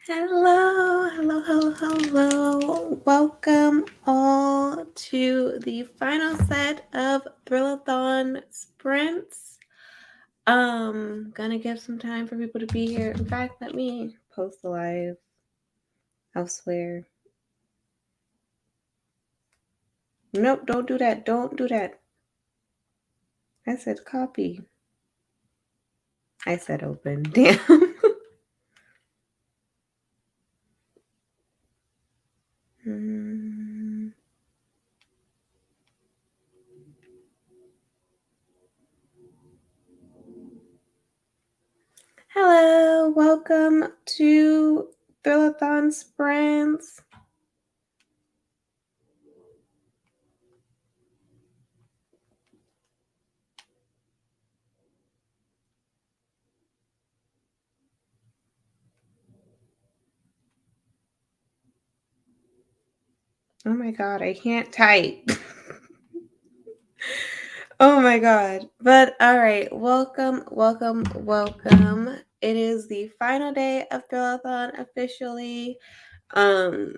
Hello. Welcome all to the final set of Thrillathon sprints. Gonna give some time for people to be here. In fact, let me post the live elsewhere. Nope, don't do that. Don't do that. I said copy. I said open. Damn. Hello, welcome to Thrillathon sprints. Oh my god, I can't type. Oh my god. But all right, welcome. It is the final day of Thrillathon officially. Um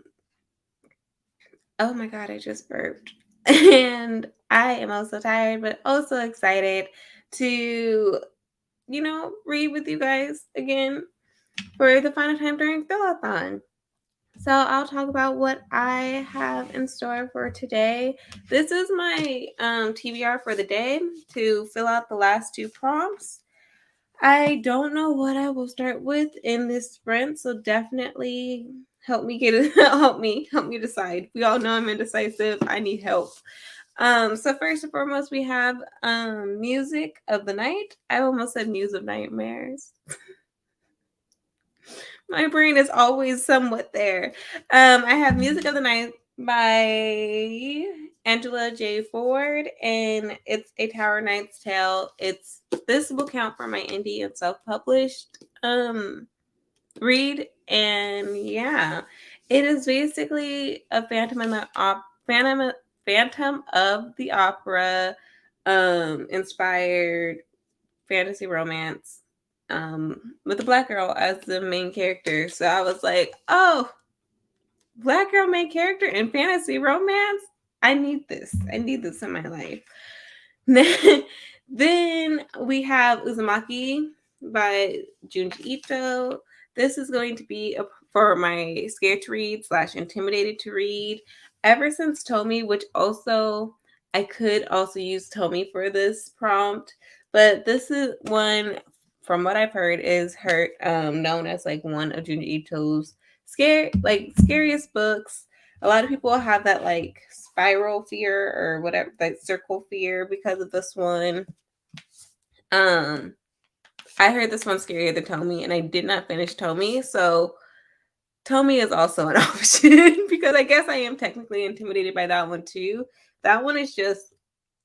oh my god, I just burped. And I am also tired, but also excited to, read with you guys again for the final time during Thrillathon. So I'll talk about what I have in store for today. This is my TBR for the day to fill out the last two prompts. I don't know what I will start with in this sprint, so definitely help me get it. help me decide. We all know I'm indecisive. I need help. So first and foremost, we have music of the night. I almost said Muse of Nightmares. My brain is always somewhat there. I have Music of the Night by Angela J. Ford, and it's A Tower Knight's Tale. This will count for my indie and self-published read, and yeah, it is basically a Phantom of the Opera inspired fantasy romance with a black girl as the main character. So I was like, oh, black girl main character in fantasy romance? I need this. I need this in my life. Then we have Uzumaki by Junji Ito. This is going to be for my scared to read / intimidated to read. Ever since Tomi, which also I could also use Tomi for this prompt, but this is one from what I've heard is known as like one of Junji Ito's scariest books. A lot of people have that like spiral fear or whatever, like circle fear because of this one. I heard this one scarier than Tomi, and I did not finish Tomi, so Tomi is also an option because I guess I am technically intimidated by that one too. That one is just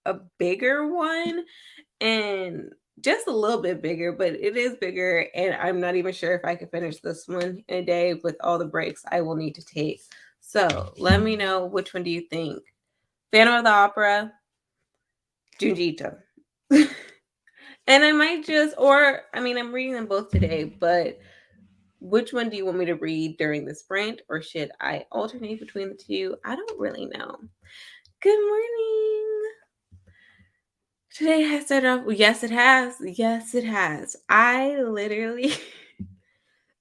a bigger one and just a little bit bigger, but it is bigger, and I'm not even sure if I can finish this one in a day with all the breaks I will need to take. So let me know, which one do you think? Phantom of the Opera, Junji Ito. And I might I'm reading them both today, but which one do you want me to read during the sprint, or should I alternate between the two? I don't really know. Good morning. Today has started off. Yes, it has. Yes, it has. I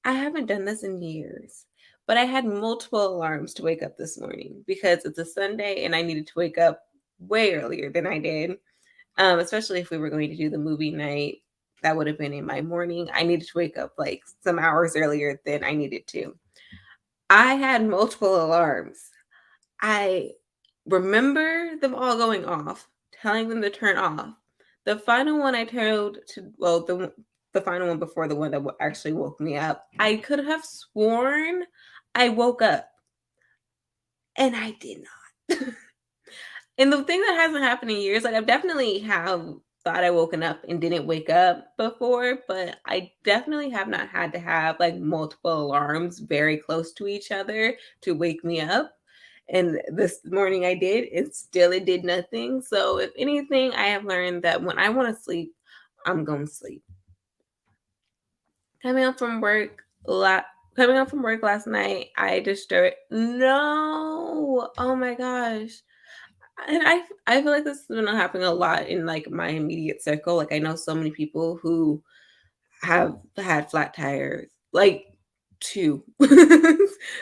haven't done this in years, but I had multiple alarms to wake up this morning because it's a Sunday and I needed to wake up way earlier than I did. Especially if we were going to do the movie night, that would have been in my morning. I needed to wake up like some hours earlier than I needed to. I had multiple alarms. I remember them all going off, telling them to turn off. The final one I told to, well, the final one before the one that actually woke me up, I could have sworn I woke up, and I did not. And the thing that hasn't happened in years, like I've definitely have thought I woken up and didn't wake up before, but I definitely have not had to have like multiple alarms very close to each other to wake me up. And this morning I did, and still it did nothing. So if anything, I have learned that when I want to sleep, I'm going to sleep. Coming home from work coming home from work last night, I disturbed. No, oh my gosh. And I feel like this has been happening a lot in like my immediate circle. Like I know so many people who have had flat tires, like two.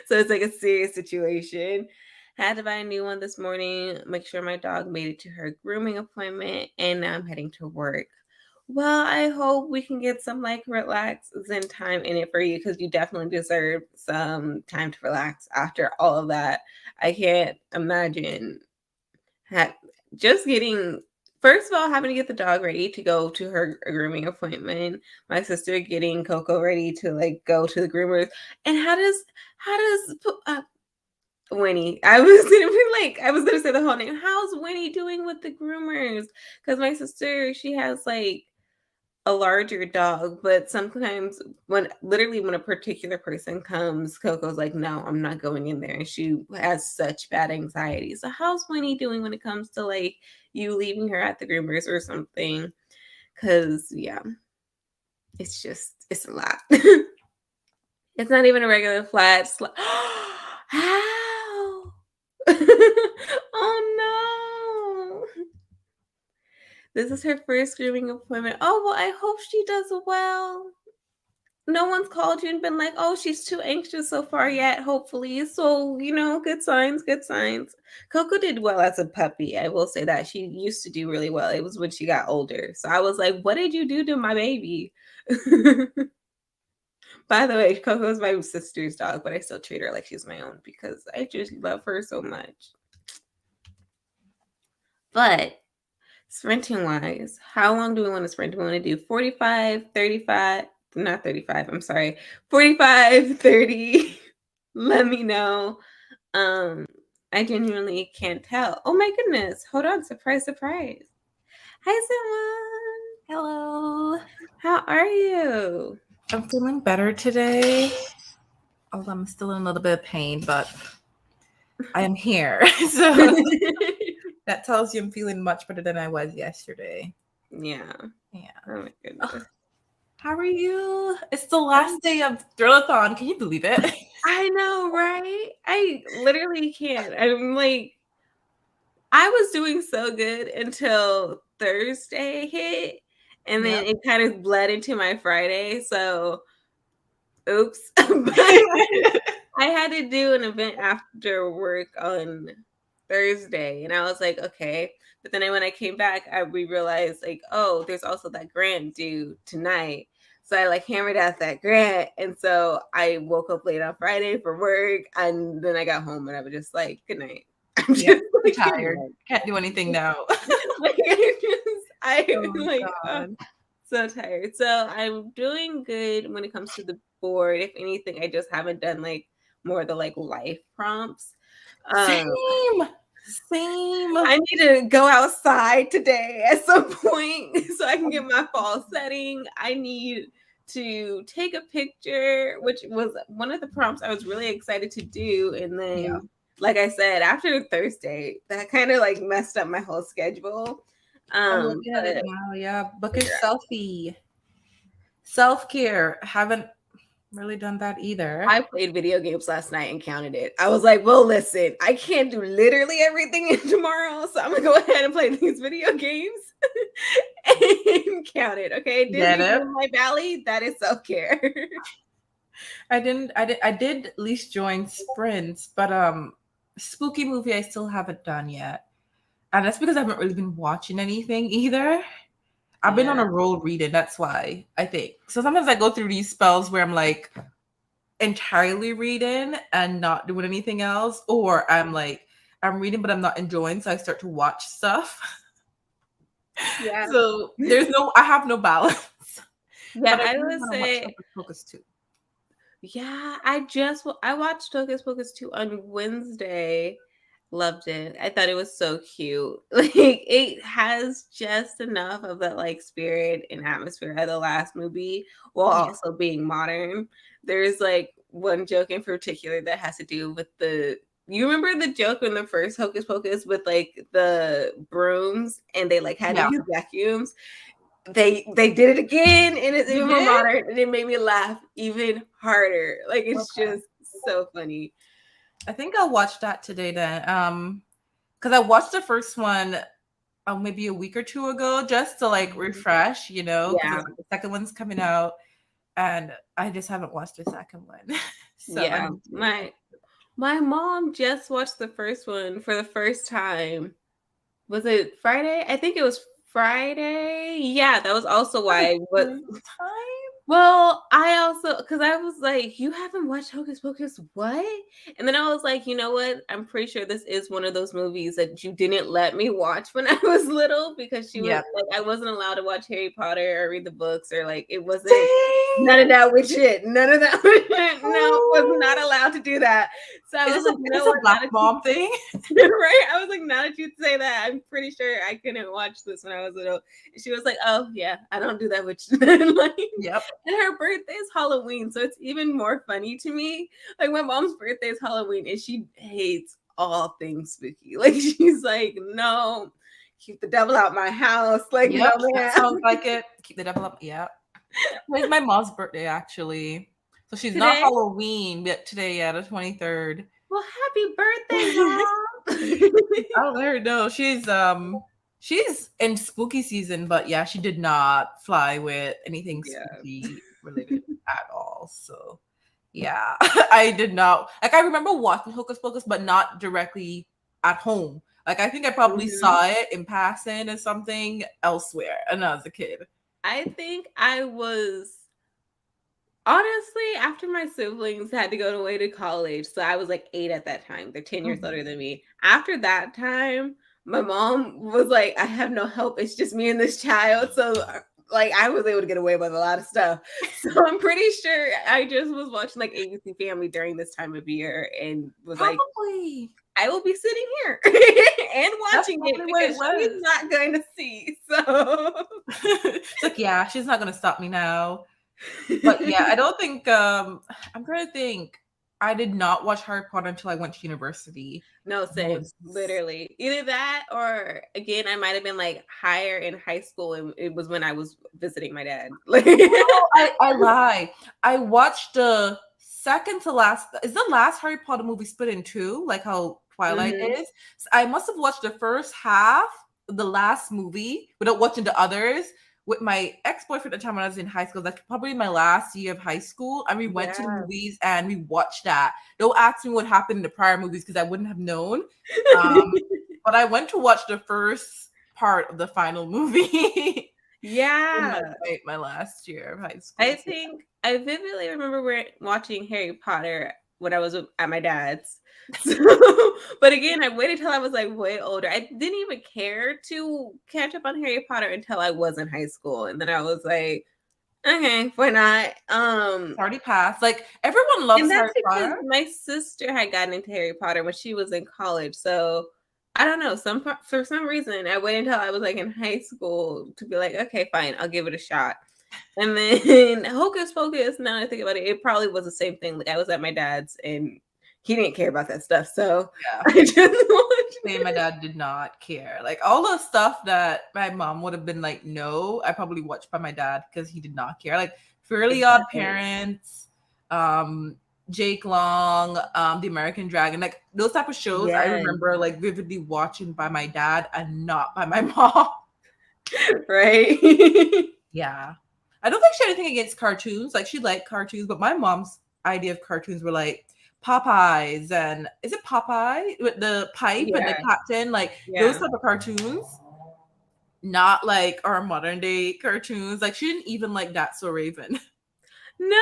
So it's like a serious situation. Had to buy a new one this morning, make sure my dog made it to her grooming appointment, and now I'm heading to work. Well, I hope we can get some like relax Zen time in it for you because you definitely deserve some time to relax after all of that. I can't imagine ha- just getting, first of all, having to get the dog ready to go to her grooming appointment. My sister getting Coco ready to like go to the groomers. And how does Winnie? I was gonna say the whole name. How's Winnie doing with the groomers? Because my sister, she has like a larger dog, but sometimes when a particular person comes, Coco's like, no, I'm not going in there. And she has such bad anxiety. So how's Winnie doing when it comes to like you leaving her at the groomers or something? Cause yeah, it's a lot. It's not even a regular flat. How? Oh no. This is her first grooming appointment. Oh, well, I hope she does well. No one's called you and been like, oh, she's too anxious so far yet, hopefully. So, good signs, good signs. Coco did well as a puppy. I will say that. She used to do really well. It was when she got older. So I was like, what did you do to my baby? By the way, Coco is my sister's dog, but I still treat her like she's my own because I just love her so much. But sprinting wise, how long do we want to sprint? Do we want to do 45, 35? Not 35, I'm sorry. 45, 30. Let me know. I genuinely can't tell. Oh my goodness. Hold on. Surprise, surprise. Hi, Simone. Hello. How are you? I'm feeling better today. Although I'm still in a little bit of pain, but I am here. So that tells you I'm feeling much better than I was yesterday. Yeah. Yeah. Oh my Oh, goodness. how are you? It's the last day of Thrillathon. Can you believe it? I know, right? I literally can't. I'm like, I was doing so good until Thursday hit, and then Yep. it kind of bled into my Friday. So, oops. But I had to do an event after work on Thursday, and I was like, okay. But then when I came back, we realized like, oh, there's also that grant due tonight. So I like hammered out that grant, and so I woke up late on Friday for work, and then I got home and I was just like, good night. I'm Yeah. just I'm like, good tired. night. Can't do anything now. Like I'm Oh my like, oh, god. so tired. So I'm doing good when it comes to the board. If anything, I just haven't done like more of the like life prompts. Um, Same. Same. I need to go outside today at some point so I can get my fall setting. I need to take a picture, which was one of the prompts I was really excited to do. And Yeah. then, like I said, after Thursday, that kind of like messed up my whole schedule. I'm looking at it But now. Yeah. Book a yeah. selfie. Self care. Haven't really done that either. I played video games last night and counted it. I was like, well, listen, I can't do literally everything in tomorrow, so I'm gonna go ahead and play these video games and count it. Okay, Get Disney it? Moonlight Valley, that is self-care. I did at least join sprints, but spooky movie I still haven't done yet. And that's because I haven't really been watching anything either. I've been on Yeah, a roll reading, that's why I think. So sometimes I go through these spells where I'm like entirely reading and not doing anything else, or I'm like I'm reading but I'm not enjoying, so I start to watch stuff. yeah, So I have no balance. yeah. But I I do would want to watch say, Hocus Pocus too. yeah. I watched Hocus Pocus 2 on Wednesday. Loved it. I thought it was so cute. Like it has just enough of that like spirit and atmosphere of the last movie while Yeah. also being modern. There's like one joke in particular that has to do with the, you remember the joke in the first Hocus Pocus with like the brooms and they like had to Yeah. use vacuums? they did it again, and it's You even more did? modern, and it made me laugh even harder. Like it's Okay. just so funny. I think I'll watch that today then. Because I watched the first one maybe a week or two ago just to like Mhm. refresh, because Yeah, the second one's coming out, and I just haven't watched the second one, so I yeah. need to. My mom just watched the first one for the first time. Was it Friday? I think it was Friday. Yeah, that was also For the why. What third time? Well, I also because I was like, "You haven't watched Hocus Pocus, what?" And then I was like, "You know what? I'm pretty sure this is one of those movies that you didn't let me watch when I was little because she was Yep. like, I wasn't allowed to watch Harry Potter or read the books or like it wasn't none of Same. that witch shit. None of that. No, was not Oh. allowed to do that. So I Is was this a like, you is know this what? a Now black that you mom thing? right, I was like, now that you say that, I'm pretty sure I couldn't watch this when I was little. And she was like, oh yeah, I don't do that witch. Like, Yep. and her birthday is Halloween, so it's even more funny to me. Like my mom's birthday is Halloween, and she hates all things spooky. Like she's like, no, keep the devil out my house. Like no, Yep. That man. sounds like it. Keep the devil up. Yep. Today's my mom's birthday, actually. So she's not Today, Halloween, but today, yeah, the 23rd. well, happy birthday, mom. I'll let her know. She's in spooky season, but yeah, she did not fly with anything Yeah. spooky related at all. So yeah, I did not like I remember watching Hocus Pocus, but not directly at home. Like I think I probably Mhm. saw it in passing or something elsewhere and I was a kid. I think I was honestly, after my siblings had to go away to college, so I was like 8 at that time. They're 10 years older Mhm. than me. After that time, my mom was like, "I have no help. It's just me and this child." So, like, I was able to get away with a lot of stuff. So I'm pretty sure I just was watching like ABC Family during this time of year and was like, Probably. "I will be sitting here and That's watching it probably what it because she's was. not going to see." So, It's like, yeah, she's not gonna stop me now. But yeah, I don't think I'm trying to think. I did not watch Harry Potter until I went to university. No, I same. was Literally. Either that or again, I might have been like higher in high school and it was when I was visiting my dad. Like no, I lie. I watched the second to last is the last Harry Potter movie split in two, like how Twilight Mhm. is. So I must have watched the first half, the last movie, without watching the others. With my ex-boyfriend at the time when I was in high school, like probably my last year of high school, and we went to the Yeah. movies and we watched that. Don't ask me what happened in the prior movies because I wouldn't have known. Um, but I went to watch the first part of the final movie in my, Yeah. my last year of high school. I So think I vividly remember watching Harry Potter when I was at my dad's. So, but again, I waited till I was like way older. I didn't even care to catch up on Harry Potter until I was in high school, and then I was like, okay, why not? it's already passed. Like everyone And loves that's Harry because Potter. my sister had gotten into Harry Potter when she was in college. So I don't know. For some reason, I waited until I was like in high school to be like, okay, fine, I'll give it a shot. And then Hocus Pocus. Now that I think about it, it probably was the same thing. Like I was at my dad's, and he didn't care about that stuff, so Yeah. I just watched Same, my it. dad did not care. Like all the stuff that my mom would have been like, no, I probably watched by my dad because he did not care. Like Fairly Odd Exactly. Parents, um, Jake Long, The American Dragon, like those type of shows I Yeah. remember like vividly watching by my dad and not by my mom. Right. Yeah. I don't think she had anything against cartoons. Like she liked cartoons, but my mom's idea of cartoons were like Popeyes and is it Popeye with the pipe and the Yeah. captain, like those Yeah. type of cartoons, not like our modern day cartoons. Like she didn't even like That's So Raven, No.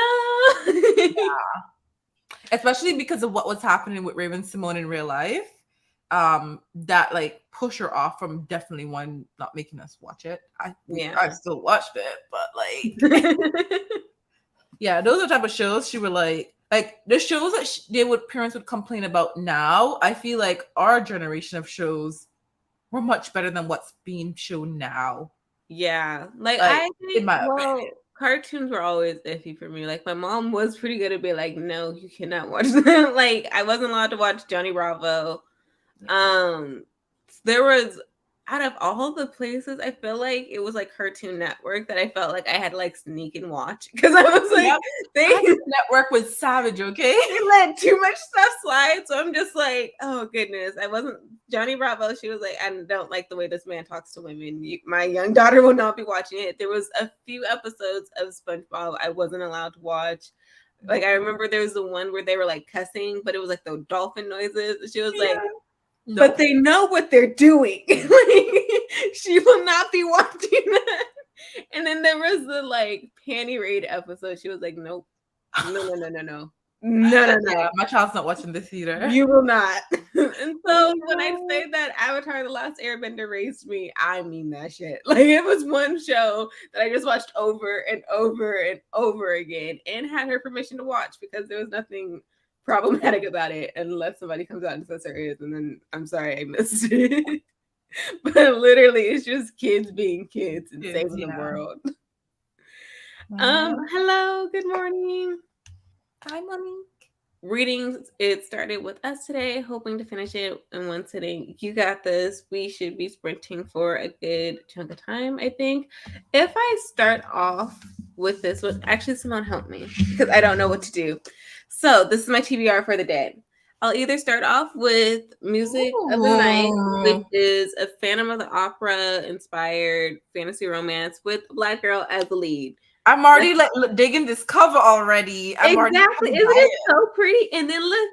especially because of what was happening with Raven Simone in real life. That like push her off from definitely one not making us watch it. I Yeah. still watched it, but like yeah, those are the type of shows she would like the shows that they would parents would complain about now. I feel like our generation of shows were much better than what's being shown now. Yeah. Like Like I in think my opinion. well, cartoons were always iffy for me. Like my mom was pretty good at being like, no, you cannot watch that. Like I wasn't allowed to watch Johnny Bravo. Yeah. Um there was out of all the places, I feel like it was like Cartoon Network that I felt like I had to like sneak and watch because I was like, Yep. they Cartoon Network was savage, okay? they let too much stuff slide. So I'm just like, oh goodness. I wasn't Johnny Bravo. She was like, I don't like the way this man talks to women. My young daughter will not be watching it. There was a few episodes of SpongeBob I wasn't allowed to watch. Like I remember there was the one where they were like cussing, but it was like the dolphin noises. She was like, Yeah. but Nope. they know what they're doing. Like, she will not be watching that. And then there was the like panty raid episode. She was like, nope, no, no, no, no, no, no, no, Yeah, no. my child's not watching this either. You will not. And Oh so when I no. say that Avatar The Last Airbender raised me, I mean that shit. Like it was one show that I just watched over and over and over again and had her permission to watch because there was nothing problematic about it unless somebody comes out and says there is, and then I'm sorry I missed it. But literally it's just kids being kids and Kids, saving the yeah. world. Yeah. Hello, good morning. Hi, mommy. Readings, it started with us today, hoping to finish it in one sitting. You got this. We should be sprinting for a good chunk of time, I think. If I start off with this one, actually, Simone, help me because I don't know what to do. So, this is my TBR for the day. I'll either start off with Music of the Night, which Ooh. is a Phantom of the Opera inspired fantasy romance with a Black girl as the lead. I'm already like digging this cover already. I'm already Exactly. trying to Isn't buy it it. so pretty? And then look.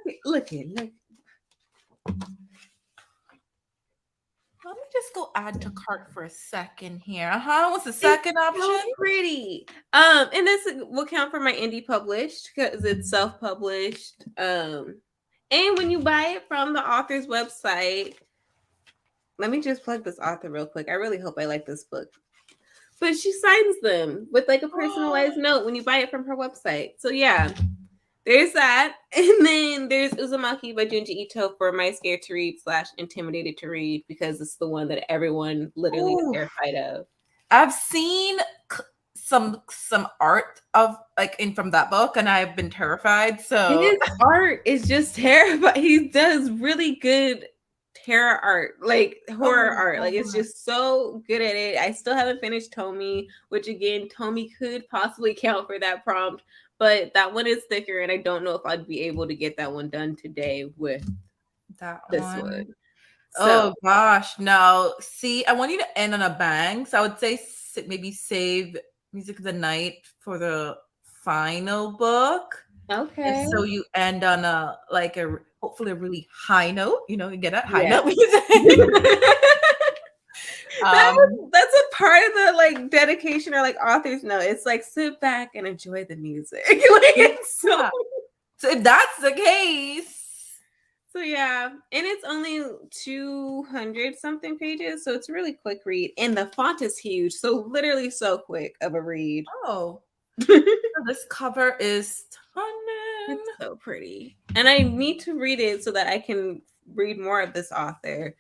Let me just go add to cart for a second here. What's the It's second so option? pretty. And this will count for my indie published because it's self-published. And when you buy it from the author's website, let me just plug this author real quick. I really hope I like this book. But she signs them with like a personalized note when you buy it from her website. So yeah, there's that. And then there's Uzumaki by Junji Ito for my scared to read / intimidated to read because it's the one that everyone literally is Ooh. terrified of. I've seen some art of like in from that book, and I've been terrified. So His art is just terrifying. He does really good terror art, like horror oh art. Like it's god, just so good at it. I still haven't finished Tommy, which again, Tommy could possibly count for that prompt, but that one is thicker, and I don't know if I'd be able to get that one done today with that this one. one. So Oh gosh, no. See, I want you to end on a bang. So I would say maybe save Music of the Night for the final book. And okay. so you end on a like a hopefully a really high note. You get that high Yeah. note music. um, That's a part of the like dedication or like authors know. It's like sit back and enjoy the music. Like it's so yeah. So if that's the case, so yeah, and it's only 200 something pages, so it's a really quick read. And the font is huge, so literally so quick of a read. oh, this cover is stunning. It's so pretty. And I need to read it so that I can read more of this author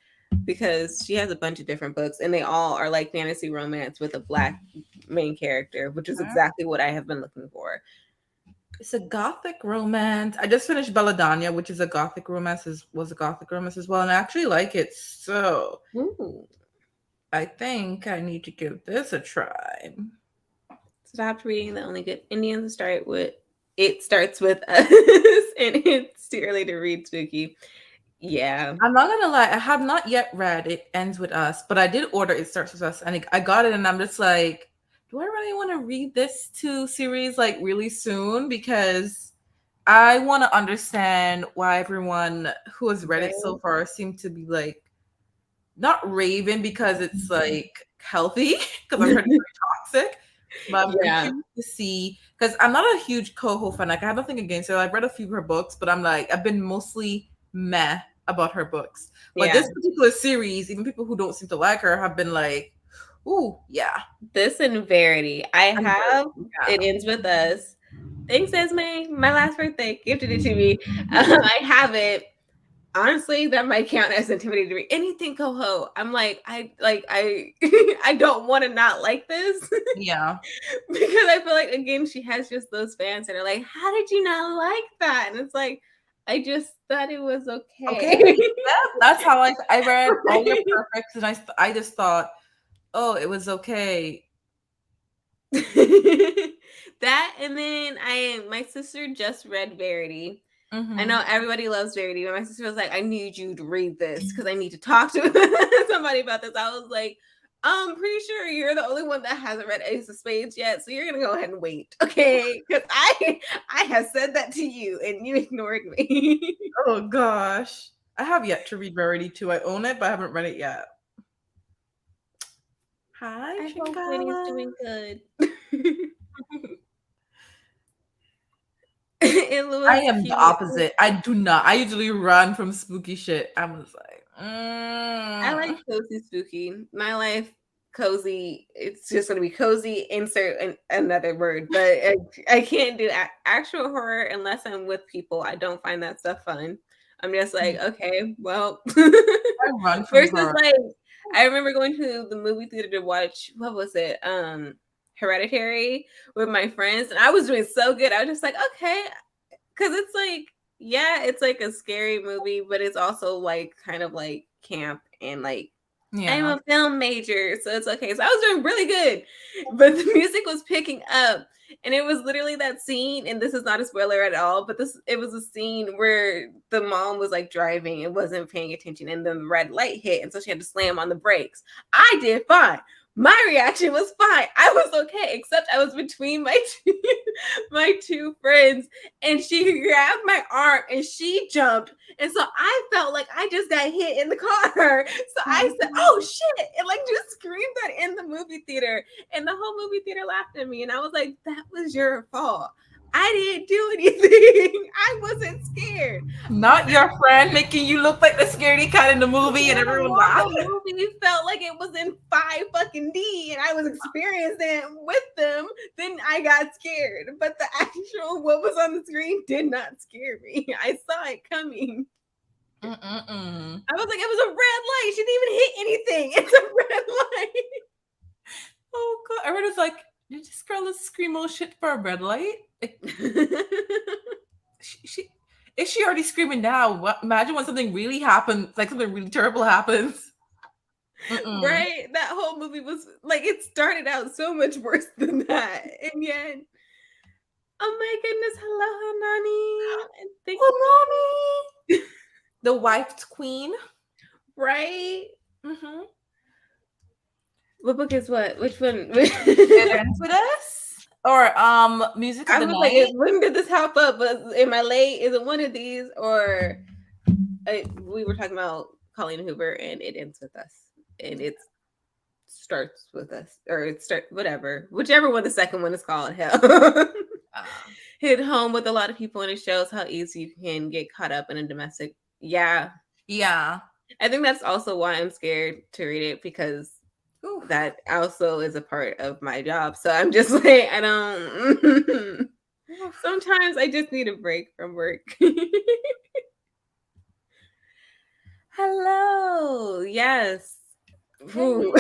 because she has a bunch of different books and they all are like fantasy romance with a black main character, which is exactly what I have been looking for. It's a gothic romance. I just finished Belladonna, which is a gothic romance, was a gothic romance as well, and I actually like it. So Ooh. I think I need to give this a try. Stopped reading The Only Good Indians. Start with It Starts With Us, and it's too early to read spooky. Yeah. I'm not gonna lie, I have not yet read It Ends With Us, but I did order It Starts With Us, and I got it, and I'm just like, do I really want to read this series like really soon? Because I want to understand why everyone who has read it so far seem to be like not raving because it's like healthy, because I've heard it's very toxic. But I'm curious to see because I'm not a huge Coho fan. Like I have nothing against her. I've read a few of her books, but I'm like I've been mostly meh about her books. But this particular series, even people who don't seem to like her have been like, "Ooh, yeah." This and Verity. I have It Ends With Us. Thanks, Esme. My last birthday gifted it to me. I have it. Honestly, that might count as intimidating to me. Anything Coho, I'm like, I I don't want to not like this. Yeah. Because I feel like again, she has just those fans that are like, how did you not like that? And it's like, I just thought it was Okay. okay. Yeah, that's how I read All Your Perfects, and I just thought, oh, it was okay. That, and then my sister just read Verity. I Mm-hmm. know everybody loves Verity, but my sister was like, I need you to read this because I need to talk to somebody about this. I was like, I'm pretty sure you're the only one that hasn't read Ace of Spades yet, so you're gonna go ahead and wait, okay? Because I have said that to you and you ignored me. Oh gosh. I have yet to read Verity 2. I own it, but I haven't read it yet. Hi, I hope Winnie's Chikala. doing good. It I was am the cute. opposite. I do not. I usually run from spooky shit. I was like, I like cozy spooky. My life cozy. It's just gonna be cozy. Insert another word, but I can't do actual horror unless I'm with people. I don't find that stuff fun. I'm just like, okay, well. I run from Versus horror. like, I remember going to the movie theater to watch what was it, Hereditary with my friends, and I was doing so good. I was just like, okay, because it's like, yeah, it's like a scary movie, but it's also like kind of like camp and like I'm Yeah. a film major, so it's okay. So I was doing really good, but the music was picking up, and it was literally that scene. And this is not a spoiler at all, but it was a scene where the mom was like driving and wasn't paying attention, and then the red light hit, and so she had to slam on the brakes. I did fine. My reaction was fine. I was okay, except I was between my two friends, and she grabbed my arm and she jumped, and so I felt like I just got hit in the car. So I said, "Oh shit!" and like just screamed that in the movie theater, and the whole movie theater laughed at me. And I was like, "That was your fault. I didn't do anything. I wasn't scared." Not your friend making you look like the scaredy cat in the movie and When everyone the laughed. movie felt like it was in 5 fucking D and I was experiencing it with them, then I got scared. But the actual what was on the screen did not scare me. I saw it coming. Mm-mm-mm. I was like, it was a red light. She didn't even hit anything. It's a red light. Oh god. Everyone was like, did this girl just scream all shit for a red light? Like, she is she already screaming now? Imagine when something really happens, like something really terrible happens. Mm-mm. Right? That whole movie was like it started out so much worse than that. And yet, oh my goodness, hello, Nani. And thank you for Oh, mommy. The wifed queen. right. Mm-hmm. What book is what? Which one? It ends with us. Or music of I the was like, night. when did this hop up? But am I late? Is it one of these? Or we were talking about Colleen Hoover and it ends with us. And it starts with us. Or it start whatever. Whichever one the second one is called, hell. Hit home with a lot of people and it shows how easy you can get caught up in a domestic. Yeah. Yeah. I think that's also why I'm scared to read it because Oof. that also is a part of my job. So I'm just like, I don't. Sometimes I just need a break from work. Hello. Yes. Ooh.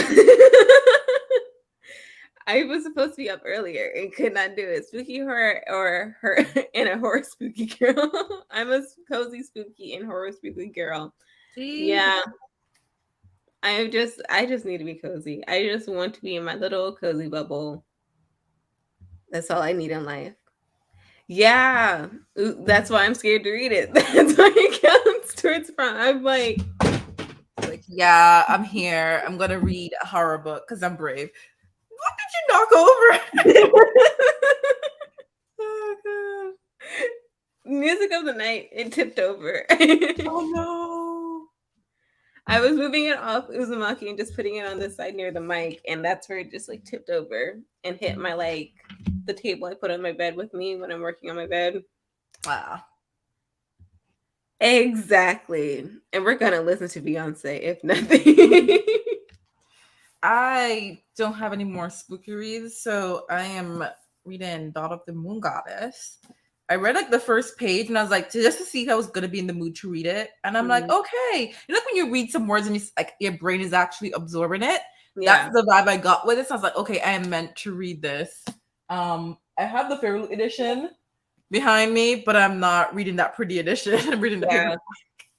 I was supposed to be up earlier and could not do it. Spooky horror or her and a horror spooky girl. I'm a cozy spooky and horror spooky girl. See? Yeah. I just need to be cozy. I just want to be in my little cozy bubble. That's all I need in life. Yeah. Ooh, that's why I'm scared to read it. That's why it counts towards front. I'm Like, yeah, I'm here. I'm gonna read a horror book because I'm brave. What did you knock over? Oh god. Music of the night, it tipped over. Oh no. I was moving it off Uzumaki and just putting it on this side near the mic, and that's where it just like tipped over and hit my like the table I put on my bed with me when I'm working on my bed. Wow. Exactly. And we're gonna listen to Beyonce if nothing. I don't have any more spooky reads, so I am reading Daughter of the Moon Goddess. I read like the first page and I was like, just to see if I was gonna be in the mood to read it. And I'm like, okay. You know, like when you read some words and you like your brain is actually absorbing it. Yeah. That's the vibe I got with it. So I was like, okay, I am meant to read this. I have the Fairly edition. behind me, but I'm not reading that pretty edition. I'm reading the paper.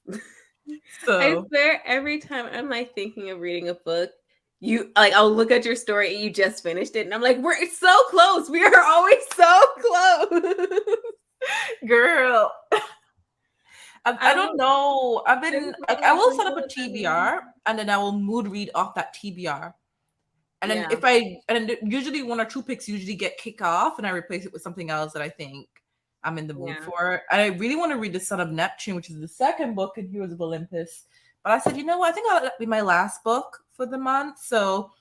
Yeah. I So swear every time I'm like thinking of reading a book, you like I'll look at your story and you just finished it and I'm like, we're so close. We are always so close. girl, I I don't will know. I've been finish like, all I the will books set up all a the time. TBR and then I will mood read off that TBR. And then Yeah. usually one or two picks usually get kicked off and I replace it with something else that I think I'm in the mood Yeah. for. And I really want to read The Son of Neptune, which is the second book in Heroes of Olympus. But I said, you know what? I think that'll be my last book for the month. So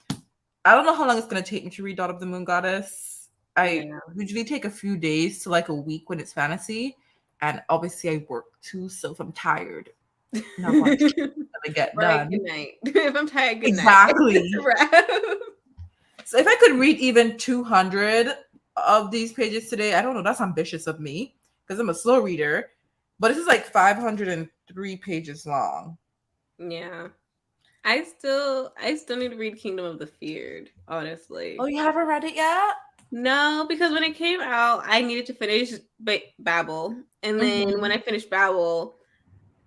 I don't know how long it's going to take me to read Daughter of the Moon Goddess. I Yeah. usually take a few days to like a week when it's fantasy. And obviously I work too. So if I'm tired, not much gonna get Right. Good done. night. If I'm tired, good night. Exactly. Wrap. So if I could read even 200 of these pages today, I don't know, that's ambitious of me because I'm a slow reader, but this is like 503 pages long. Yeah. I still need to read Kingdom of the Feared, Oh, honestly. you haven't read it yet? No, because when it came out, I needed to finish Babel. And then when Mm-hmm. I finished Babel,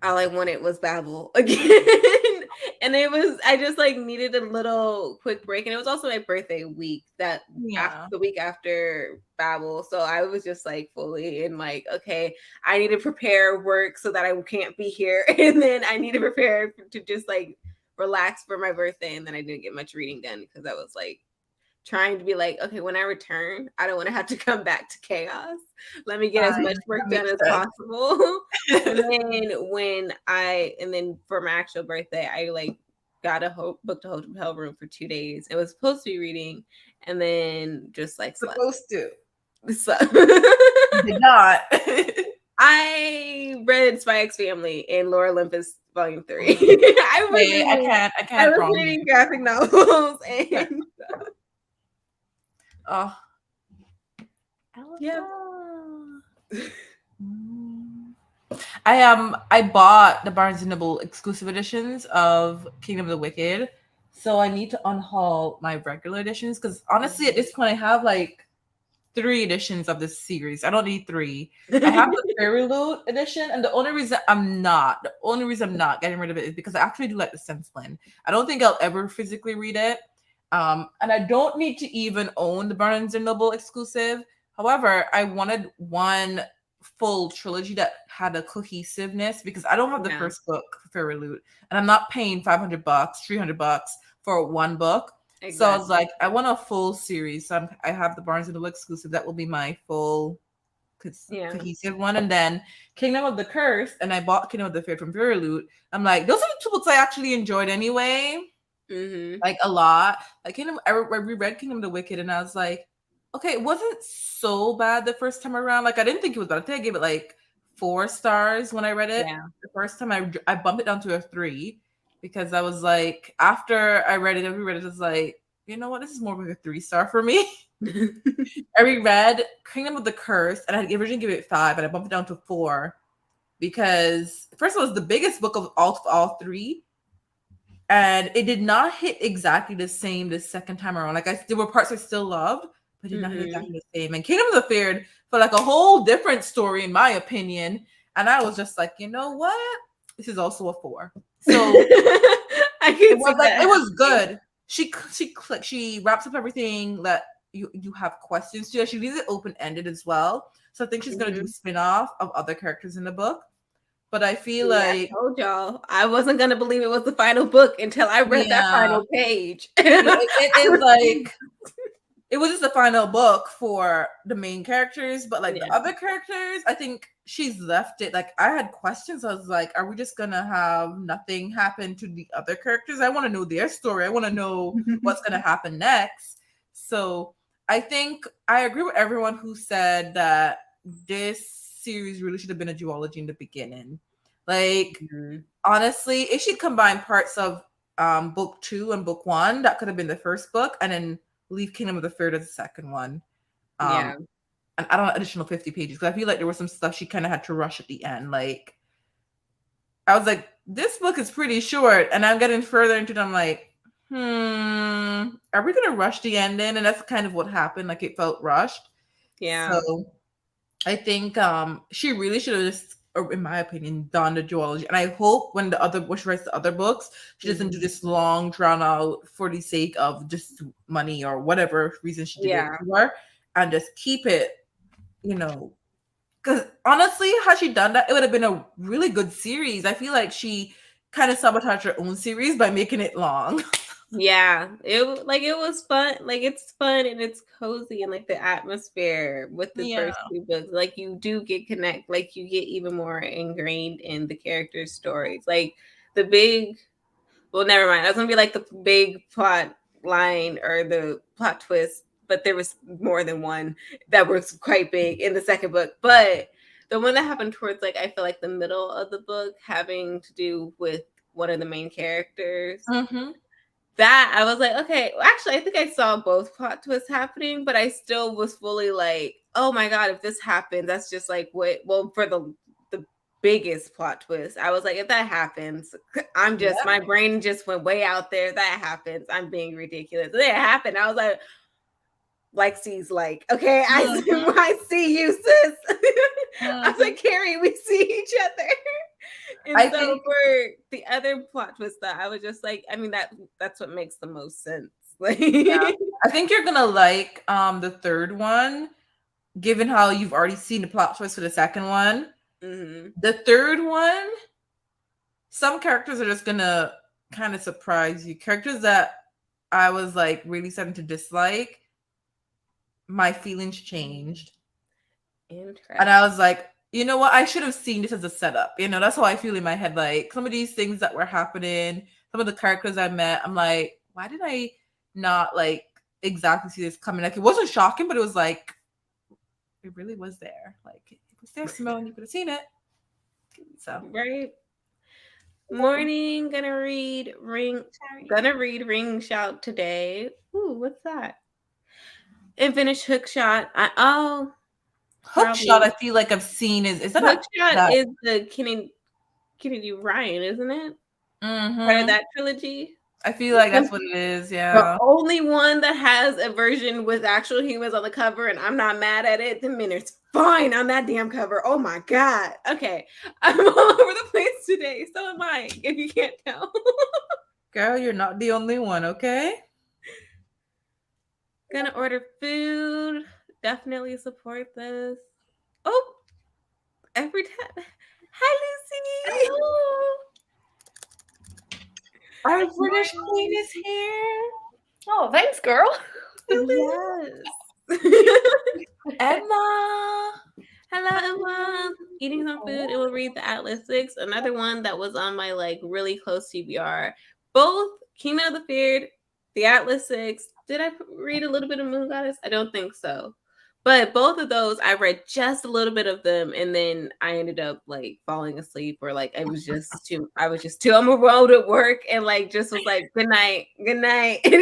all I wanted was Babel again. And it was I just like needed a little quick break. And it was also my birthday week that after Yeah. the week after Babel. So I was just like fully in like, okay, I need to prepare work so that I can't be here. And then I need to prepare to just like relax for my birthday. And then I didn't get much reading done because I was like trying to be like, okay, when I return, I don't want to have to come back to chaos. Let me get as much Fine. work That done makes as sense. possible. And then for my actual birthday, I like booked a hotel room for 2 days. It was supposed to be reading, and then just like slept. Supposed to. So You did not. I read Spy X Family and Laura Olympus Volume 3. Okay, I I can't was wrong reading you. graphic novels Okay. and Oh, yeah. Elsa. I bought the Barnes and Noble exclusive editions of Kingdom of the Wicked, so I need to unhaul my regular editions because honestly, at this point, I have like 3 editions of this series. I don't need 3. I have the Fairy Loot edition, and the only reason I'm not getting rid of it is because I actually do like the Sense I don't think I'll ever physically read it, and I don't need to even own the Barnes and Noble exclusive. However, I wanted one full trilogy that had a cohesiveness because I don't have the Yeah, first book, Fairy Loot, and I'm not paying $500, $300 for one book. So I was exactly. like, I want a full series. So I have the Barnes and Noble exclusive. That will be my full Yeah. cohesive one. And then Kingdom of the Curse, and I bought Kingdom of the Fear from Fairy Loot. I'm like, those are the 2 books I actually enjoyed anyway, Mhm. like a lot. Like I reread Kingdom of the Wicked, and I was like, okay, it wasn't so bad the first time around. Like I didn't think it was bad. I think I gave it like 4 stars when I read it Yeah. the first time. I bumped it down to a 3 because I was like, after I read it, I reread it, I was like, you know what, this is more like a 3-star for me. I reread Kingdom of the Curse, and I originally give it 5, and I bumped it down to 4 because first of all, it's the biggest book of all 3, and it did not hit exactly the same the second time around. Like there were parts I still loved, but it did not hit Mhm. exactly the same. And Kingdom of the Feared felt like a whole different story, in my opinion. And I was just like, you know what? This is also a 4. So I it can was see like that it was happening. good. She wraps up everything that you have questions to. She leaves it open ended as well. So I think she's gonna do Mhm. spin off of other characters in the book. But I feel See, I like told y'all I wasn't gonna believe it was the final book until I read that yeah, final page. it I is was like it was just the final book for the main characters, but like the yeah. other characters, I think she's left it. Like I had questions. I was like, are we just gonna have nothing happen to the other characters? I want to know their story. I want to know what's gonna happen next. So I think I agree with everyone who said that this series really should have been a duology in the beginning. Like Mhm. honestly, if she combined parts of book 2 and book 1, that could have been the first book, and then leave Kingdom of the Third as the second one. Yeah. And I don't know, additional 50 pages because I feel like there was some stuff she kind of had to rush at the end. Like I was like, this book is pretty short, and I'm getting further into it. I'm like, are we gonna rush the ending? And that's kind of what happened. Like it felt rushed. Yeah. So I think she really should have just, or in my opinion, done the duology. And I hope when she writes the other books, she doesn't do Mhm. this long drawn out for the sake of just money or whatever reason she did it Yeah. for, and just keep it, you know. Because honestly, had she done that, it would have been a really good series. I feel like she kind of sabotaged her own series by making it long. Yeah, it was fun. Like it's fun and it's cozy and like the atmosphere with the Yeah. first two books. Like you do get connect. Like you get even more ingrained in the characters' stories. Like the big. Well, never mind. I was gonna be like the big plot line or the plot twist, but there was more than one that was quite big in the second book. But the one that happened towards like I feel like the middle of the book having to do with one of the main characters, Mm-hmm. that I was like, okay, well, actually, I think I saw both plot twists happening, but I still was fully like, oh my god, if this happens, that's just like what. Well, for the biggest plot twist, I was like, if that happens, I'm just Yeah. my brain just went way out there. If that happens, I'm being ridiculous. And then it happened. I was like, sees like, okay, Mm-hmm. I see you, sis. I was Mm-hmm. like, Carrie, we see each other. And I so think, for the other plot twist that I was just like, I mean that's what makes the most sense. Like yeah, I think you're gonna like the third one, given how you've already seen the plot twist for the second one. hmm The third one, some characters are just gonna kind of surprise you. Characters that I was like really starting to dislike, my feelings changed. And I Interesting. was like, you know what? I should have seen this as a setup. You know, that's how I feel in my head. Like some of these things that were happening, some of the characters I met, I'm like, why did I not like exactly see this coming? Like it wasn't shocking, but it was like it really was there. Like it was there, Simone. You could have seen it. So Right. Morning, gonna read Ring Shout today. Ooh, what's that? And finish Hook Shot. Hook Shot, I Probably feel like I've seen is that Hook not Shot that? is the Kennedy Ryan, isn't it? Part of Mm-hmm. that trilogy. I feel like that's what it is. The Yeah. only one that has a version with actual humans on the cover, and I'm not mad at it. The minutes fine on that damn cover. Oh my god. Okay, I'm all over the place today. So am I. If you can't tell. Girl, you're not the only one, okay? Gonna order food. Definitely support this. Oh, every time. Hi, Lucy. Hello. Our British queen is here. Oh, thanks, girl. Yes. Emma. Hello, Emma. Eating some food. It will read the Atlas 6. Another one that was on my like really close TBR. Both Kingdom of the Feared, the Atlas 6. Did I read a little bit of Moon Goddess? I don't think so. But both of those, I read just a little bit of them, and then I ended up like falling asleep, or like I was just too overwhelmed at work, and like just was like, good night, and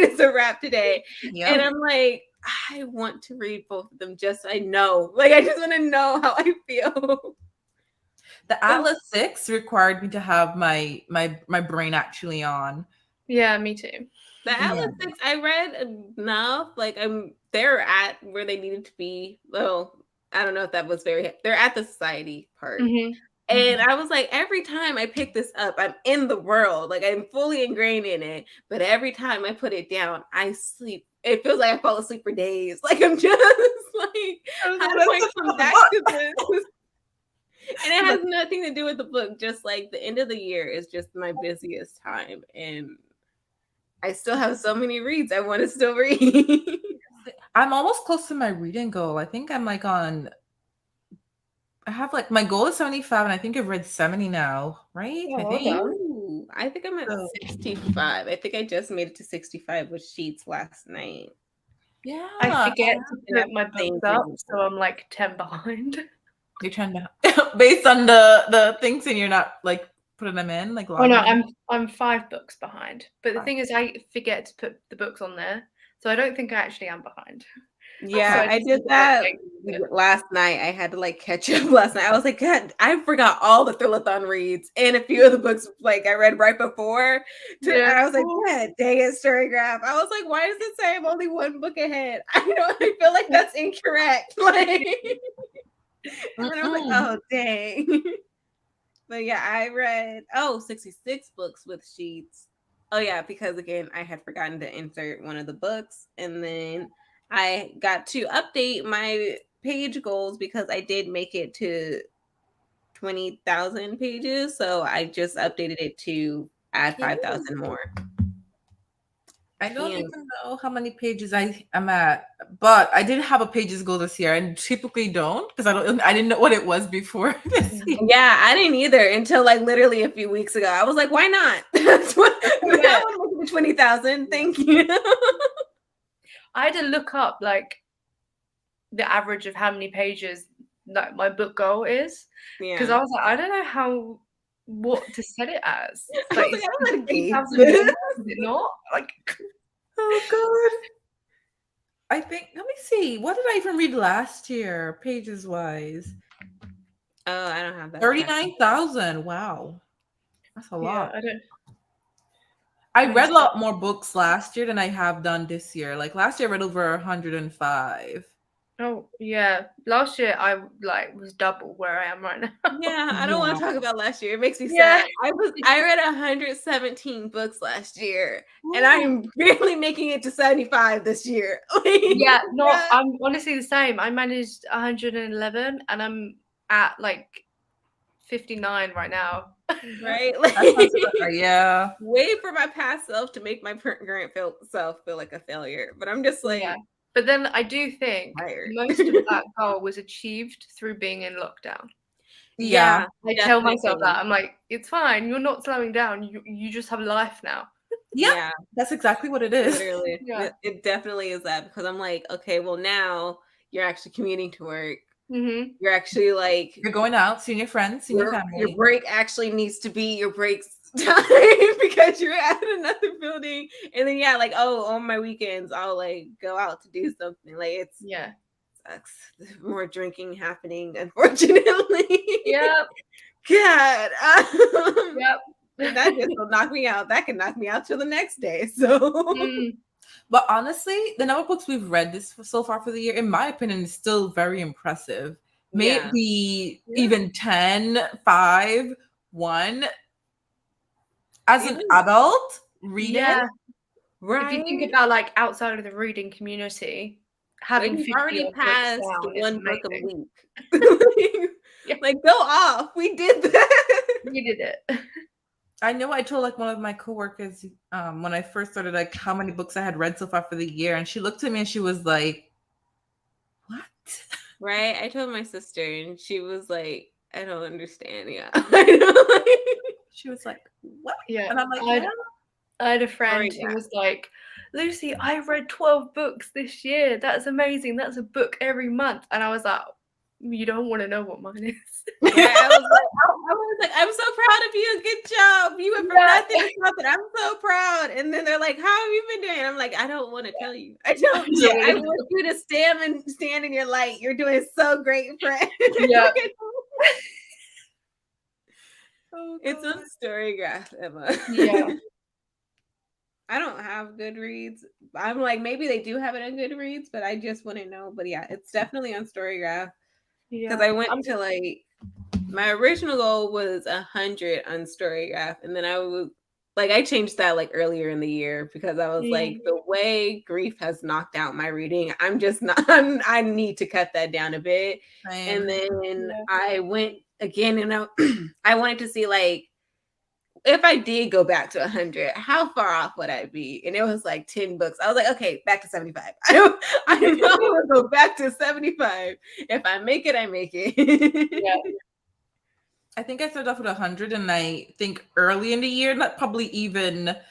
it's a wrap today. And Yep. I'm like, I want to read both of them just so I know. Like I just want to know how I feel. The Atlas 6 required me to have my brain actually on. Yeah, me too. The Atlas Yeah. 6, I read enough. Like they're at where they needed to be. Well, I don't know if that was they're at the society part. Mm-hmm. And Mhm. I was like, every time I pick this up, I'm in the world. Like I'm fully ingrained in it. But every time I put it down, I sleep. It feels like I fall asleep for days. Like I'm just like, how do I come back to this? And it has nothing to do with the book. Just like the end of the year is just my busiest time. And I still have so many reads I want to still read. I'm almost close to my reading goal. I think I'm like on I have like my goal is 75 and I think I've read 70 now, right? Oh, I well think. done. Ooh, I think I'm at So 65. I think I just made it to 65 with sheets last night. I yeah. forget to And put that's my the same books up, thing. so I'm like 10 behind. You're trying to based on the things and you're not like putting them in, like Oh no, logging them. I'm 5 books behind. But the Fine. thing is, I forget to put the books on there, so I don't think I actually am behind. So Yeah, I I just did need to that update it. last night. I had to like catch up last night. I was like, God, I forgot all the Thrillathon reads and a few of the books like I read right before. Yeah. I was like, yeah, dang it, Storygraph. I was like, why does it say I'm only one book ahead? I feel like that's incorrect. Like And then I was like, Mm-mm. oh, dang. But yeah, I read 66 books with sheets. Oh yeah, because again, I had forgotten to insert one of the books, and then I got to update my page goals because I did make it to 20,000 pages, so I just updated it to add 5,000 more. I don't And even know how many pages I am at, but I did have a pages goal this year, and typically don't because I didn't know what it was before this year. yeah, I didn't either until like literally a few weeks ago. I was like, why not? That's what now Yeah. I'm looking at 20,000. Thank you. I had to look up like the average of how many pages like my book goal is because I Yeah. was like, I don't know what to set it as. I Like, was like, is I don't want to gauge 3,000 this. normal? Is it not? Like, Oh god. I think let me see. What did I even read last year, pages wise? Oh, I don't have that. 39,000. Wow. That's a yeah, lot. I don't. I I need read a to. lot more books last year than I have done this year. Like last year I read over 105. Oh yeah, last year I like was double where I am right now. Yeah, I don't want Yeah. to talk about last year. It makes me Yeah. sad. I read 117 books last year, and Ooh. I'm barely making it to 75 this year. Yeah, no, Yeah. I'm honestly the same. I managed 111 and I'm at like 59 right now. Right? That sounds about right. Yeah. Wait for my past self to make my current self feel like a failure. But I'm just Yeah. like But then I do think tired. most of that goal was achieved through being in lockdown. Yeah. Yeah, I tell myself definitely. that. I'm like, it's fine. You're not slowing down. You just have life now. Yep. Yeah, That's exactly what it is. literally. Yeah. It definitely is that because I'm like, okay, well now you're actually commuting to work. Mm-hmm. You're actually like You're going out, seeing your friends, seeing your your family. break actually needs to be your breaks time because you're at another building. And then yeah, like on my weekends I'll like go out to do something. Like it's Yeah. sucks. There's more drinking happening, unfortunately. Yep. God. Yep. That just will knock me out. That can knock me out till the next day. So Mm, But honestly, the number of books we've read so far for the year, in my opinion, is still very impressive. May yeah. it be Yeah. even 10, 5, 1. As an Even adult, reading, yeah. If you think right. about like outside of the reading community, Like having we've 50 already odd books passed down is one book a amazing. week. Yeah. Like go off. We did that. You did it. I know I told like one of my coworkers when I first started like how many books I had read so far for the year, and she looked at me and she was like, "What?" Right? I told my sister and she was like, I don't understand. Yeah. I know, like, She was like, "What?" Yeah. And I'm like, I "Yeah." had a friend story who graph. was like, Lucy, I read 12 books this year. That's amazing. That's a book every month. And I was like, you don't want to know what mine is. Right? I was like, I'm so proud of you. Good job. You went from Yeah. nothing to something. I'm so proud. And then they're like, how have you been doing? And I'm like, I don't want to tell you. I don't. Yeah. I want you to stand in your light. You're doing so great, friend. Yeah. Oh It's god. on Storygraph, Emma. Yeah. I don't have Goodreads. I'm like, maybe they do have it on Goodreads, but I just wouldn't know. But yeah, it's definitely on Storygraph because Yeah. I went to like my original goal was 100 on Storygraph, and then I was like, I changed that like earlier in the year because I was Yeah. like, the way grief has knocked out my reading, I'm just not. I need to cut that down a bit. And Same. then Yeah. I went again, and I wanted to see like if I did go back to 100, how far off would I be? And it was like 10 books. I was like, okay, back to 75. I know I want to go back to 75. If I make it, I make it. Yeah. I think I started off with 100, and I think early in the year, not probably even a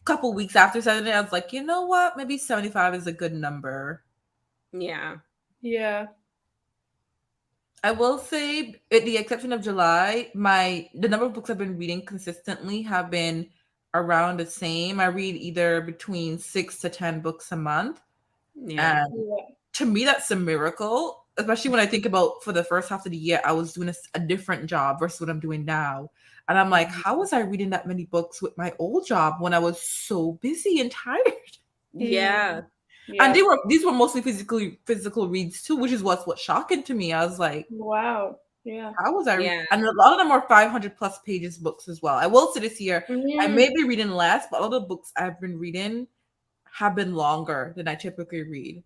couple weeks after 70, I was like, you know what? Maybe 75 is a good number. Yeah. Yeah. I will say, with the exception of July, the number of books I've been reading consistently have been around the same. I read either between 6 to 10 books a month, Yeah. and to me, that's a miracle. Especially when I think about for the first half of the year, I was doing a different job versus what I'm doing now, and I'm like, how was I reading that many books with my old job when I was so busy and tired? Yeah. And Yeah. these were mostly physical reads too, which is what's shocking to me. I was like, Wow. Yeah. how was I? Yeah. And a lot of them are 500 plus pages books as well. I will say this year, I may be reading less, but a lot of the books I've been reading have been longer than I typically read.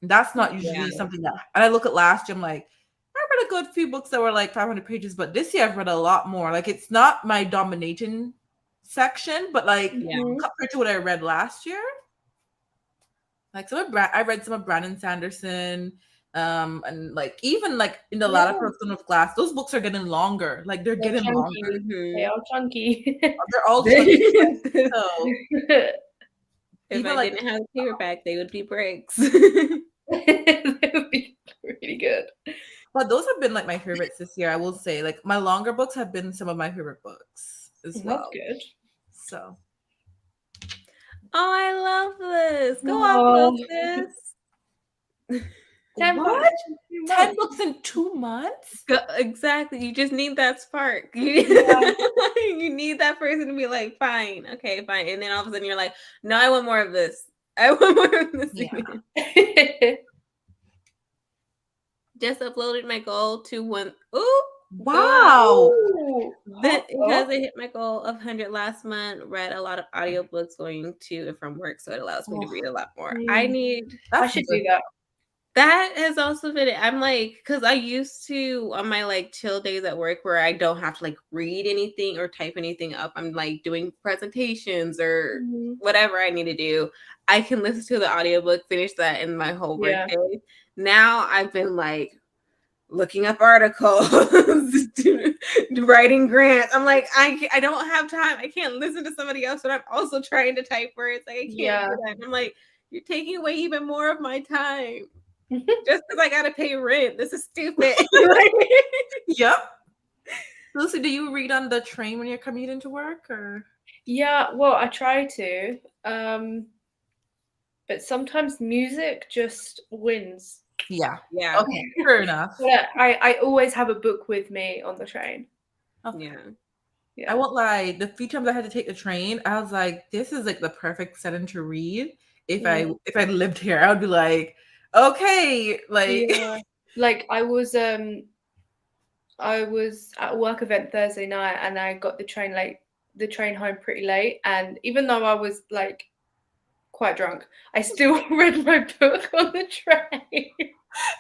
That's not Yeah. usually something that, and I look at last year, I'm like, I read a good few books that were like 500 pages, but this year I've read a lot more. Like, it's not my dominating section, but like Yeah. compared to what I read last year, like I read some of Brandon Sanderson, and like even like in the latter Yeah. portion of Glass, those books are getting longer. Like they're They're getting longer. chunky. They Mhm. are chunky. They're all chunky. So If even I like, didn't have a paperback, they would be bricks. That would be really good. but those have been like my favorites this year. I will say, like my longer books have been some of my favorite books as That's well. good. So Oh, I love this. Go off, Oh, little sis. 10 what? books in 2 10 months. books in 2 months? Exactly. You just need that spark. Yeah. You need that person to be like, fine, okay, fine. And then all of a sudden you're like, no, I want more of this. I want more of this. Yeah. Just uploaded my goal to one. Ooh. Wow. Ooh. Because I hit my goal of 100 last month, read a lot of audiobooks going to and from work, so it allows me to read a lot more. I need I That's should good. do that. that has also been it. I'm like, because I used to on my like chill days at work where I don't have to like read anything or type anything up. I'm like doing presentations or whatever I need to do. I can listen to the audiobook, finish that in my whole work Yeah. day. Now I've been like looking up articles, writing grants. I'm like, I don't have time. I can't listen to somebody else, but I'm also trying to type words. Like I can't Yeah. do that. And I'm like, you're taking away even more of my time just because I gotta pay rent. This is stupid. Yep. Lucy, do you read on the train when you're commuting to work, or? Yeah, well, I try to. But sometimes music just wins. Yeah. Yeah. Okay, fair enough. But I always have a book with me on the train. Okay. Yeah. Yeah. I won't lie. The few times I had to take the train, I was like, "This is like the perfect setting to read." If I lived here, I would be like, "Okay, like." Yeah. Like I was at a work event Thursday night and I got the train home pretty late, and even though I was like quite drunk, I still read my book on the train.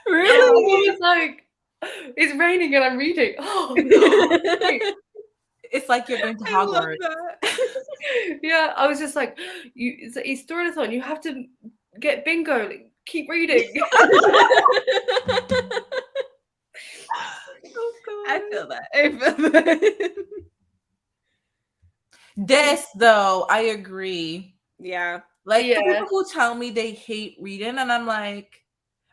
Really? I was like, it's raining and I'm reading. Oh no. It's like you're going to I love Hogwarts. that. Yeah, I was just like, it's Thrillathon. You have to get bingo. Like, keep reading. I feel that. I feel that. This though, I agree. Yeah. Like for Yeah. people who tell me they hate reading, and I'm like,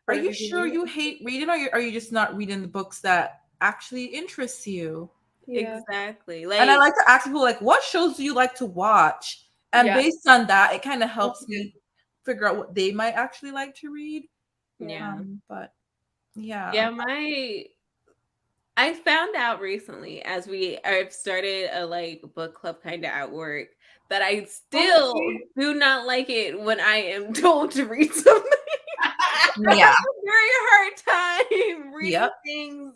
are What you have you sure been you hate reading, or are you just not reading the books that actually interest you? Yeah. Exactly. And I Like like to ask people like, what shows do you like to watch? And Yeah. based on that, it kind of That's helps good. me figure out what they might actually like to read. yeah. But yeah. Yeah, I found out recently as I've started a like book club kind of at work that I still do not like it when I am told to read something. I have Yeah. a very hard time reading Yep. things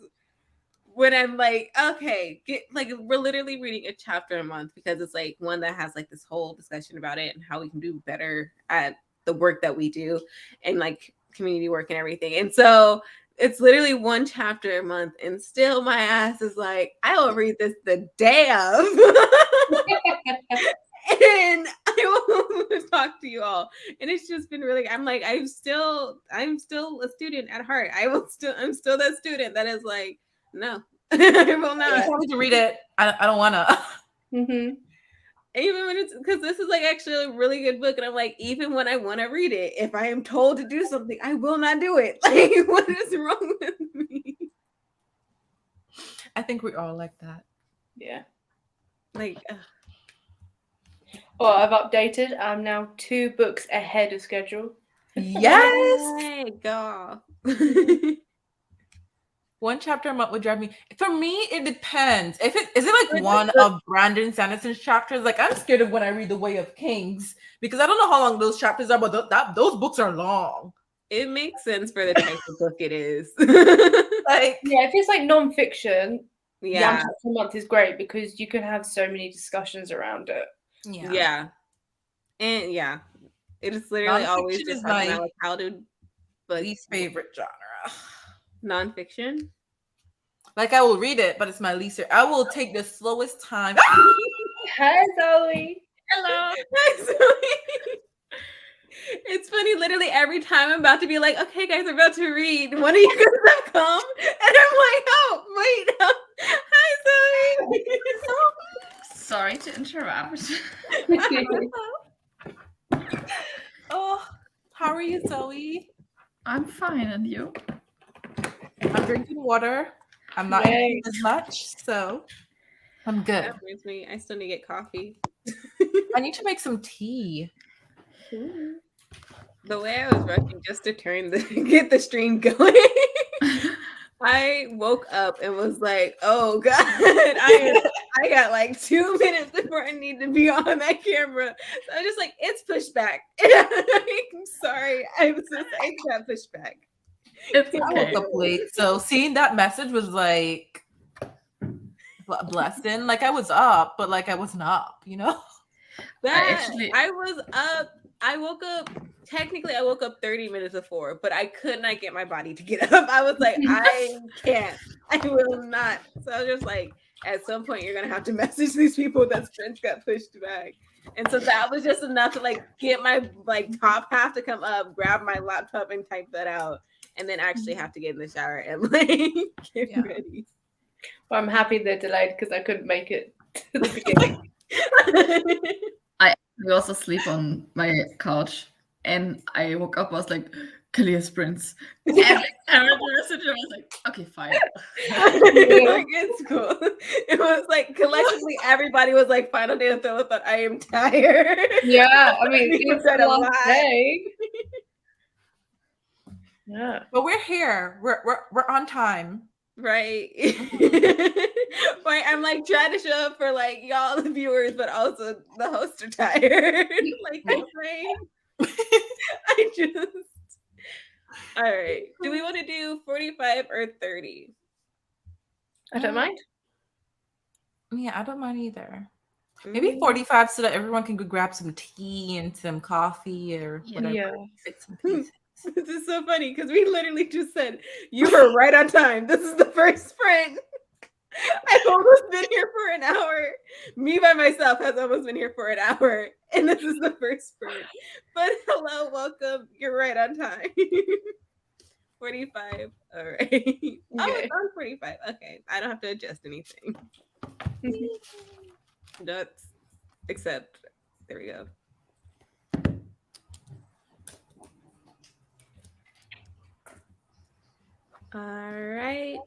when I'm like, okay, we're literally reading a chapter a month because it's like one that has like this whole discussion about it and how we can do better at the work that we do and like community work and everything. And so it's literally one chapter a month, and still my ass is like, I will read this the day of. And I will talk to you all. And it's just been really, I'm like, I'm still a student at heart. I'm still that student that is like, no, I will You not. tell me to read it. I don't wanna. Mm-hmm. Even when it's because this is like actually a really good book, and I'm like, even when I want to read it, if I am told to do something, I will not do it. Like, what is wrong with me? I think we all like that. Yeah. Like, Oh, I've updated. I'm now 2 books ahead of schedule. Yes. hey, go. One chapter a month would drive me. For me, it depends. If it is it like one But of Brandon Sanderson's chapters, like I'm scared of when I read The Way of Kings because I don't know how long those chapters are, but those books are long. it makes sense for the type of book it is. Like, Yeah, if it's like non-fiction, one yeah, chapter a month is great because you can have so many discussions around it. yeah, and yeah, it is literally always Nonfiction just is talking my about like how to least favorite genre. nonfiction. Like I will read it, but it's my least. I will take the slowest time. Hi, Zoe. Hello. It's funny, literally every time I'm about to be like, okay, guys, I'm about to read. One of you guys have come, and I'm like, oh, wait, hi, Zoe. Sorry to interrupt. Oh, how are you, Zoe? I'm fine, and you? I'm drinking water. I'm not eating as much, so I'm good. That reminds me, I still need to get coffee. I need to make some tea. Ooh. The way I was rushing just to get the stream going, I woke up and was like, "Oh God, I got like 2 minutes before I need to be on that camera." So I'm just like, "It's pushed back." I'm sorry, I got pushed back. It's I okay. woke up late, so seeing that message was like a blessing. Like I was up, but like I wasn't up, you know? I was up. I woke up. Technically, I woke up 30 minutes before, but I could not get my body to get up. I was like, I can't. I will not. So I was just like, at some point, you're gonna have to message these people that Spence got pushed back. And so that was just enough to like get my like top half to come up, grab my laptop, and type that out, and then actually have to get in the shower and like get ready. Well, I'm happy they're delayed because I couldn't make it to the beginning. We also sleep on my couch, and I woke up. I was like, "Clear sprints." And I read the message, and I was like, "Okay, fine." Like, it's cool. It was like collectively, everybody was like, "Final day of Thrillathon. I am tired." Yeah, I mean, People it's said the a last lot. day. Yeah, But we're here. We're on time. Right. Right. I'm like trying to show up for like y'all, the viewers, but also the hosts are tired. Like, I'm saying, I just. All right. Do we want to do 45 or 30? I don't mind. Yeah, I don't mind either. Maybe 45 so that everyone can go grab some tea and some coffee or whatever. Yeah. Bits and pieces. This is so funny because we literally just said you were right on time. This is the first sprint. I've almost been here for an hour. Me by myself has almost been here for an hour, and this is the first sprint. But hello, welcome. You're right on time. 45. All right. Oh, it's on 45. Okay, I don't have to adjust anything. That's except there we go. All right.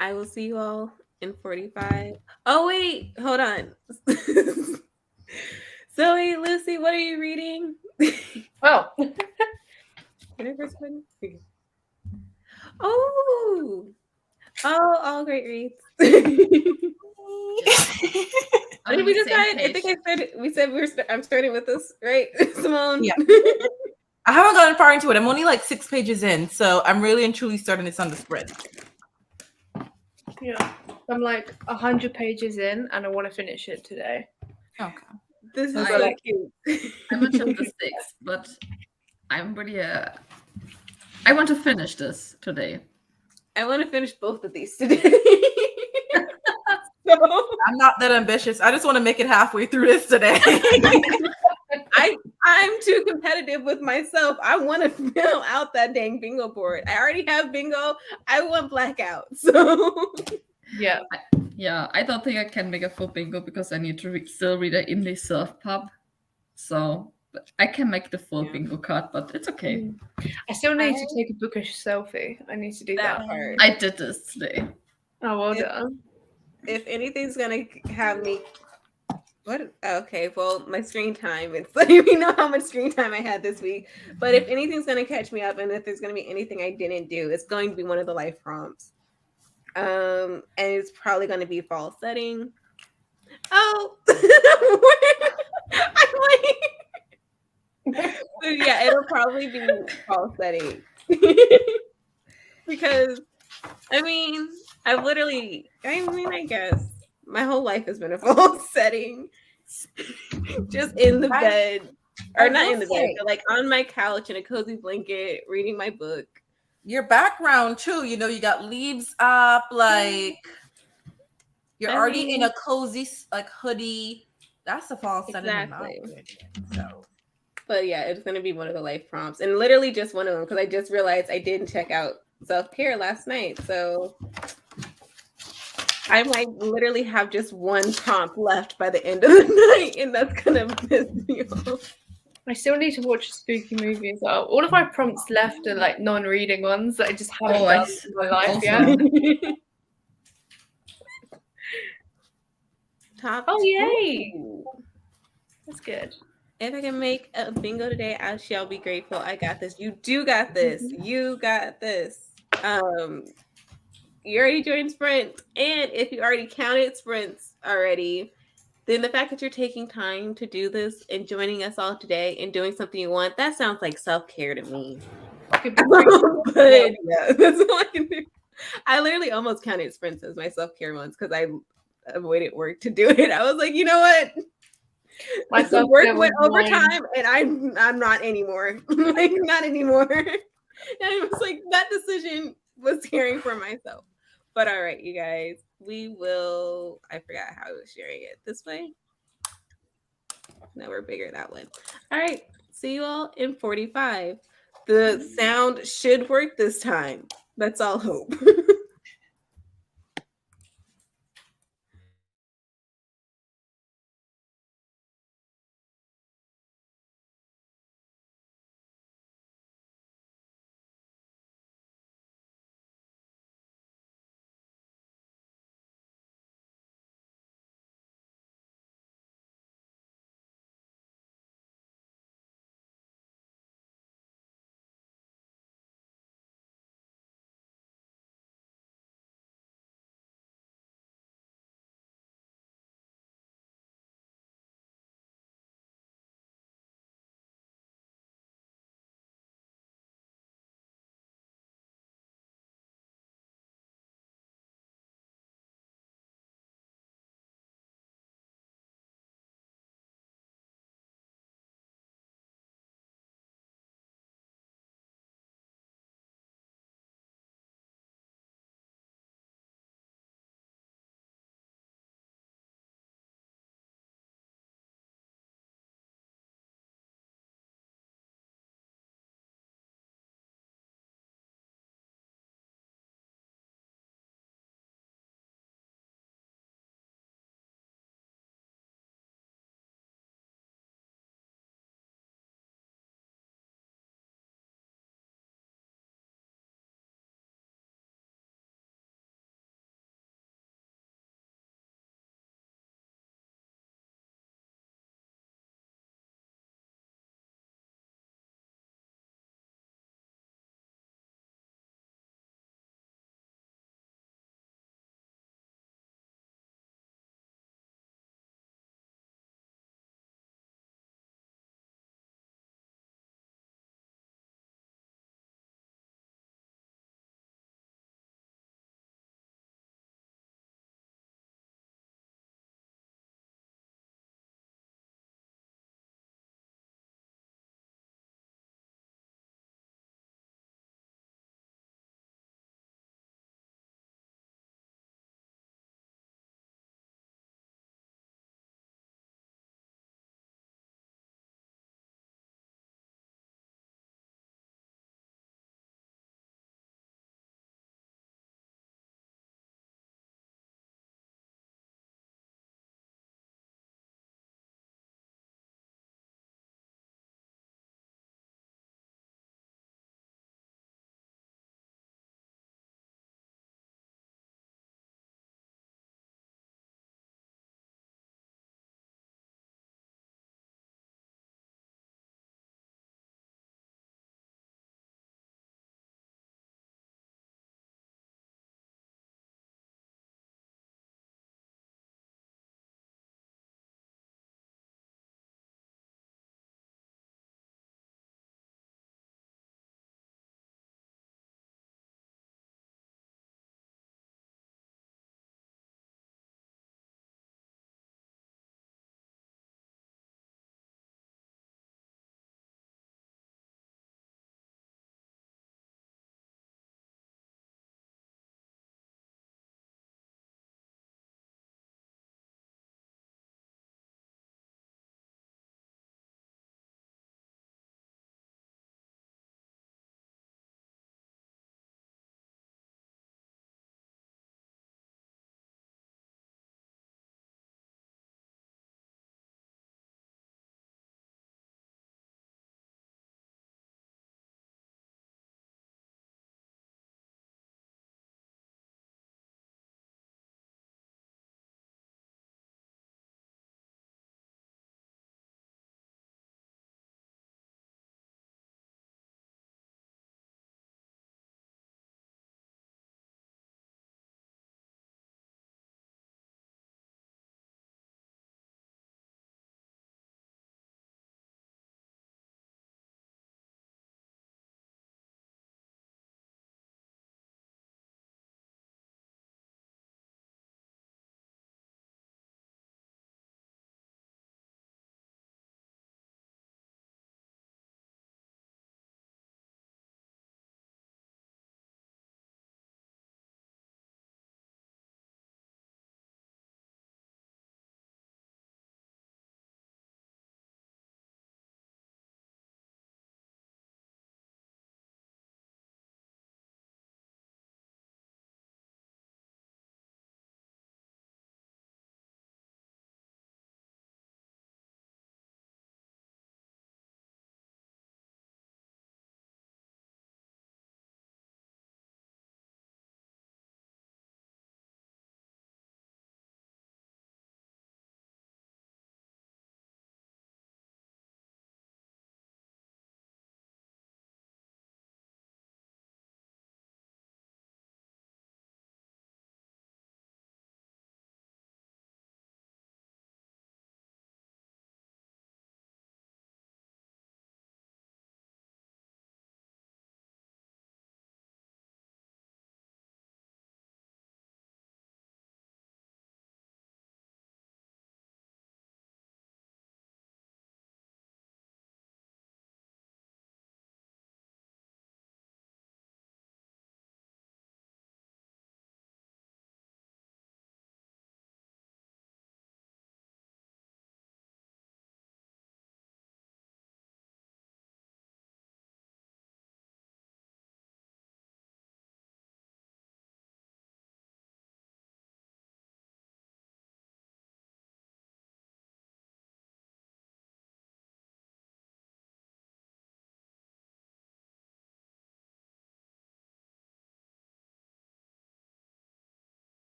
I will see you all in 45. Oh, wait. Hold on. Zoe, Lucy, what are you reading? Well, Oh, all great reads. On Did we the same decide? I think I said we said I'm starting with this, right, Simone? Yeah. I haven't gotten far into it. I'm only like 6 pages in, so I'm really and truly starting this on the spread. yeah, I'm like 100 pages in, and I want to finish it today. Okay. This is I so like- cute. I'm on chapter 6, but I'm really. I want to finish this today. I want to finish both of these today. So I'm not that ambitious. I just want to make it halfway through this today. I'm too competitive with myself. I want to fill out that dang bingo board. I already have bingo. I want blackout. So Yeah, Yeah, I don't think I can make a full bingo because I need to still read an indie surf pub. So but I can make the full bingo card, but it's okay. I still need to take a bookish selfie. I need to do that. part. I did this today. Oh, well done. If anything's gonna have me, what? Okay, well, my screen time. It's letting me know how much screen time I had this week. But if anything's gonna catch me up, and if there's gonna be anything I didn't do, it's going to be one of the life prompts. And it's probably going to be fall setting. Oh, I'm like, but yeah, it'll probably be fall setting because I mean, I guess my whole life has been a fall setting, just in the bed, or I not will in the bed, say- but like on my couch in a cozy blanket, reading my book. Your background too, you know, you got leaves up, like you're I already in mean, a cozy like hoodie. That's the fall setting in my exactly. opinion. So But yeah, it's gonna be one of the life prompts, and literally just one of them because I just realized I didn't check out self care last night, so I might literally have just one prompt left by the end of the night, and that's gonna piss me off. I still need to watch a spooky movie as well. All of my prompts left are like non-reading ones that I just haven't Oh, I done in my life also. yet. Top Oh, yay! 2. That's good. If I can make a bingo today, I shall be grateful. I got this. You do got this. You got this. You already joined Sprint, and if you already counted sprints already, then the fact that you're taking time to do this and joining us all today and doing something you want, that sounds like self-care to me. Could be great. But yeah, that's all I can do. I literally almost counted sprints as my self-care ones because I avoided work to do it. I was like, you know what? My Work self-care went was mine. overtime, and I'm not anymore. Like not anymore. And it was like that decision was caring for myself. But all right, you guys, we will. I forgot how I was sharing it this way. No, we're bigger that way. All right, see you all in 45. The sound should work this time. That's all hope.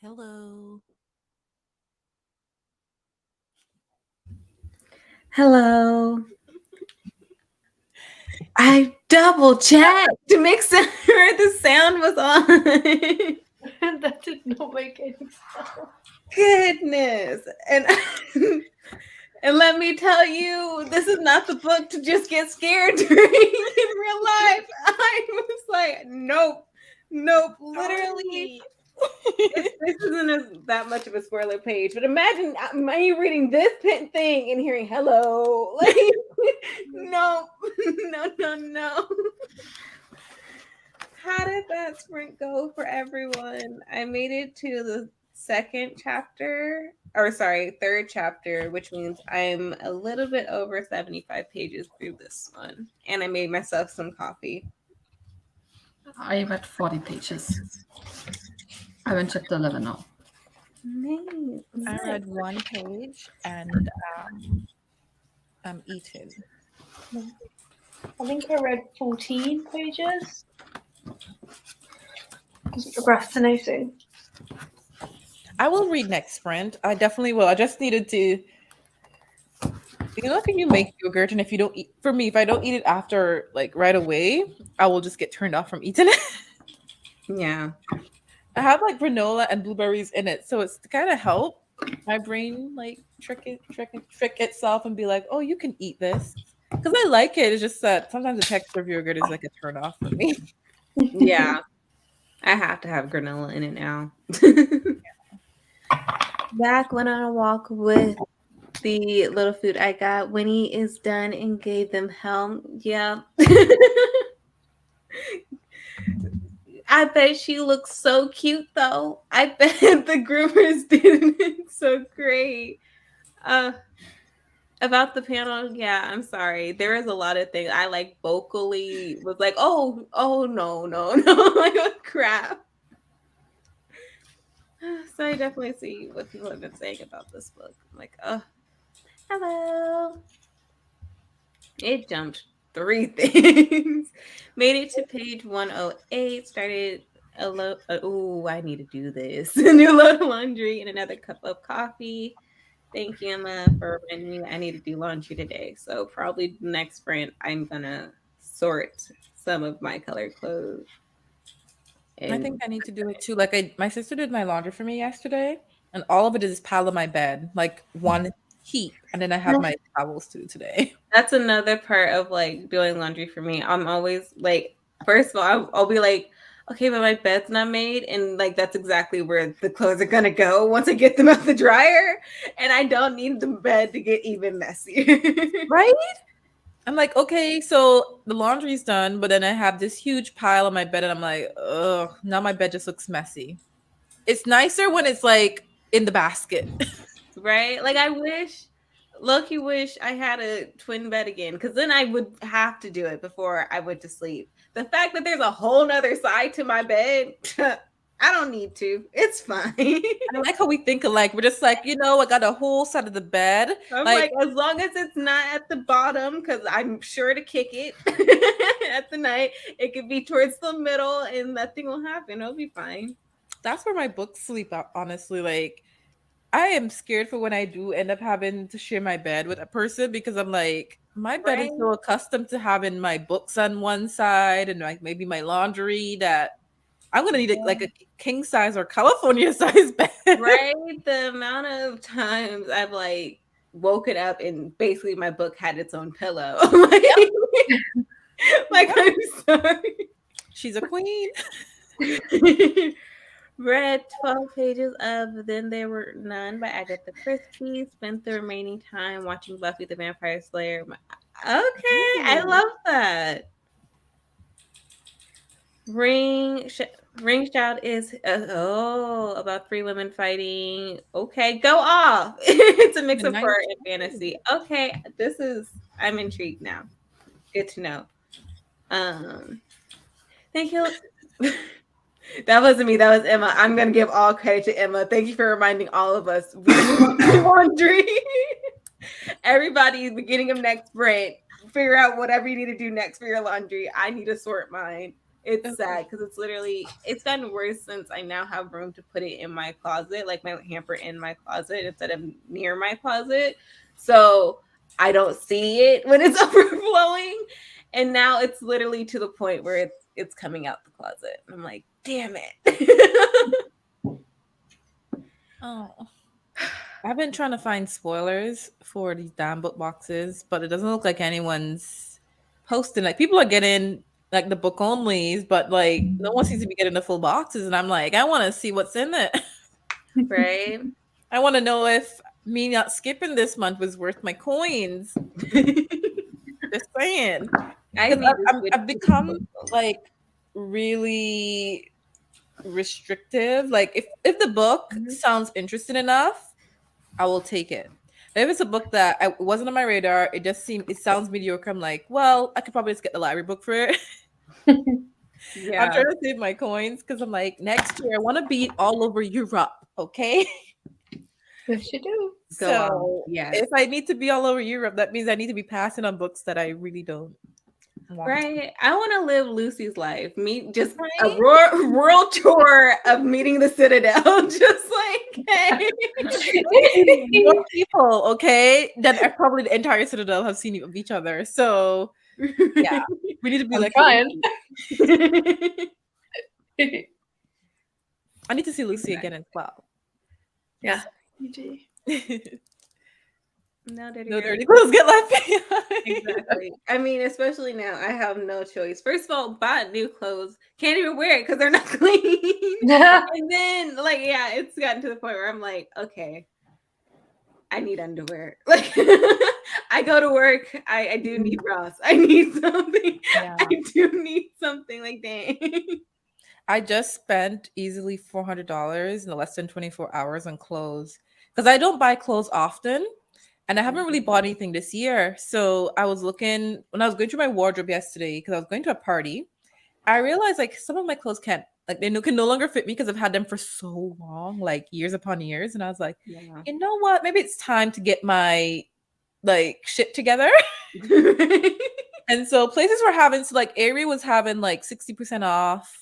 Hello. Hello. I double checked to make sure the sound was on. That did not make any sound. Goodness. And and let me tell you, this is not the book to just get scared during in real life. I was like, nope, literally. This isn't that much of a spoiler page, but imagine me reading this thing and hearing hello. Like, no. How did that sprint go for everyone? I made it to the third chapter, which means I'm a little bit over 75 pages through this one. And I made myself some coffee. I read 40 pages. I'm in chapter 11 now. Nice. I read 1 page and I'm eating. I think I read 14 pages. It's procrastinating. I will read next sprint. I definitely will. I just needed to. Can you make yogurt, and if you don't eat, for me, if I don't eat it after like right away, I will just get turned off from eating it. Yeah. I have like granola and blueberries in it, so it's to kind of help my brain like trick itself and be like, oh, you can eat this because I like it. It's just that sometimes the texture of yogurt is like a turn off for me. Yeah. I have to have granola in it now. Back went on a walk with the little food I got. Winnie is done and gave them hell. Yeah. I bet she looks so cute though. I bet the groomers did it so great. About the panel, yeah, I'm sorry. There is a lot of things I like vocally was like, oh no, like oh, crap. So I definitely see what people have been saying about this book. I'm like, oh, hello. It jumped 3 things. Made it to page 108. Started I need to do this. A new load of laundry and another cup of coffee. Thank you, Emma, for reminding me I need to do laundry today. So probably next sprint, I'm gonna sort some of my colored clothes. I think I need to do it too. Like my sister did my laundry for me yesterday, and all of it is piled on my bed, like one heap, and then I have my towels too today. That's another part of like doing laundry for me. I'm always like, first of all, I'll be like, okay, but my bed's not made, and like that's exactly where the clothes are gonna go once I get them out the dryer, and I don't need the bed to get even messier. Right? I'm like, okay, so the laundry's done, but then I have this huge pile on my bed, and I'm like, ugh, now my bed just looks messy. It's nicer when it's like in the basket. Right? Like I low-key wish I had a twin bed again, because then I would have to do it before I went to sleep. The fact that there's a whole nother side to my bed, I don't need to. It's fine. I like how we think alike. We're just like, I got a whole side of the bed. I'm like, as long as it's not at the bottom, because I'm sure to kick it at the night. It could be towards the middle and nothing will happen. It'll be fine. That's where my books sleep out, honestly. Like, I am scared for when I do end up having to share my bed with a person because I'm like, my bed is so accustomed to having my books on one side and like maybe my laundry that I'm gonna need like a king size or California size bed. Right? The amount of times I've like woken up and basically my book had its own pillow. Like I'm sorry. She's a queen. Read 12 pages of Then There Were None by Agatha Christie. Spent the remaining time watching Buffy the Vampire Slayer. Okay, I love that. Ring Shout is about 3 women fighting. Okay, go off. It's a mix of horror and fantasy. Okay, I'm intrigued now. Good to know. Thank you. That wasn't me. That was Emma. I'm gonna give all credit to Emma. Thank you for reminding all of us. Laundry. Everybody, beginning of next sprint, figure out whatever you need to do next for your laundry. I need to sort mine. It's sad because it's gotten worse since I now have room to put it in my closet, like my hamper in my closet instead of near my closet. So I don't see it when it's overflowing. And now it's literally to the point where it's coming out the closet. I'm like, damn it. Oh. I've been trying to find spoilers for these damn book boxes, but it doesn't look like anyone's posting. Like people are getting like the book onlys, but like no one seems to be getting the full boxes. And I'm like, I want to see what's in it. Right? I want to know if me not skipping this month was worth my coins. Just saying. I've become like really restrictive. Like if the book sounds interesting enough, I will take it. If it's a book that wasn't on my radar, it sounds mediocre. I'm like, well, I could probably just get the library book for it. Yeah. I'm trying to save my coins because I'm like, next year I want to be all over Europe, okay? Yes, you do. So yes. if I need to be all over Europe, that means I need to be passing on books that I really don't want. Right. I want to live Lucy's life. Meet just a world tour of meeting the Citadel. Just like, hey. More people, okay? Then probably the entire Citadel have seen each other. So yeah, we need to be I'm like trying. I need to see Lucy again as well. Yeah, you do. No dirty clothes get left behind. Exactly. I mean, especially now, I have no choice. First of all, buy new clothes. Can't even wear it because they're not clean. And then, like, yeah, it's gotten to the point where I'm like, okay, I need underwear. Like, I go to work. I do need Ross. I need something. Yeah. I do need something like that. I just spent easily $400 in less than 24 hours on clothes because I don't buy clothes often. And I haven't really bought anything this year. So I was looking when I was going through my wardrobe yesterday because I was going to a party. I realized like some of my clothes can't, like they can no longer fit me because I've had them for so long, like years upon years. And I was like, you know what? Maybe it's time to get my like shit together. And so places were having, so like Aerie was having like 60% off.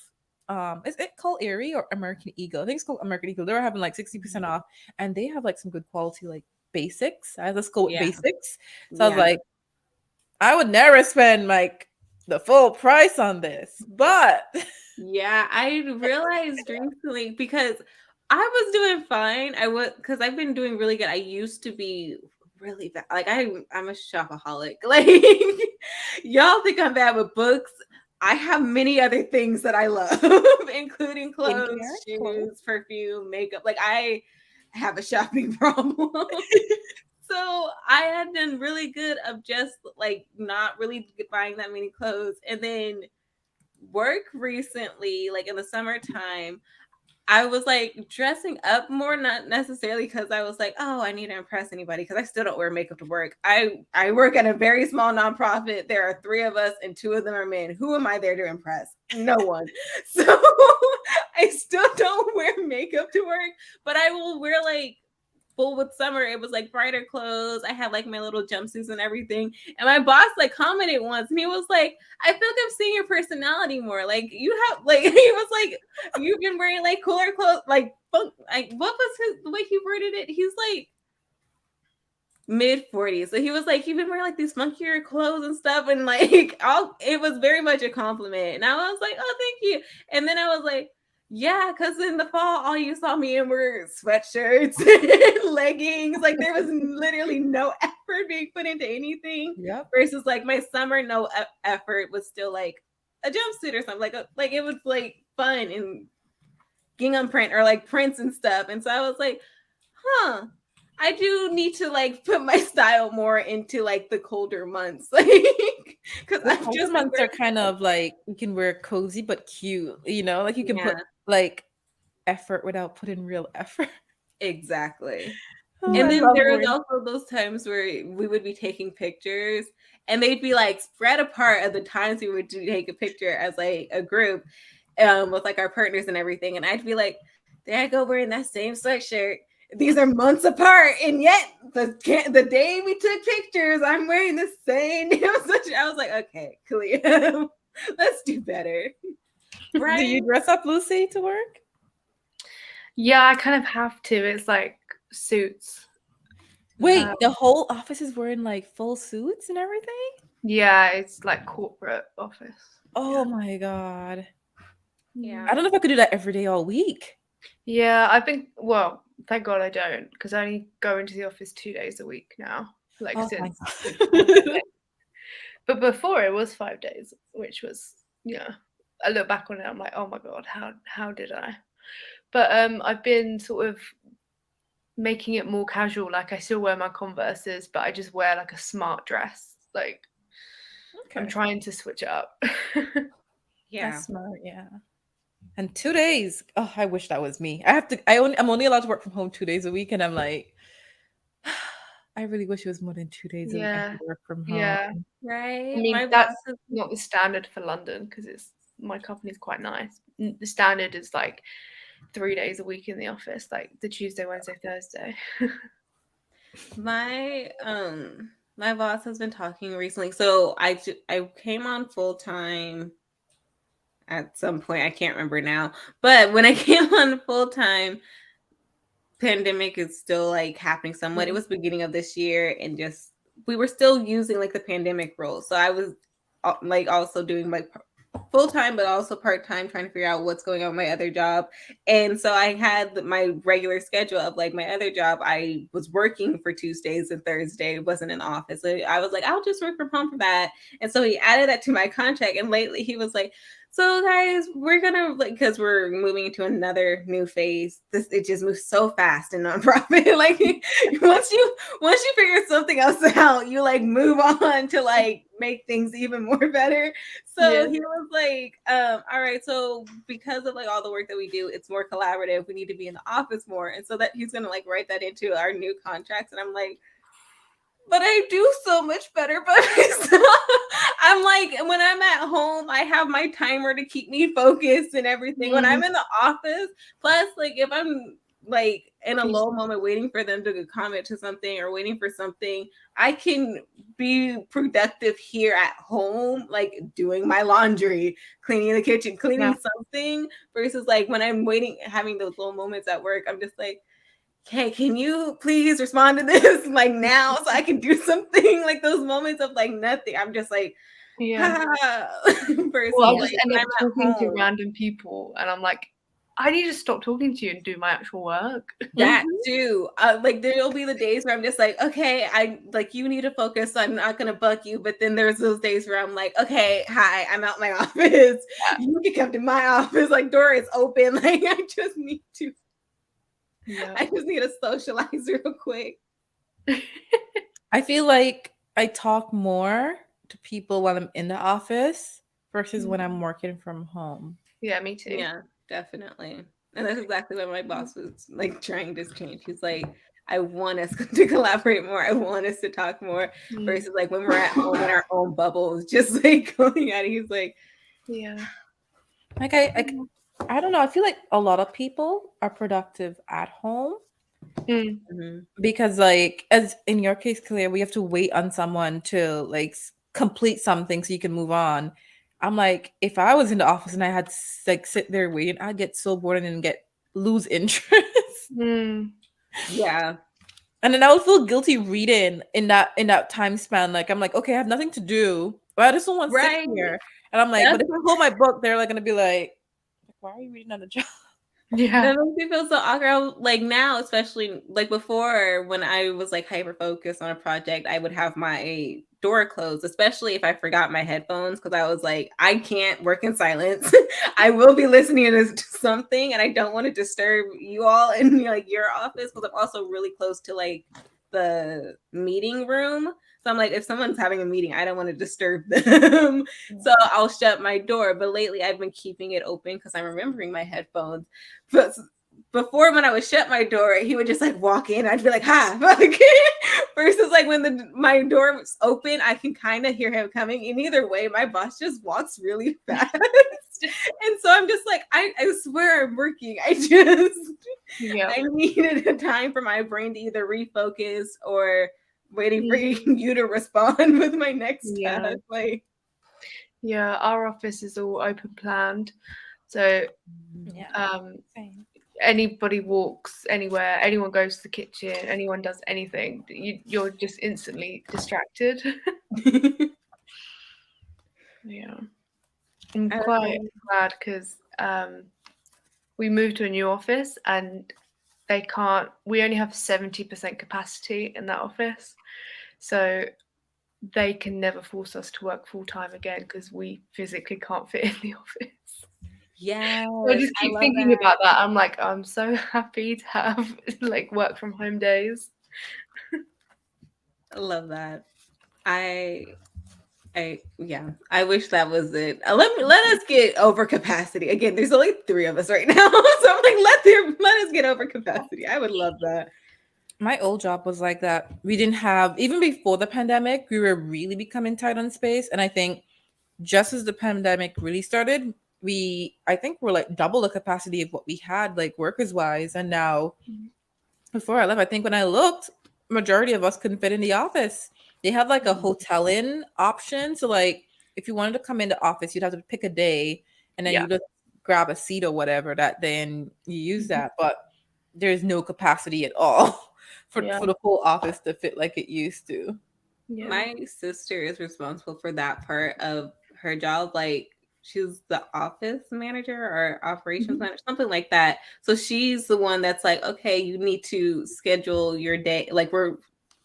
Is it called Aerie or American Eagle? I think it's called American Eagle. They were having like 60% off, and they have like some good quality like basics. Let's go with basics. So I was like, I would never spend like the full price on this, but yeah, I realized recently because I was doing fine. Because I've been doing really good. I used to be really bad. Like I'm a shopaholic. Like y'all think I'm bad with books. I have many other things that I love, including clothes, shoes, perfume, makeup. Like I have a shopping problem. So I had been really good of just like not really buying that many clothes. And then work recently, like in the summertime, I was like dressing up more, not necessarily because I was like, oh, I need to impress anybody because I still don't wear makeup to work. I work at a very small nonprofit. There are 3 of us and 2 of them are men. Who am I there to impress? No one. So I still don't wear makeup to work, but I will wear like full with summer. It was like brighter clothes. I had like my little jumpsuits and everything. And my boss like commented once and he was like, I feel like I'm seeing your personality more. Like you have like he was like, you've been wearing like cooler clothes, like what was the way he worded it? He's like mid-40s. So he was like, you've been wearing like these funkier clothes and stuff. And like it was very much a compliment. And I was like, oh, thank you. And then I was like, yeah, because in the fall, all you saw me in were sweatshirts and leggings. Like there was literally no effort being put into anything. Yep. Versus like my summer, no effort was still like a jumpsuit or something. Like it was like fun and gingham print or like prints and stuff. And so I was like, huh, I do need to like put my style more into like the colder months. Like because the colder months are kind of like you can wear cozy but cute, you know, like you can put like effort without putting real effort. Exactly. And then there was also those times where we would be taking pictures and they'd be like spread apart at the times we would take a picture as like a group with like our partners and everything. And I'd be like, there I go wearing that same sweatshirt. These are months apart, and yet the day we took pictures, I'm wearing the same. I was like, okay, clear. Let's do better. Right? Do you dress up, Lucy, to work? Yeah, I kind of have to. It's like suits. Wait, the whole office is wearing like full suits and everything? Yeah, it's like corporate office. Oh my god. Yeah. I don't know if I could do that every day all week. Yeah, well, thank God I don't, because I only go into the office 2 days a week now. Like Oh my since god. but before it was 5 days, which was I look back on it, I'm like, oh my God, how did I? But I've been sort of making it more casual. Like I still wear my Converses, but I just wear like a smart dress. Like I'm Okay. trying to switch it up. Yeah. That's smart, yeah. And 2 days. Oh, I wish that was me. I'm only allowed to work from home 2 days a week, and I'm like, I really wish it was more than 2 days a week I Yeah. could work from home. Yeah. Right. I mean, My that's boss is not the standard for London because my company's quite nice. The standard is like 3 days a week in the office, like the Tuesday, Wednesday, Thursday. my boss has been talking recently. So I came on full time at some point. I can't remember now. But when I came on full time, pandemic is still like happening somewhat. It was beginning of this year, and just we were still using like the pandemic rules. So I was like also doing like full time, but also part time, trying to figure out what's going on with my other job. And so I had my regular schedule of like my other job. I was working for Tuesdays and Thursday, wasn't in the office. So I was like, I'll just work from home for that. And so he added that to my contract. And lately he was like, so guys, we're gonna like because we're moving into another new phase. It just moves so fast in nonprofit. Like once you figure something else out, you like move on to like make things even more better. So he was like, all right, so because of like all the work that we do, it's more collaborative. We need to be in the office more. And so that he's gonna like write that into our new contracts. And I'm like, but I do so much better by myself. I'm like, when I'm at home, I have my timer to keep me focused and everything. When I'm in the office, plus, like, if I'm like in a low moment waiting for them to comment to something or waiting for something, I can be productive here at home, like doing my laundry, cleaning the kitchen, cleaning something, versus like when I'm waiting, having those little moments at work, I'm just like, okay, can you please respond to this like now so I can do something? Like those moments of like nothing. I'm just like, versus Well, I'll like just end when up I'm at talking to home. random people, and I'm like, I need to stop talking to you and do my actual work. That too. Like there'll be the days where I'm just like, okay, I like you need to focus. So I'm not gonna bug you. But then there's those days where I'm like, okay, hi, I'm out my office. You can come to my office. Like door is open. Like I just need to. I just need to socialize real quick. I feel like I talk more to people while I'm in the office versus when I'm working from home. Yeah, me too. Yeah, definitely. And that's exactly what my boss was like trying to change. He's like, I want us to collaborate more. I want us to talk more versus like when we're at home in our own bubbles, just like going at it. He's like, like I don't know. I feel like a lot of people are productive at home because, like, as in your case, Claire, we have to wait on someone to like complete something so you can move on. I'm like, if I was in the office and I had to like sit there waiting, I'd get so bored and then lose interest. yeah. And then I would feel guilty reading in that time span. Like I'm like, okay, I have nothing to do. But I just don't want to sit here. And I'm like, but if I hold my book, they're like gonna be like, why are you reading on the job? That makes me feel so awkward. Like now, especially like before when I was like hyper focused on a project, I would have my door closed, especially if I forgot my headphones, because I was like, I can't work in silence. I will be listening to something and I don't want to disturb you all in like your office, because I'm also really close to like the meeting room. So I'm like, if someone's having a meeting, I don't want to disturb them. So I'll shut my door. But lately I've been keeping it open because I'm remembering my headphones. But before, when I would shut my door, he would just like walk in. I'd be like, "Hi," versus like when my door was open, I can kind of hear him coming. And either way, my boss just walks really fast, and so I'm just like, I swear I'm working. I needed a time for my brain to either refocus or waiting for you to respond with my next task. Like, our office is all open planned. So Yeah. Same. anybody walks anywhere, anyone goes to the kitchen, anyone does anything, you're just instantly distracted. Yeah, I'm quite glad because we moved to a new office and we only have 70% capacity in that office, so they can never force us to work full time again because we physically can't fit in the office. Yes, So I just I keep love thinking that. about that. I'm like, I'm so happy to have like work from home days. I love that. I yeah. I wish that was it. Let us get over capacity again. There's only 3 of us right now, so I'm like, let us get over capacity. I would love that. My old job was like that. We didn't have, even before the pandemic, we were really becoming tight on space. And I think just as the pandemic really started, I think we're like double the capacity of what we had, like workers wise. And now, before I left, I think when I looked, majority of us couldn't fit in the office. They have like a hotel in option. So like if you wanted to come into office, you'd have to pick a day and then Yeah. you just grab a seat or whatever that day and you use that. But there's no capacity at all for Yeah. the whole office to fit like it used to. Yeah. My sister is responsible for that part of her job. Like she's the office manager or operations manager, something like that. So she's the one that's like, okay, you need to schedule your day. Like we're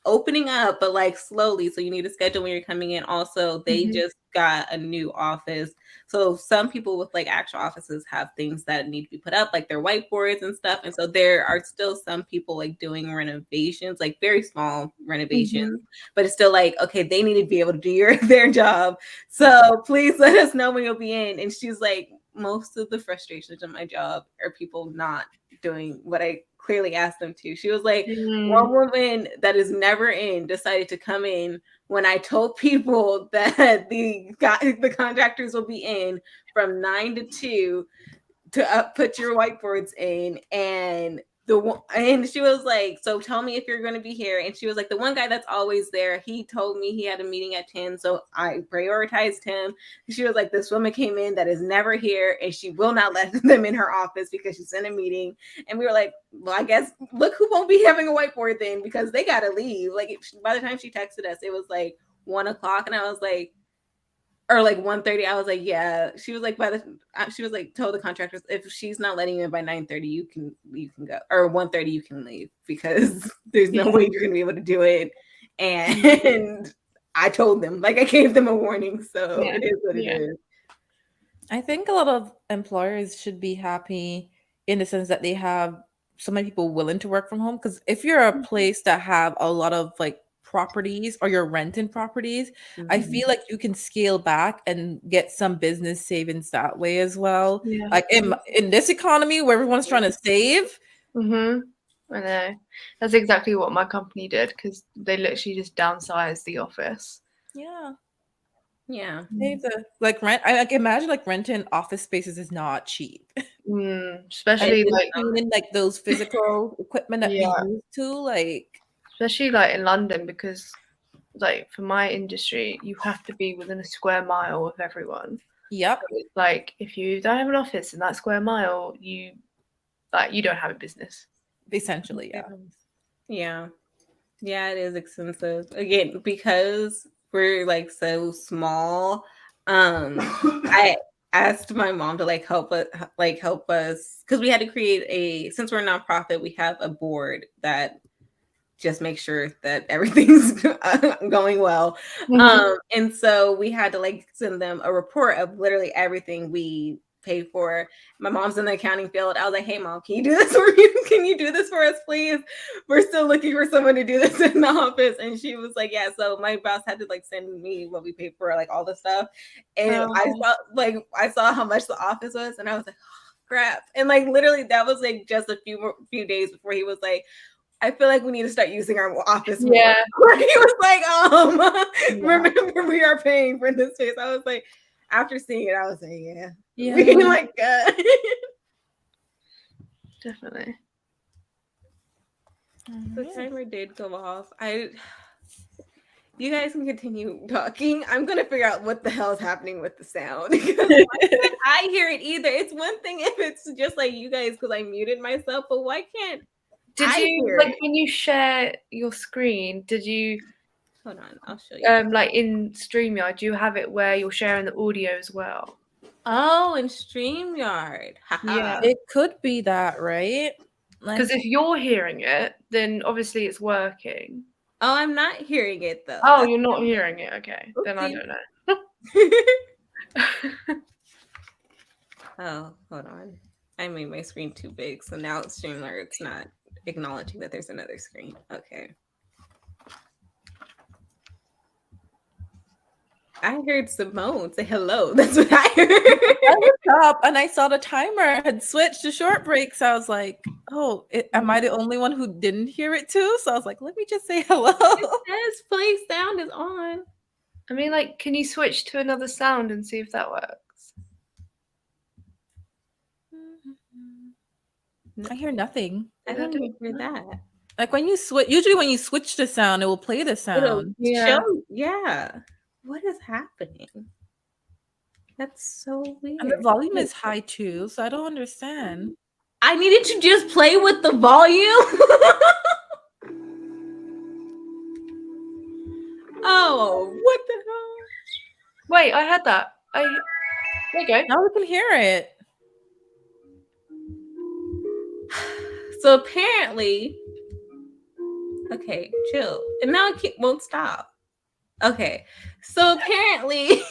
opening up, but like slowly. So you need to schedule when you're coming in. Also, they just got a new office. So some people with like actual offices have things that need to be put up, like their whiteboards and stuff. And so there are still some people like doing renovations, like very small renovations, but it's still like, okay, they need to be able to do their job. So please let us know when you'll be in. And she's like, most of the frustrations of my job are people not doing what I clearly asked them to. She was like, one woman that is never in decided to come in when I told people that the contractors will be in from 9 to 2 to put your whiteboards in, and she was like, so tell me if you're going to be here. And she was like, the one guy that's always there, he told me he had a meeting at 10, so I prioritized him. She was like, this woman came in that is never here and she will not let them in her office because she's in a meeting. And we were like, well, I guess look who won't be having a whiteboard then, because they got to leave. Like by the time she texted us, it was like 1 o'clock, and I was like, or like 1:30. I was like, yeah. She was like, she was like, told the contractors, if she's not letting you in by 9:30, you can go, or 1:30 you can leave, because there's no way you're gonna be able to do it. And I told them, like I gave them a warning, so it is what it is. I think a lot of employers should be happy in the sense that they have so many people willing to work from home. Because if you're a place that have a lot of like properties or you're renting properties, I feel like you can scale back and get some business savings that way as well. Yeah. Like in this economy where everyone's trying to save. I know. That's exactly what my company did, because they literally just downsized the office. Yeah. Yeah. Save the like rent. I like imagine like renting office spaces is not cheap. Especially like those physical equipment that we Yeah. used to, like especially like in London, because like for my industry, you have to be within a square mile of everyone. yep. So it's like if you don't have an office in that square mile, you don't have a business. Essentially, yeah. Yeah, it is expensive. Again, because we're like so small. I asked my mom to help us, because we had to create since we're a nonprofit, we have a board that just make sure that everything's going well. And so we had to send them a report of literally everything we pay for. My mom's in the accounting field. I was like, hey mom, can you do this for you? Can you do this for us, please? We're still looking for someone to do this in the office. And she was like, yeah. So my boss had to send me what we paid for, all the stuff. And I saw how much the office was, and I was like, oh, crap. And literally that was just a few days before he was like, I feel like we need to start using our office more. Yeah. He was like, remember we are paying for this space. I was like, after seeing it, I was like, yeah. Definitely. The timer did go off. You guys can continue talking. I'm gonna figure out what the hell is happening with the sound because why can't I hear it either? It's one thing if it's just like you guys because I muted myself, but why can't Did I you hear like it? when you share your screen? Did you Hold on, I'll show you. like in StreamYard? Do you have it where you're sharing the audio as well? Oh, in StreamYard. Haha. Yeah. It could be that, right? Because if you're hearing it, then obviously it's working. Oh, I'm not hearing it though. Oh, you're not hearing it. Okay, then I Oopsie. don't know. Oh, hold on. I made my screen too big, so now it's StreamYard. It's not acknowledging that there's another screen. Okay. I heard Simone say hello. That's what I heard. I looked up and I saw the timer had switched to short break. So I was like, oh, am I the only one who didn't hear it too? So I was like, let me just say hello. It says play sound is on. I mean, like, can you switch to another sound and see if that works? I hear nothing. I don't even hear that. Like when you switch, usually when you switch the sound, it will play the sound. Yeah. Yeah. What is happening? That's so weird. And the volume is high too, so I don't understand. I needed to just play with the volume. Oh, what the hell? Wait, I had that. There you go. Now we can hear it. So apparently, okay, chill. And now it won't stop. Okay, so apparently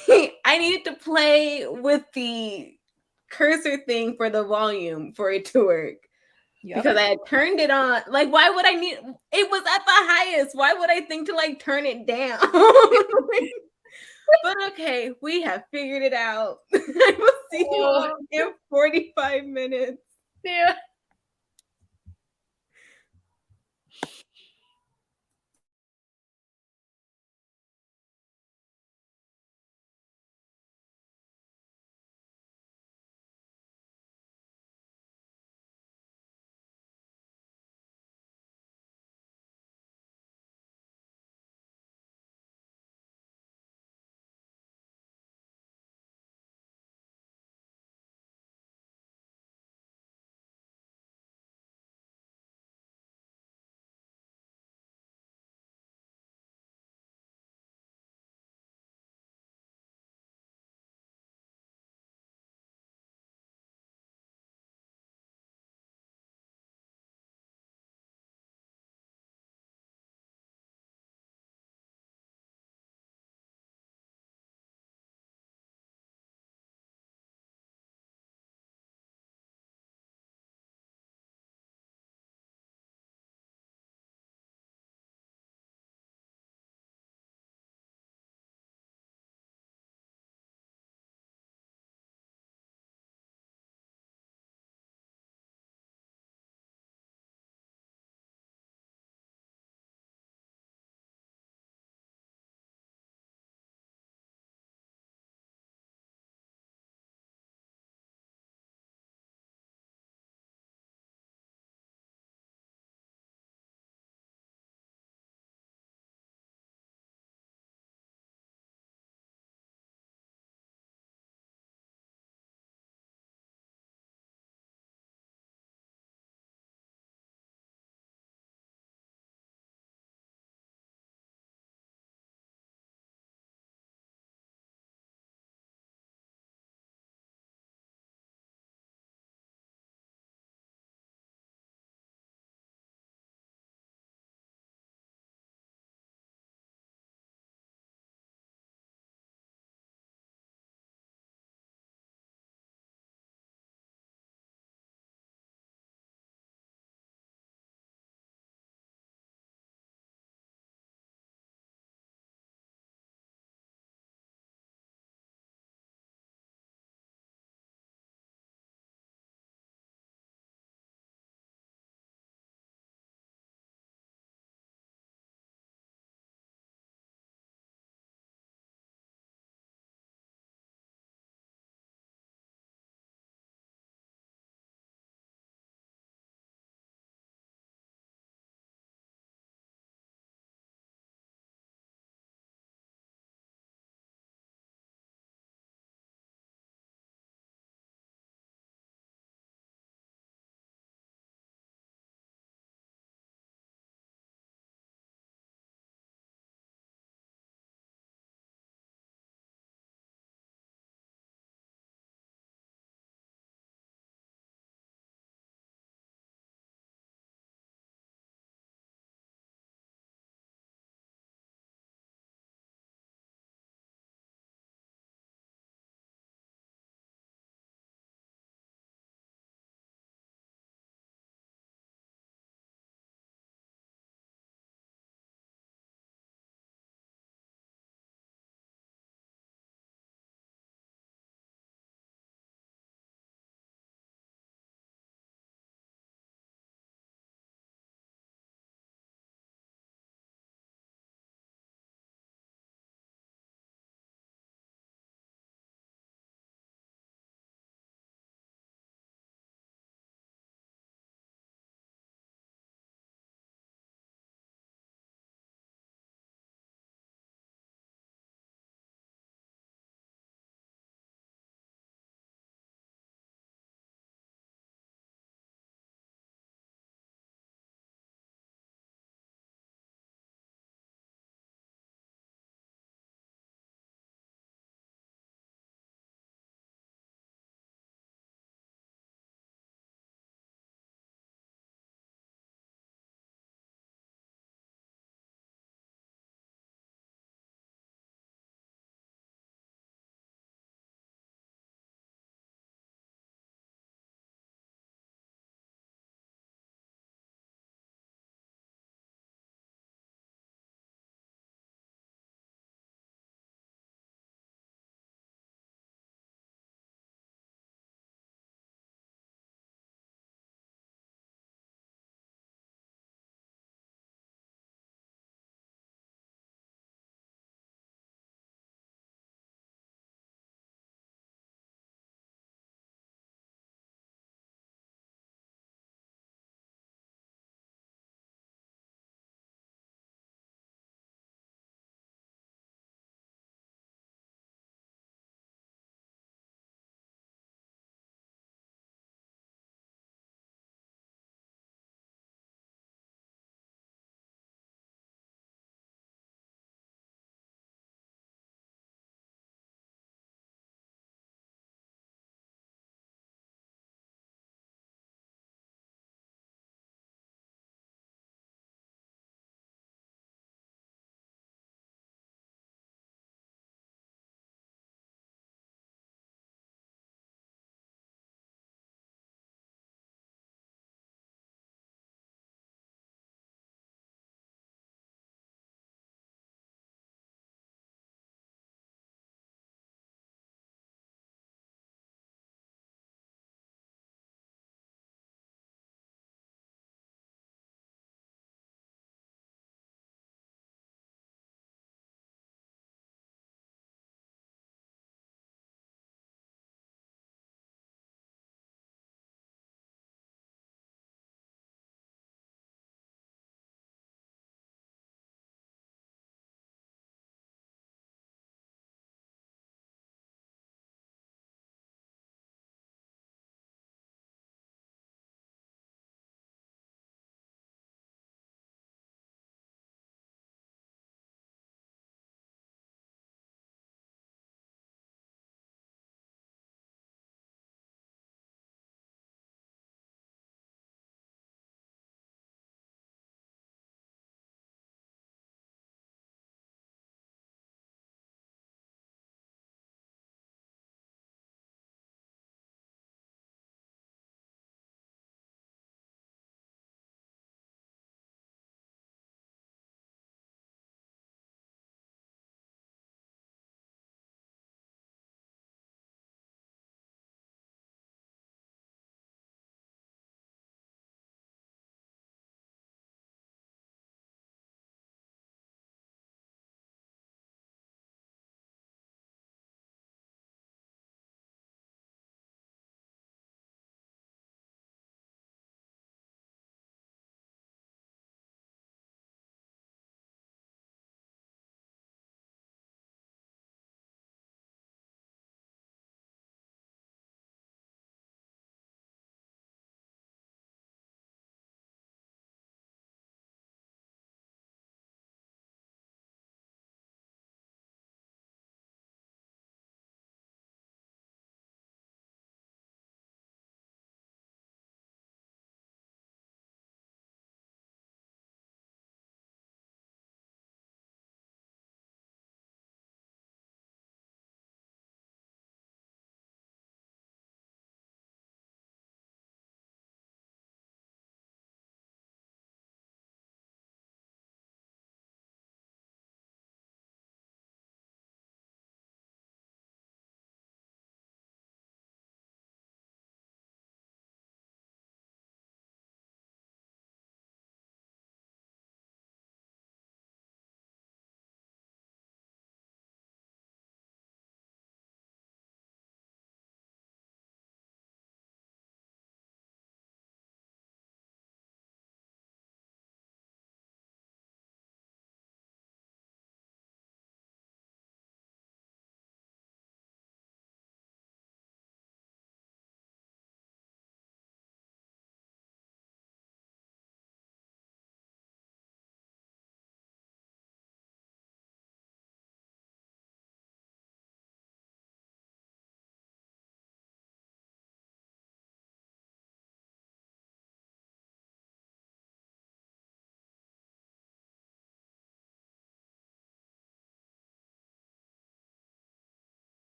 I needed to play with the cursor thing for the volume for it to work. Yep. Because I had turned it on. Like, why would I need it was at the highest? Why would I think to like turn it down? But okay, we have figured it out. I will see you all in 45 minutes. Yeah.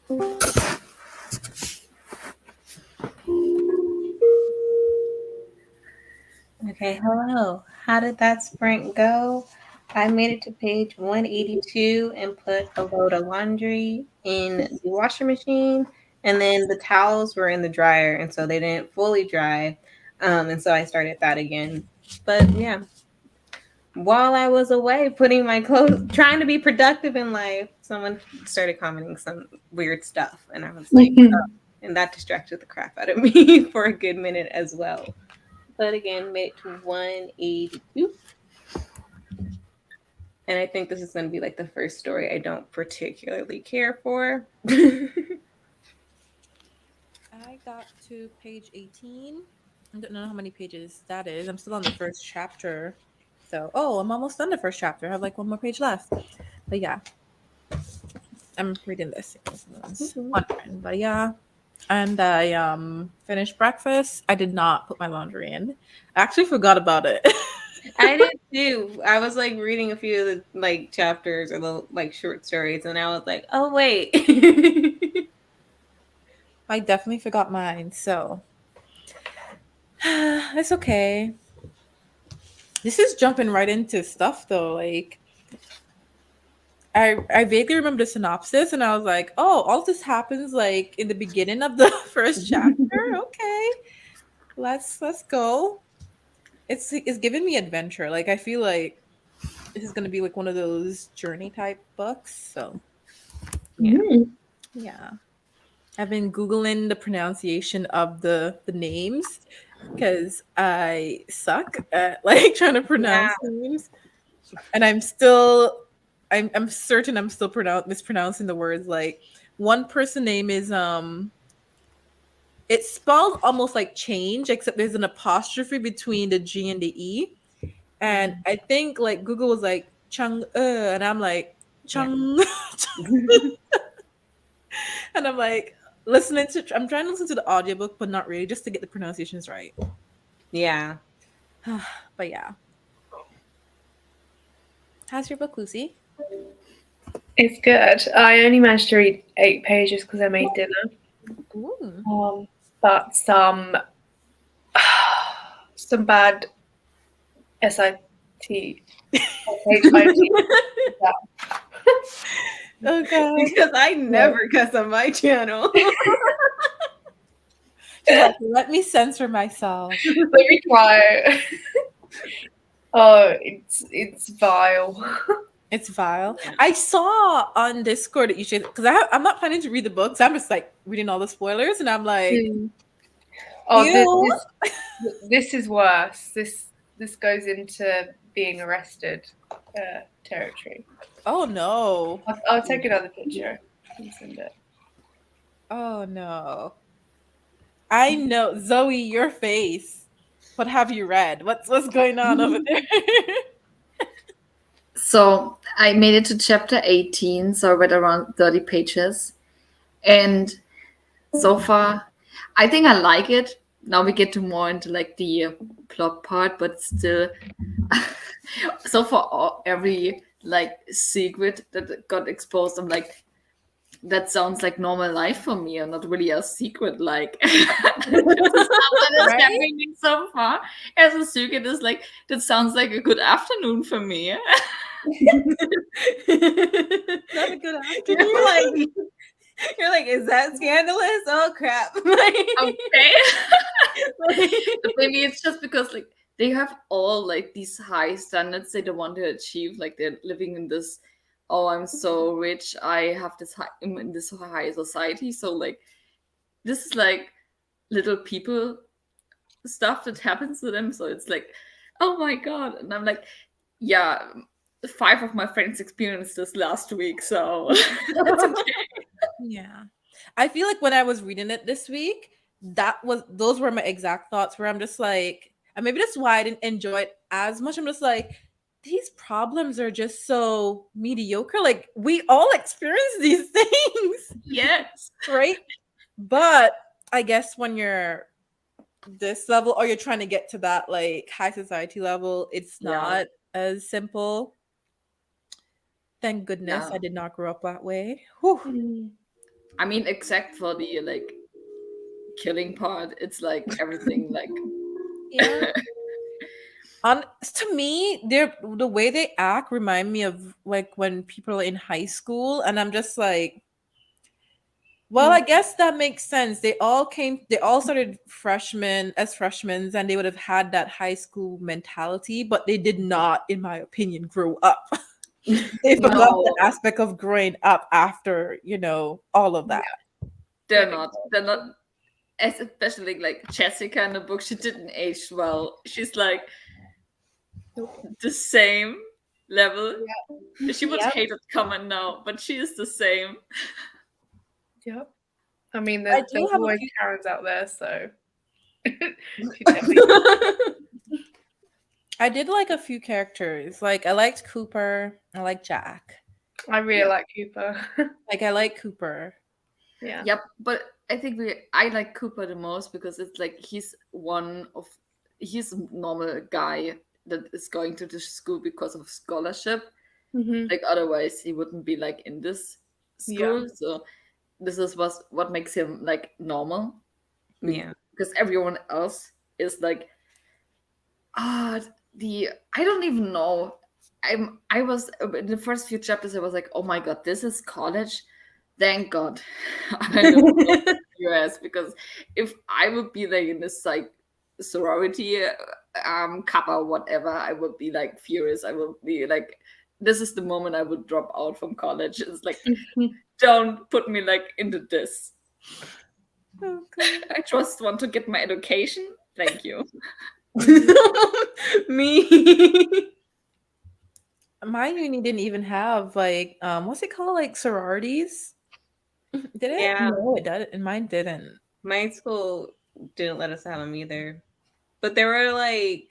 Okay, hello. How did that sprint go? I made it to page 182 and put a load of laundry in the washer machine, and then the towels were in the dryer, and so they didn't fully dry. And so I started that again. But yeah, while I was away putting my clothes, trying to be productive in life, someone started commenting some weird stuff, and I was like, oh, and that distracted the crap out of me for a good minute as well. But again, made it to 182. And I think this is going to be like the first story I don't particularly care for. I got to page 18. I don't know how many pages that is. I'm still on the first chapter. So, I'm almost done the first chapter. I have like one more page left. But yeah, I'm reading this. Mhm. But yeah. And I finished breakfast. I did not put my laundry in. I actually forgot about it. I did too. I was like reading a few of the like chapters or the like short stories, and I was like, oh wait. I definitely forgot mine. So it's okay. This is jumping right into stuff though. Like I vaguely remember the synopsis and I was like, oh, all this happens like in the beginning of the first chapter. Okay. Let's go. It's giving me adventure. Like I feel like this is gonna be like one of those journey type books. So yeah. Yeah. I've been Googling the pronunciation of the names because I suck at like trying to Yeah. pronounce names. And I'm certain I'm still mispronouncing the words. Like one person name is it's spelled almost like change, except there's an apostrophe between the G and the E. And I think like Google was like Chung and I'm like Yeah. Chung and I'm like I'm trying to listen to the audiobook, but not really, just to get the pronunciations right. Yeah. But yeah. How's your book, Lucy? It's good. I only managed to read 8 pages because I made dinner. Ooh. But some bad SIT. Oh god. Because I never cuss on my channel. She's like, let me censor myself. Let me try. Oh, it's vile. It's vile. Yeah. I saw on Discord that you should, because I'm not planning to read the books. I'm just like reading all the spoilers, and I'm like, Oh, this is worse. This goes into being arrested territory. oh no, I'll take another picture and send it. oh no. I know, Zoe, your face. What have you read? What's going on over there? So I made it to chapter 18, so I read around 30 pages. And so far, I think I like it. Now we get to more into like the plot part, but still, so far, every like secret that got exposed, I'm like, that sounds like normal life for me and not really a secret like the stuff that is happening so far as a secret is like that sounds like a good afternoon for me. Not a good afternoon. You're like, is that scandalous? Oh crap. Okay. But maybe it's just because like they have all like these high standards they want to achieve, like they're living in this, oh, I'm so rich, I have this high in this high society, so like this is like little people stuff that happens to them, so it's like, oh my god. And I'm like, yeah, 5 of my friends experienced this last week, so it's okay. Yeah. I feel like when I was reading it this week, those were my exact thoughts where I'm just like, and maybe that's why I didn't enjoy it as much. I'm just like, these problems are just so mediocre. Like we all experience these things. Yes. Right? But I guess when you're this level or you're trying to get to that like high society level, it's not as simple. Thank goodness I did not grow up that way. Whew. I mean, except for the like killing part, it's like everything like Yeah. To me, the way they act remind me of like when people are in high school, and I'm just like, well, I guess that makes sense. They all started freshmen, and they would have had that high school mentality, but they did not, in my opinion, grow up. They forgot the no, aspect of growing up after, all of that. they're not. They're not. Especially like Jessica in the book, she didn't age well. She's like the same level. She would Yep. hate it comment now, but she is the same. Yep. I mean, I there's do have a always few. Karens out there, so she definitely. I did like a few characters. Like I liked Cooper. I like Jack. I really like Cooper. Like I like Cooper. Yeah. Yep, but I think I like Cooper the most because it's like he's a normal guy that is going to this school because of scholarship. Mhm. Like otherwise he wouldn't be like in this school. So this is what makes him like normal. Yeah. Because everyone else is like I don't even know. I was in the first few chapters I was like, oh my god, this is college. Thank God. I live in the US because if I would be like in this like sorority kappa whatever, I would be like furious. I would be like, this is the moment I would drop out from college. It's like, don't put me like into this. Okay. I just want to get my education. Thank you. Me. My uni didn't even have like what's it called, like sororities? Did it? Yeah. No, it did. And mine didn't. My school didn't let us have them either. But there were like,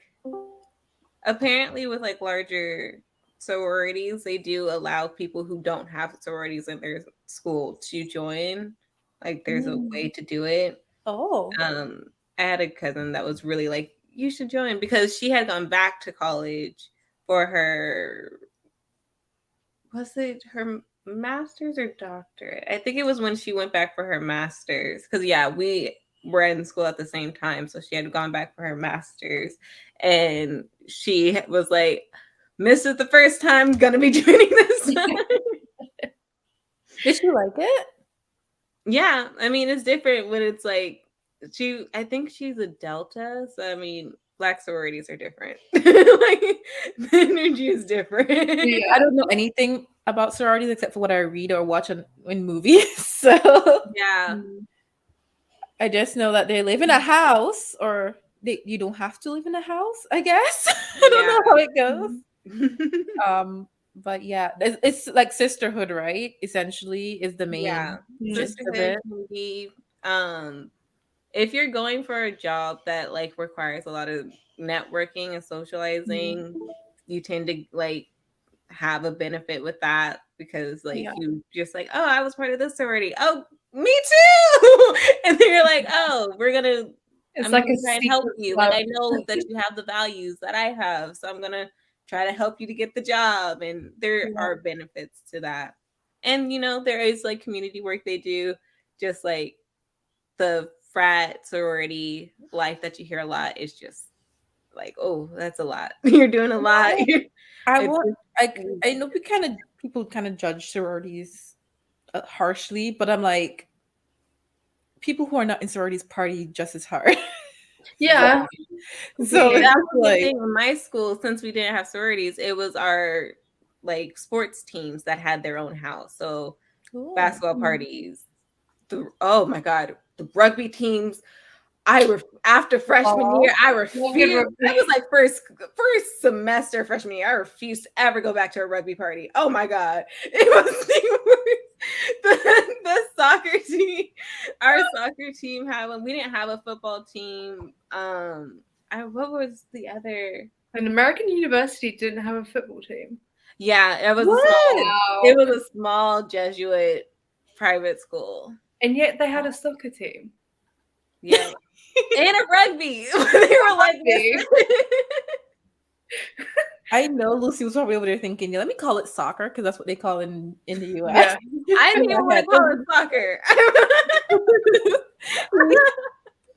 apparently with like larger sororities, they do allow people who don't have sororities in their school to join. Like there's a way to do it. Oh. I had a cousin that was really like, you should join, because she had gone back to college for her, was it her master's or doctorate? I think it was when she went back for her master's. Because yeah, we were in school at the same time, so she had gone back for her master's, and she was like, missed it the first time, gonna be joining this time. Did she like it? Yeah, I mean, it's different when it's like, I think she's a Delta, so I mean, Black sororities are different. Like the energy is different. Yeah, I don't know anything about sororities except for what I read or watch in movies. So Yeah. I just know that they live in a house, or you don't have to live in a house, I guess. I don't know how it goes. But yeah, it's like sisterhood, right? Essentially, is the main Yeah. gist of Sisterhood it. can be, if you're going for a job that like requires a lot of networking and socializing, you tend to like have a benefit with that, because like you just like, oh, I was part of this sorority. Oh, me too. And then you're like, oh, I'm like gonna a try and help secret you. club. Like I know that you have the values that I have, so I'm gonna try to help you to get the job. And there are benefits to that. And there is like community work they do, just like the frat sorority life that you hear a lot is just like, oh, that's a lot. You're doing a lot. I know people kind of judge sororities harshly, but I'm like, people who are not in sororities party just as hard. Yeah. So that's the like, thing in my school. Since we didn't have sororities, it was our like sports teams that had their own house. So basketball parties. Oh my god, the rugby teams. After freshman year, I refused. That was like first semester freshman year. I refused to ever go back to a rugby party. Oh my god, it was the worst. The soccer team, our soccer team had one. We didn't have a football team. What was the other? An American university didn't have a football team. Yeah, it was a small Jesuit private school, and yet they had a soccer team. Yeah. And a rugby. They were like this. I know Lucy was probably over there thinking, yeah, let me call it soccer because that's what they call in the US. Yeah. I didn't In even my want to head. call it soccer.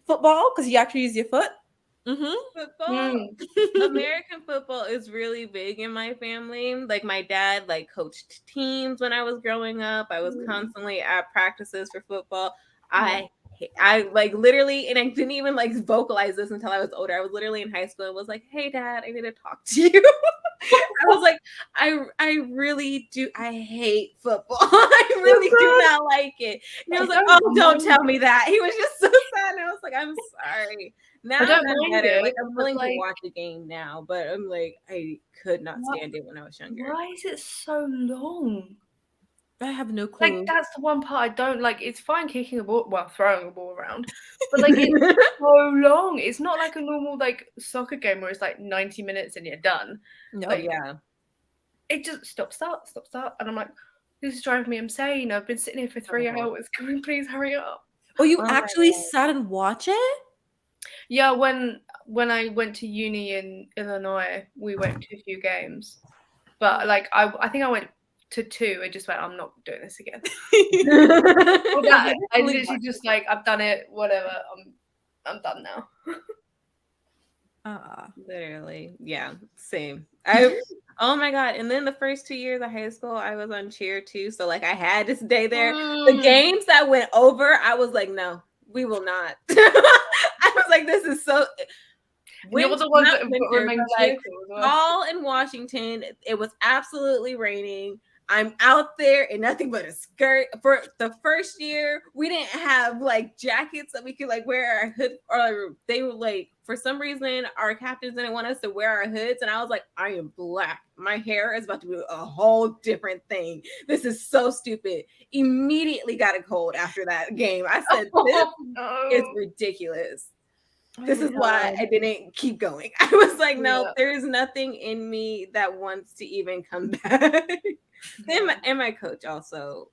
Football because you actually use your foot. Mm-hmm. Football, American football is really big in my family. Like my dad like coached teams when I was growing up. I was constantly at practices for football. I like literally, and I didn't even like vocalize this until I was older. I was literally in high school and was like, "Hey, Dad, I need to talk to you." I was like, I really do. I hate football. I really do not like it. And he was like, "Oh, don't tell me that." He was just so sad. And I was like, "I'm sorry." Now I don't I'm mind better. it, Like I'm but willing to like, watch a game now, but I'm like, I could not What? stand it when I was younger. why is it so long? I have no Like clue. that's the one part I don't like. It's fine kicking a ball, well, throwing a ball around, but like it's so long. It's not like a normal like soccer game where it's like 90 minutes and you're done. No. Like Yeah. it just stop, start, and I'm like, this is driving me insane. I've been sitting here for 3 hours. Can we please hurry up? Oh, you Oh my actually God. sat and watch it? Yeah, when I went to uni in Illinois, we went to a few games, but like I think I went to 2 and just went, I'm not doing this again. Well, that, I literally just like, I've done it, whatever. I'm done now. Literally. Yeah. Same. Oh my God. And then the first 2 years of high school, I was on cheer too. So like I had to stay there. The games that went over, I was like, no, we will not. I was like, this is so You're the ones not that winter, remain but like cheerful as well. fall in Washington. It was absolutely raining. I'm out there in nothing but a skirt. For the first year, we didn't have like jackets that we could like wear our hood, or they were like, for some reason, our captains didn't want us to wear our hoods. And I was like, I am black. My hair is about to be a whole different thing. This is so stupid. Immediately got a cold after that game. I said, this is ridiculous. This is why I didn't keep going. I was like, no, there's nothing in me that wants to even come back. And my coach also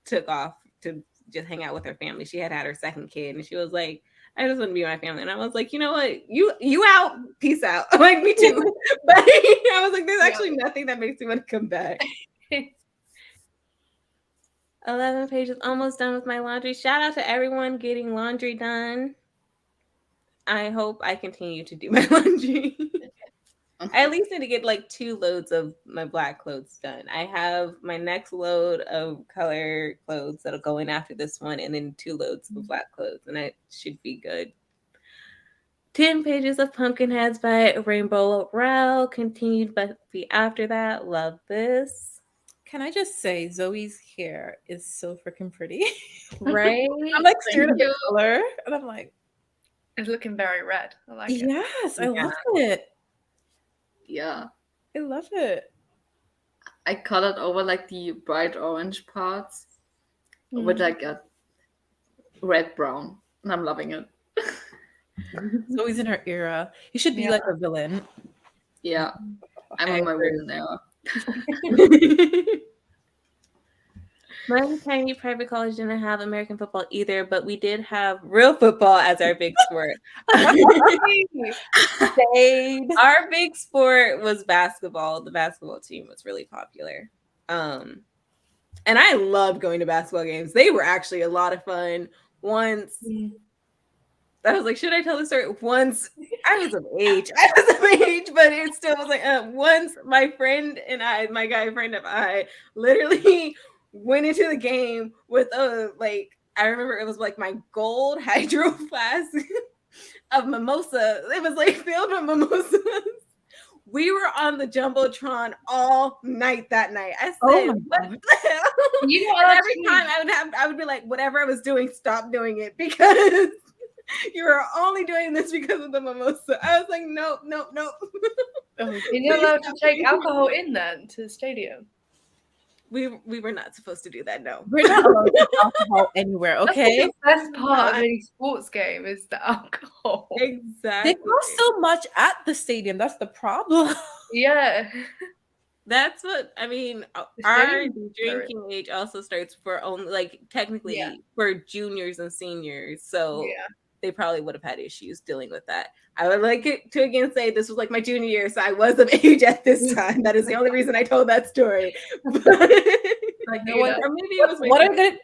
took off to just hang out with her family. She had her second kid, and she was like, I just want to be with my family. And I was like, you know what? You out. Peace out. I'm like, me too. But I was like, there's actually nothing that makes me want to come back. 11 pages, almost done with my laundry. Shout out to everyone getting laundry done. I hope I continue to do my laundry. I at least need to get like 2 loads of my black clothes done. I have my next load of color clothes that'll go in after this one, and then 2 loads of black clothes, and that should be good. 10 pages of Pumpkinheads by Rainbow Rowell, continued by after that. Love this. Can I just say Zoe's hair is so freaking pretty. Right? I'm like staring at the color, and I'm like, it's looking very red. I like it. Yes, I love it. Yeah. I love it. I colored over like the bright orange parts with like a red brown, and I'm loving it. Zoe's in her era. You should be like a villain. Yeah, I'm on my villain era. My tiny private college didn't have American football either, but we did have real football as our big sport. Our big sport was basketball. The basketball team was really popular. And I loved going to basketball games. They were actually a lot of fun. Once I was like, should I tell the story? Once I was of age, but it still was like, once my friend and I, my guy friend of I, literally went into the game with I remember it was like my gold hydro flask of mimosa. It was like filled with mimosas. We were on the Jumbotron all night that night. I said, what the hell? You know, every time I would be like, whatever I was doing, stop doing it, because you are only doing this because of the mimosa. I was like, nope. You're not allowed to take alcohol in then to the stadium. We were not supposed to do that. No, we're not allowed to take alcohol anywhere. Okay, that's the best part of any sports game is the alcohol. Exactly. They cost so much at the stadium. That's the problem. Yeah, that's what I mean. Our drinking age also starts for only technically for juniors and seniors. So they probably would have had issues dealing with that. I would like it to again say this was like my junior year, so I was of age at this time. That is the only reason I told that story. But, Like, no one, or maybe it was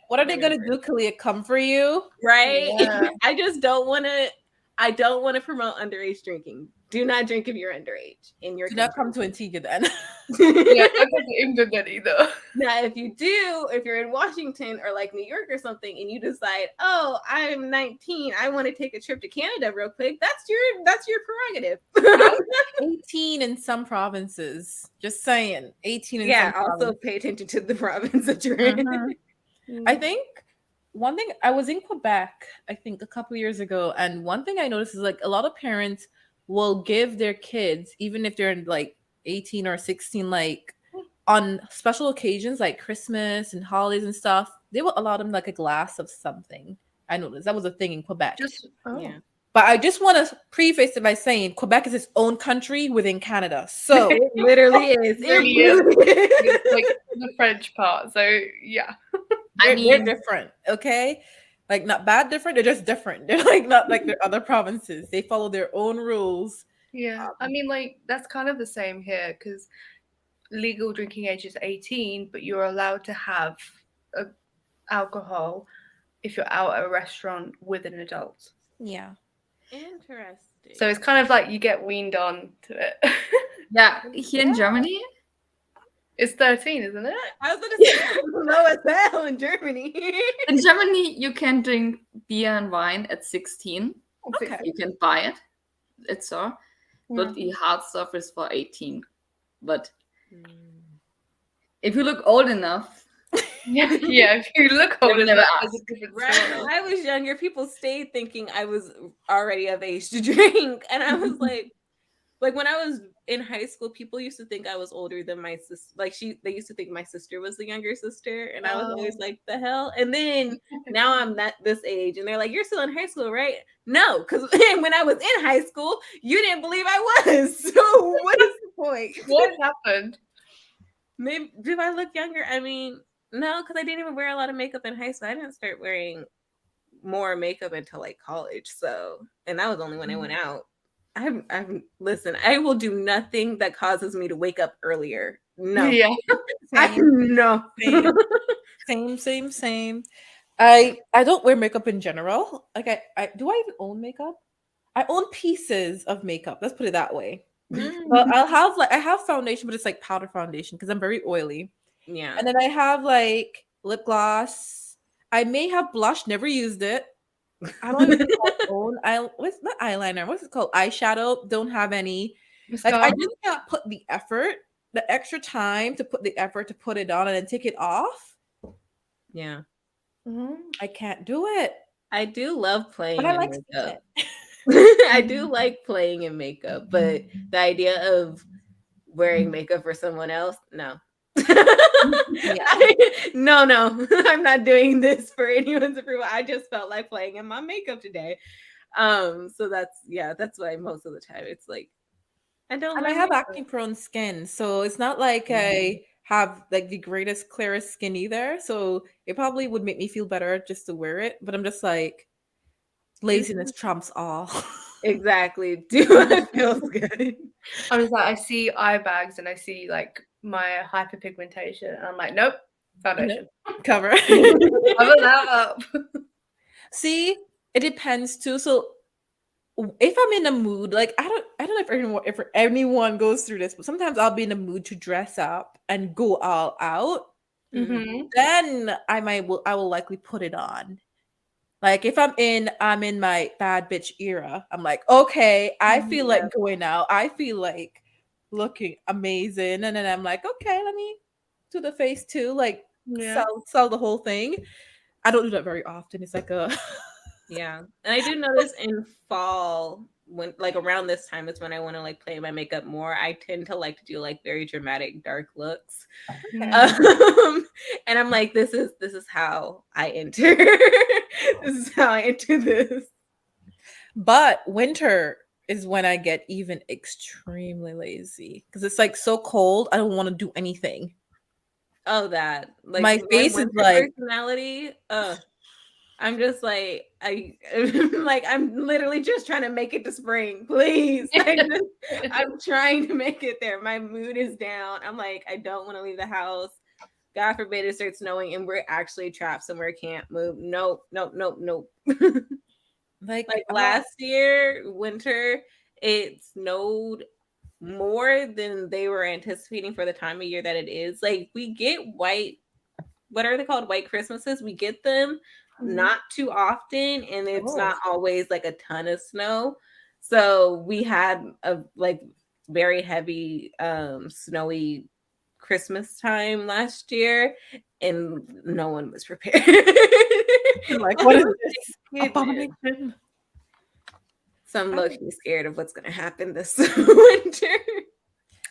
what are they gonna do, Kalia? Come for you? right? Yeah. I just don't want to. I don't want to promote underage drinking. Do not drink if you're underage in your Do not country. come to Antigua then. Yeah, I don't to England then either. Now, if you do, if you're in Washington or like New York or something, and you decide, oh, I'm 19, I want to take a trip to Canada real quick, that's your prerogative. 18 in some provinces. Just saying. 18 in Yeah. some Also, provinces. pay attention to the province that you're in. I think one thing, I was in Quebec, I think a couple years ago, and one thing I noticed is like a lot of parents will give their kids, even if they're in like 18 or 16, like on special occasions like Christmas and holidays and stuff, they will allow them like a glass of something. I noticed that was a thing in Quebec. Yeah. But I just want to preface it by saying Quebec is its own country within Canada. So It literally is. It really really is. It's like the French part. So yeah. they're different, okay? Like not bad different, they're just different. They're like not like the other provinces. They follow their own rules. Yeah. I mean, like that's kind of the same here because legal drinking age is 18, but you're allowed to have alcohol if you're out at a restaurant with an adult. Yeah. Interesting. So it's kind of like you get weaned on to it. Yeah, here in Germany, It's 13, isn't it? I was going to say low as hell in Germany. in Germany, you can drink beer and wine at 16. Okay. You can buy it. It's so. But the hard stuff is for 18. But if you look old enough, Yeah, if you look old They never enough, ask. there's a different Right. story. When I was younger, people stayed thinking I was already of age to drink. And I was like when I was in high school, people used to think I was older than my sister. Like they used to think my sister was the younger sister. And I was always like, the hell? And then now I'm this age. And they're like, you're still in high school, right? No, because when I was in high school, you didn't believe I was. So what is the point? What happened? Maybe do I look younger? I mean, no, because I didn't even wear a lot of makeup in high school. I didn't start wearing more makeup until like college. So, and that was only when I went out. Listen, I will do nothing that causes me to wake up earlier. No. Yeah. No. Same. I don't wear makeup in general. Like I do I even own makeup? I own pieces of makeup. Let's put it that way. Well, I have foundation, but it's like powder foundation because I'm very oily. Yeah. And then I have like lip gloss. I may have blush, never used it. I don't even own what's not eyeliner? What's it called? Eyeshadow. Don't have any. Like I just can't put the effort, the extra time to put the effort to put it on and then take it off. Yeah. I can't do it. I do love playing But I in like makeup. it. I do like playing in makeup, but the idea of wearing makeup for someone else, no. No, I'm not doing this for anyone's approval. I just felt like playing in my makeup today. So that's why most of the time it's like I have acne prone skin, so it's not like I have like the greatest clearest skin either. So it probably would make me feel better just to wear it, but I'm just like laziness trumps all. Exactly. It feels good. I was like, I see eye bags and I see like my hyperpigmentation, and I'm like, nope, foundation. Cover. Cover that up. See, it depends too. So if I'm in a mood, like I don't know if anyone goes through this, but sometimes I'll be in a mood to dress up and go all out. Then I will likely put it on. Like if I'm in my bad bitch era, I'm like, okay, I feel like going out. I feel like looking amazing. And then I'm like, okay, let me do the face too. Like sell the whole thing. I don't do that very often. It's like a yeah. And I do notice in fall when like around this time is when I want to like play my makeup more. I tend to like to do like very dramatic dark looks. And I'm like, this is how I enter. This is how I enter this. But winter is when I get even extremely lazy because it's like so cold. I don't want to do anything. Oh, that like my face is like personality. I'm just like like I'm literally just trying to make it to spring, please. I'm trying to make it there. My mood is down. I'm like, I don't want to leave the house. God forbid it starts snowing and we're actually trapped somewhere, can't move. Nope, nope, nope, nope. Like, Like last year, winter, it snowed more than they were anticipating for the time of year that it is. Like we get white, what are they called? White Christmases. We get them not too often, and it's not always like a ton of snow. So we had a like very heavy snowy Christmas time last year, and no one was prepared. like, what is this abomination? So I'm low-key scared of what's gonna happen this winter.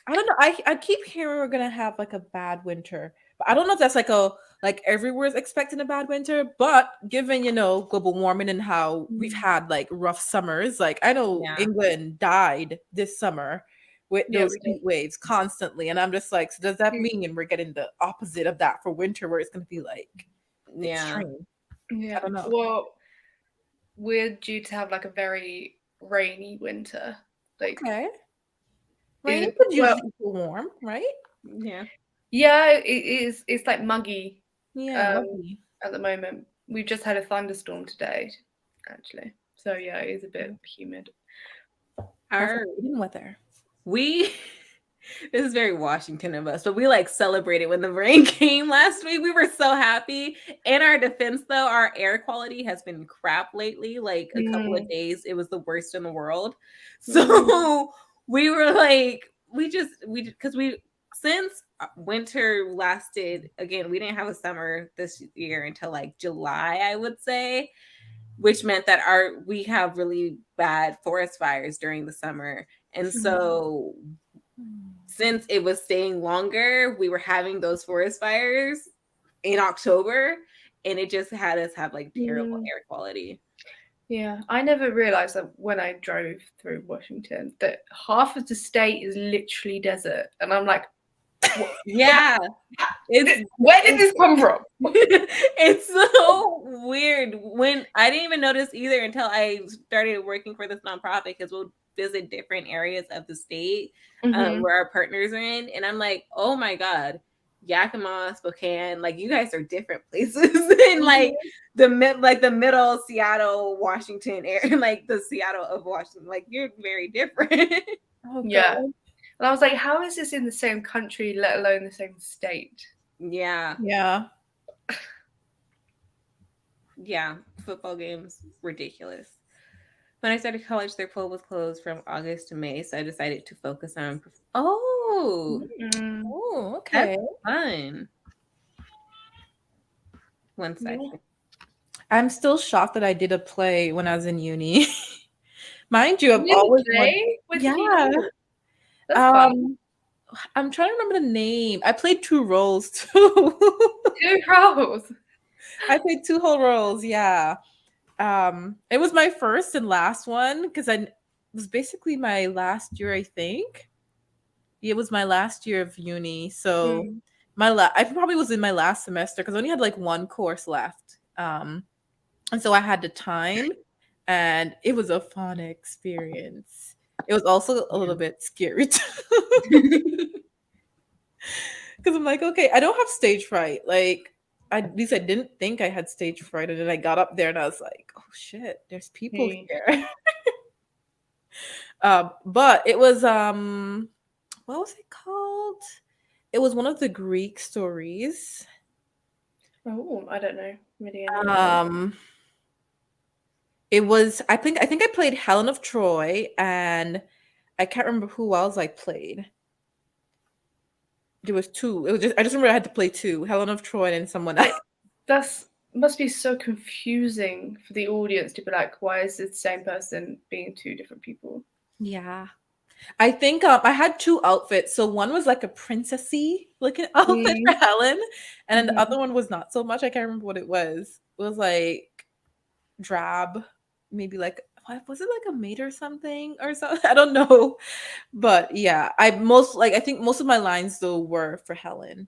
I don't know. I keep hearing we're gonna have like a bad winter, but I don't know if that's like everywhere's expecting a bad winter. But given global warming and how we've had like rough summers, like I know Yeah. England died this summer with Yeah, those we did. heat waves constantly, and I'm just like, so does that mean we're getting the opposite of that for winter, where it's gonna be like extreme? Yeah. I don't know. Well, we're due to have like a very rainy winter. Like, Okay, rain it- could well, usually feel warm, right? Yeah. yeah, it is. It's like muggy Yeah, lovely. at the moment. We've just had a thunderstorm today, actually. So yeah, it is a bit humid. Our Perfect weather. we this is very Washington of us, but we like celebrated when the rain came last week. We were so happy. In our defense, though, our air quality has been crap lately. Like a couple of days, it was the worst in the world. So we were like, because we since winter lasted again, we didn't have a summer this year until like July, I would say, which meant that we have really bad forest fires during the summer. And so since it was staying longer, we were having those forest fires in October, and it just had us have like terrible air quality. Yeah, I never realized that when I drove through Washington that half of the state is literally desert, and I'm like, Yeah. where did this come from? It's so weird. When I didn't even notice either until I started working for this nonprofit, because we'll visit different areas of the state where our partners are in, and I'm like, oh my god, Yakima, Spokane, like you guys are different places than like the middle Seattle, Washington area, like the Seattle of Washington. Like you're very different. Oh, Yeah. God. And I was like, how is this in the same country, let alone the same state? Yeah. Yeah. Yeah. Football games, ridiculous. When I started college, their pool was closed from August to May, so I decided to focus on. Oh, Okay. that's fun. One second. Yeah. I'm still shocked that I did a play when I was in uni. Mind you, I've always play? yeah. That's fun. I'm trying to remember the name. I played 2 roles too. 2 roles. I played 2 whole roles. Yeah. It was my first and last one because it was basically my last year, I think. It was my last year of uni, so I probably was in my last semester because I only had like 1 course left. And so I had the time, and it was a fun experience. It was also a little bit scary too. Because I'm like, okay, I don't have stage fright. Like, at least I didn't think I had stage fright. And then I got up there and I was like, oh shit, there's people here. But it was what was it called? It was one of the Greek stories. Oh, I don't know. Really It was I think I played Helen of Troy, and I can't remember who else I played. There was 2. I just remember I had to play 2, Helen of Troy and someone else. That's must be so confusing for the audience to be like, why is the same person being 2 different people? Yeah. I think I had 2 outfits. So one was like a princessy looking outfit for Helen, and then the other one was not so much. I can't remember what it was. It was like drab, maybe like what was it, like a maid or something or something? I don't know. But yeah, I think most of my lines though were for Helen.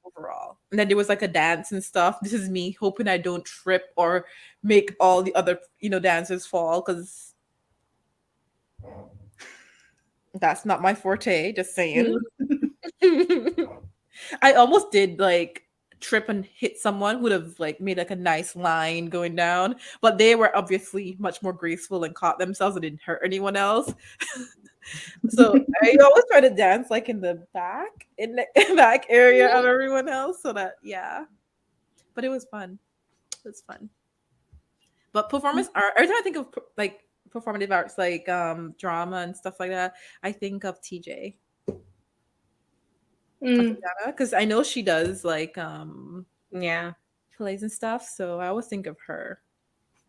overall. And then there was like a dance and stuff. This is me hoping I don't trip or make all the other, dancers fall, because that's not my forte, just saying. I almost did like trip and hit someone who would have like made like a nice line going down, but they were obviously much more graceful and caught themselves and didn't hurt anyone else. So I always try to dance like in the back, in the back area of everyone else, so that but it was fun. It was fun. But performance art, every time I think of like performative arts, like drama and stuff like that, I think of TJ. Because I know she does like plays and stuff, so I always think of her.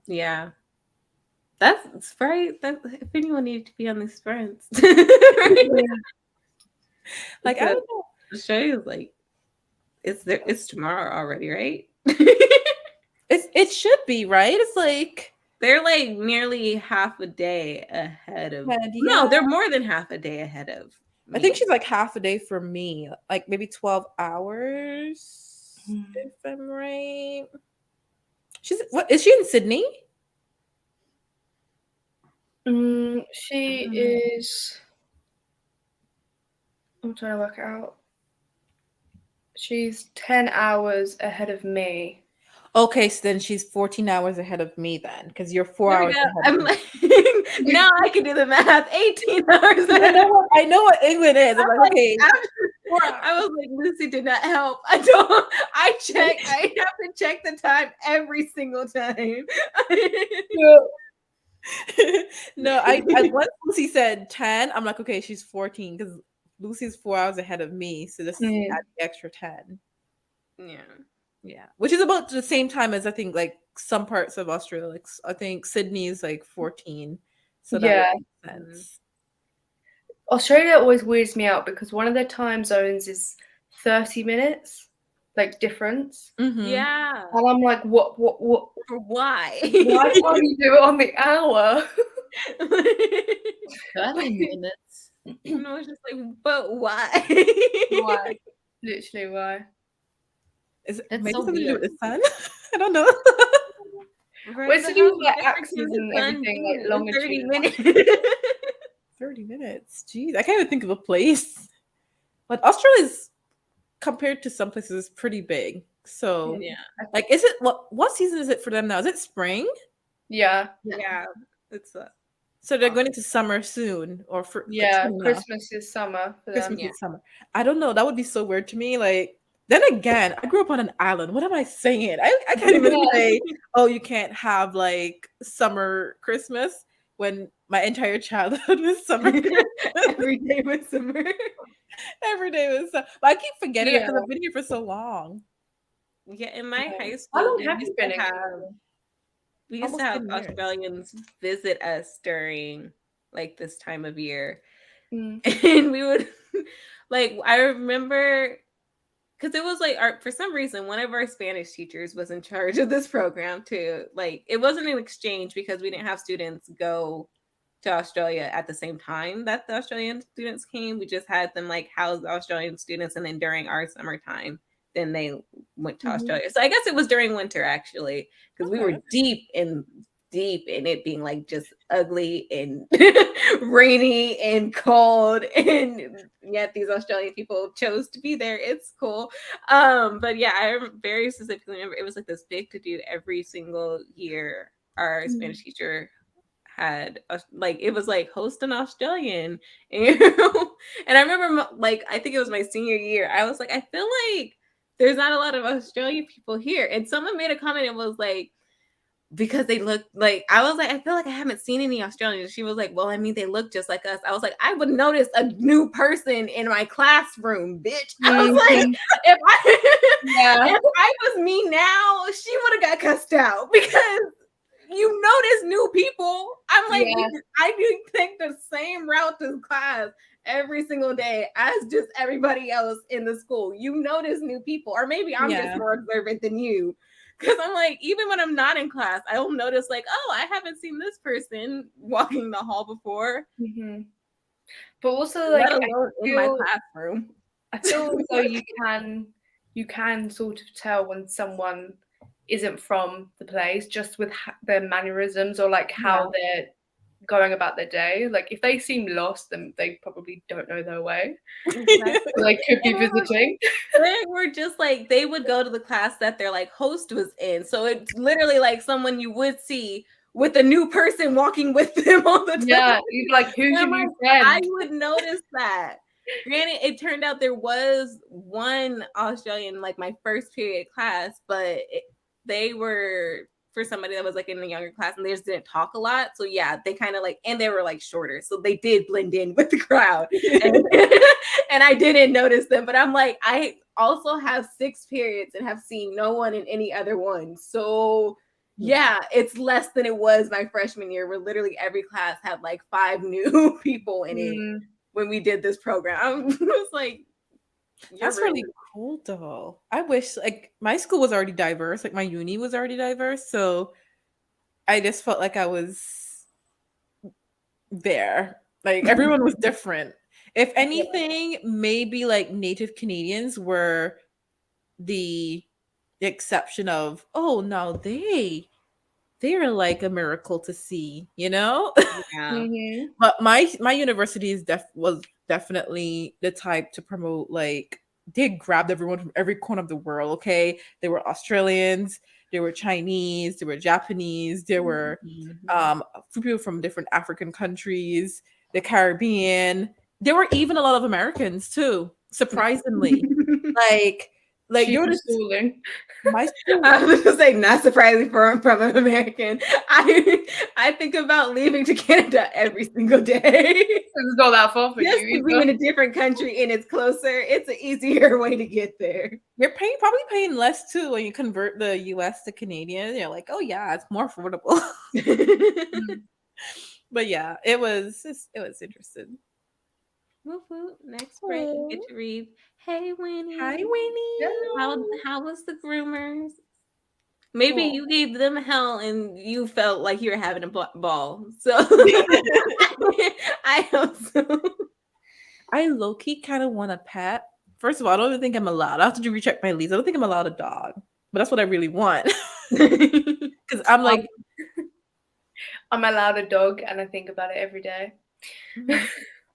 Yeah, that's right. That if anyone needed to be on these friends, like I don't know, the show is like it's tomorrow already, right? it should be, right? It's like they're like nearly half a day ahead of. No, they're more than half a day ahead of. I think she's like half a day for me, like maybe 12 hours, if I'm right. What is she in Sydney? She is. I'm trying to work it out. She's 10 hours ahead of me. Okay, so then she's 14 hours ahead of me then, because you're 4 hours ahead I'm like, now I can do the math. 18 hours ahead. I know what England is. I'm like, okay. I was like, Lucy did not help. I check. I have to check the time every single time. No, I once Lucy said 10, I'm like, okay, she's 14, because Lucy's 4 hours ahead of me, so this add the extra 10. Yeah, which is about the same time as I think like some parts of Australia. Like I think Sydney is like 14, so that makes sense. Australia always weirds me out because one of their time zones is 30 minutes, like difference. Yeah, and I'm like, what? Why? Why can't you do it on the hour? 30 minutes. No, it's just like, but why? Why? Literally, why? Is it That's maybe so something to do weird. with the sun? I don't know. What's to do with like axes and everything, like longitude? 30 minutes. 30 minutes. Jeez, I can't even think of a place. But Australia's, compared to some places, is pretty big. So, like, is it what season is it for them now? Is it spring? Yeah. It's so they're going into summer soon, or for Christmas is summer for them. Christmas is summer. I don't know. That would be so weird to me. Like, then again, I grew up on an island. What am I saying? I can't even say, oh, you can't have like summer Christmas when my entire childhood was summer. Every day was summer. Every day was summer. But I keep forgetting it because I've been here for so long. Yeah, in my high school, we used to have Australians visit us during like this time of year. And we would like, I remember because it was like for some reason, one of our Spanish teachers was in charge of this program too. Like it wasn't an exchange because we didn't have students go to Australia at the same time that the Australian students came. We just had them like house Australian students, and then during our summertime, then they went to Australia. So I guess it was during winter actually, because we were deep in it being like just ugly and rainy and cold, and yet these Australian people chose to be there. It's cool. But yeah, I very specifically remember it was like this big to do every single year. Our Spanish teacher had like it was like host an Australian, and I remember like I think it was my senior year. I was like, I feel like there's not a lot of Australian people here, and someone made a comment and was like, because they look like, I was like, I feel like I haven't seen any Australians. She was like, well, I mean, they look just like us. I was like, I would notice a new person in my classroom, bitch. I was like, if I was me now, she would have got cussed out because you notice new people. I'm like, I do take the same route to class every single day as just everybody else in the school. You notice new people, or maybe I'm just more observant than you. Because I'm like, even when I'm not in class, I'll notice like, oh, I haven't seen this person walking the hall before. But also like in my classroom. I feel as though you can sort of tell when someone isn't from the place just with their mannerisms or like how they're going about their day. Like if they seem lost, then they probably don't know their way. Exactly. Or they could be And they were- visiting. They were just like, they would go to the class that their like host was in. So it's literally like someone you would see with a new person walking with them all the time. Yeah, you'd be like, who's your I'm new like, I friend? would notice that. Granted, it turned out there was one Australian, like my first period class, but they were for somebody that was like in the younger class and they just didn't talk a lot. So yeah, they kind of like, and they were like shorter. So they did blend in with the crowd. And I didn't notice them, but I'm like, I also have 6 periods and have seen no one in any other one. So yeah, it's less than it was my freshman year, where literally every class had like 5 new people in it when we did this program. I was like, That's really cool though. I wish like my school was already diverse, like my uni was already diverse, so I just felt like I was there. Like everyone was different. If anything, maybe like Native Canadians were the exception of, oh, now they're like a miracle to see, you know? yeah. But my university was definitely the type to promote like they grabbed everyone from every corner of the world. Okay, there were Australians, there were Chinese, there were Japanese, there were people from different African countries, the Caribbean. There were even a lot of Americans too. Surprisingly, like you were just my school. I was gonna say, not surprisingly from an American. I think about leaving to Canada every single day. It's not that far for Just you. to be in a different country and it's closer, it's an easier way to get there. You're probably paying less too when you convert the US to Canadian. You're like, oh yeah, it's more affordable. But yeah, it was interesting. Next break, you get to read. Hey, Winnie. Hi, Winnie. How was the groomers? Maybe you gave them hell and you felt like you were having a ball. So I hope so. I low-key kind of want a pet. First of all, I don't even think I'm allowed. I have to recheck my lease. I don't think I'm allowed a dog, but that's what I really want. Because I'm like, I'm allowed a dog, and I think about it every day.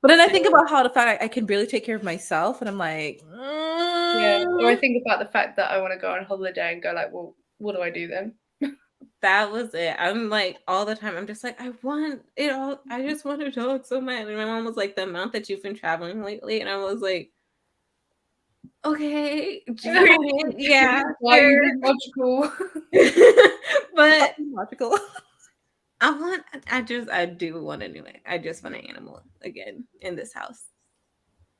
But then I think about how the fact I can barely take care of myself, and I'm like, yeah. Or I think about the fact that I want to go on holiday and go like, well, what do I do then? That was it. I'm like all the time. I'm just like, I want it all. I just want a dog so much. And my mom was like, the amount that you've been traveling lately, and I was like, okay, yeah, logical. But logical. I do want a new. I just want an animal again in this house,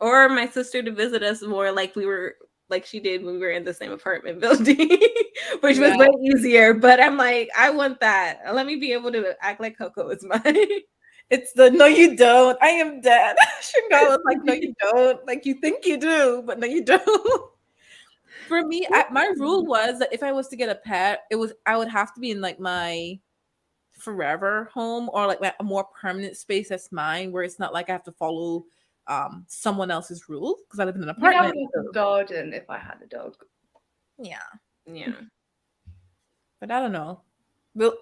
or my sister to visit us more, like she did when we were in the same apartment building, which was way easier. But I'm like, I want that. Let me be able to act like Coco is mine. It's the no, you don't. I am dead. Shingo was like, no, you don't. Like you think you do, but no, you don't. For me, my rule was that if I was to get a pet, I would have to be in like my forever home or like a more permanent space that's mine, where it's not like I have to follow someone else's rules because I live in an apartment. I would have a garden if I had a dog. Yeah. But I don't know. Well,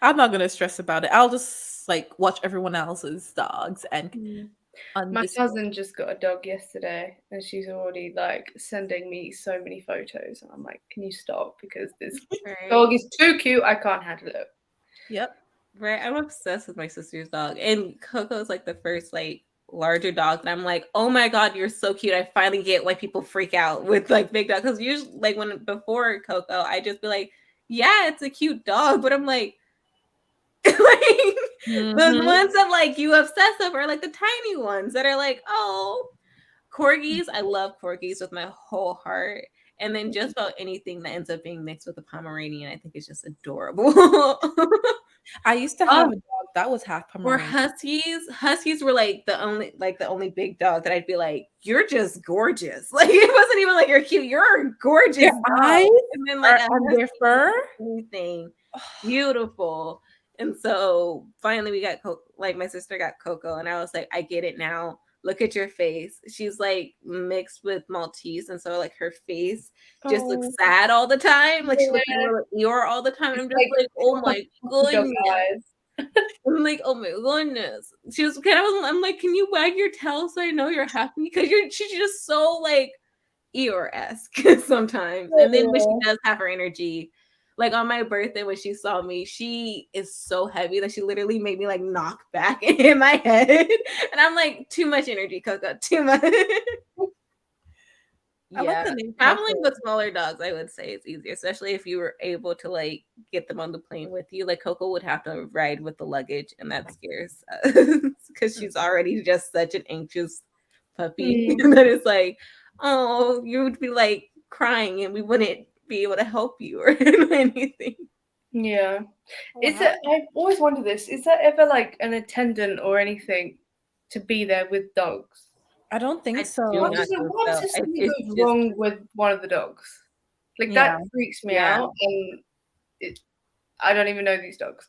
I'm not gonna stress about it. I'll just like watch everyone else's dogs and. My cousin just got a dog yesterday, and she's already like sending me so many photos, and I'm like, "Can you stop? Because this dog is too cute. I can't handle it." Yep. Right. I'm obsessed with my sister's dog, and Coco's like the first like larger dog that I'm like, oh my god, you're so cute. I finally get why people freak out with like big dogs, because usually like before Coco, I just be like, yeah, it's a cute dog, but I'm like. The ones that like you obsess over are like the tiny ones that are like, oh, corgis. I love corgis with my whole heart. And then just about anything that ends up being mixed with a Pomeranian, I think is just adorable. I used to have a dog that was half Pomeranian. Or huskies. Huskies were like the only big dog that I'd be like, you're just gorgeous. Like it wasn't even like you're cute. You're gorgeous. Their eyes and then like and their fur, anything beautiful. And so finally we got like my sister got Coco, and I was like, I get it now. look at your face. She's like mixed with Maltese, and so like her face just looks Oh, sad all the time. Like she looks like a yeah. little Eeyore all the time. It's I'm just like, oh my like dog goodness. eyes. I'm like, oh my goodness. She was kind of. I'm like, can you wag your tail so I know you're happy? Because she's just so like Eeyore-esque sometimes. And then when she Oh. does have her energy, like on my birthday when she saw me, she is so heavy that she literally made me like knock back and hit my head. And I'm like, too much energy, Coco, too much. I like Yeah, the name traveling Coco. with smaller dogs, I would say, is easier, especially if you were able to like get them on the plane with you. Like Coco would have to ride with the luggage, and that scares us because she's already just such an anxious puppy that it's like, oh, you would be like crying, and we wouldn't be able to help you or anything. Yeah. Is Wow. it? I've always wondered this. Is there ever like an attendant or anything to be there with dogs? I don't think I do so. What not does it? think What so. if something It's goes just wrong with one of the dogs? Like Yeah. that freaks me Yeah. out, and I don't even know these dogs.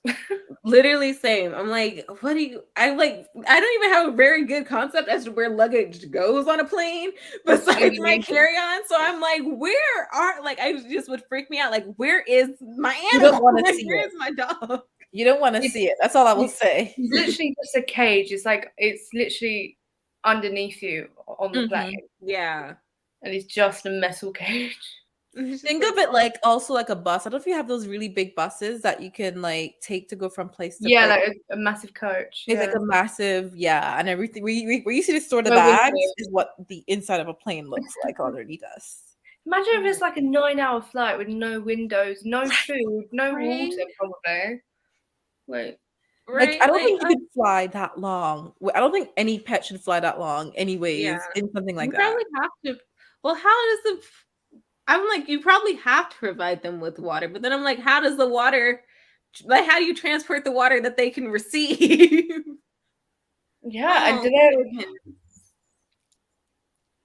literally same. I'm like, what do you? I like. I don't even have a very good concept as to where luggage goes on a plane besides my Mhm. carry-on. So I'm like, where are like? I just would freak me out. Like, where is my You don't animal? want to Like, see where it. is my dog? You don't want to It's- see it. That's all I will it's- say. It's literally just a cage. It's literally underneath you on the Mhm. plane, Yeah. and it's just a metal cage. It's just Think like, of it oh, like also like a bus. I don't know if you have those really big buses that you can like take to go from place to Yeah, place. like a massive coach. It's Yeah. like a massive, yeah, and everything. Where you see the store the Where we bags live. is what the inside of a plane looks like underneath us. Imagine if it's like a 9-hour flight with no windows, no food, no Right. water, probably. Like, Like right? I don't Like, think you could fly that long. I don't think any pet should fly that long, anyways, yeah. in something like You that. probably have to. Well, how does the? I'm like, you probably have to provide them with water, but then I'm like, how does the water? Like, how do you transport the water that they can receive? yeah, and Oh, do they? goodness.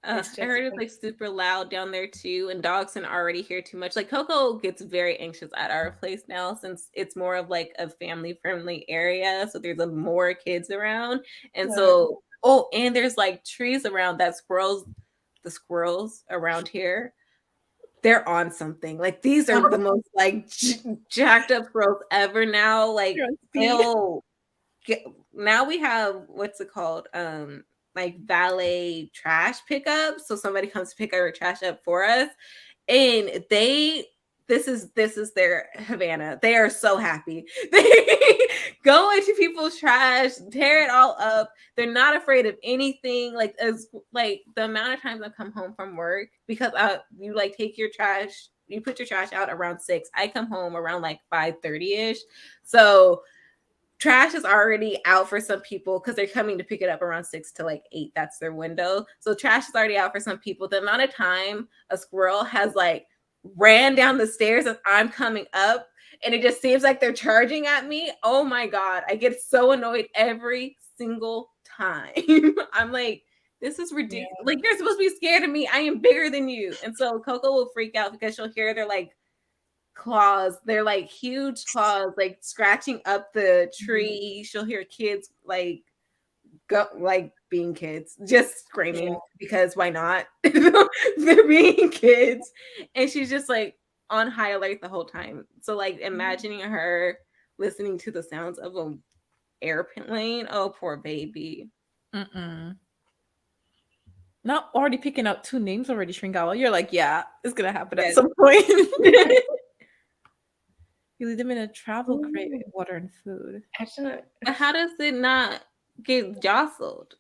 It's I heard just it's like super loud down there too, and dogs can already hear too much. Like Coco gets very anxious at our place now since it's more of like a family friendly area. So there's more kids around. And Right. so, oh, and there's like trees around that the squirrels around here, they're on something. Like these are the most like jacked up squirrels ever now. Like You're on speed. they'll now we have what's it called? Like valet trash pickup. So somebody comes to pick our trash up for us. And this is their Havana. They are so happy. They go into people's trash, tear it all up. They're not afraid of anything. Like as like the amount of times I come home from work because you like take your trash, you put your trash out around 6. I come home around like 5:30ish. So trash is already out for some people because they're coming to pick it up around 6 to like 8. That's their window. So trash is already out for some people. The amount of time a squirrel has like ran down the stairs as I'm coming up and it just seems like they're charging at me. Oh my God. I get so annoyed every single time. I'm like, this is ridiculous. Yeah. Like, you're supposed to be scared of me. I am bigger than you. And so Coco will freak out because she'll hear their like claws. They're like huge claws, like scratching up the tree. She'll hear kids like go like being kids, just screaming because why not? They're being kids, and she's just like on high alert the whole time. So like imagining her listening to the sounds of an airplane. Oh, poor baby. Mm-mm. Not already picking out 2 names already, Shringawa. You're like, yeah, it's gonna happen at Yes. some point. You leave them in a travel crate with water and food. I don't know. But how does it not get jostled?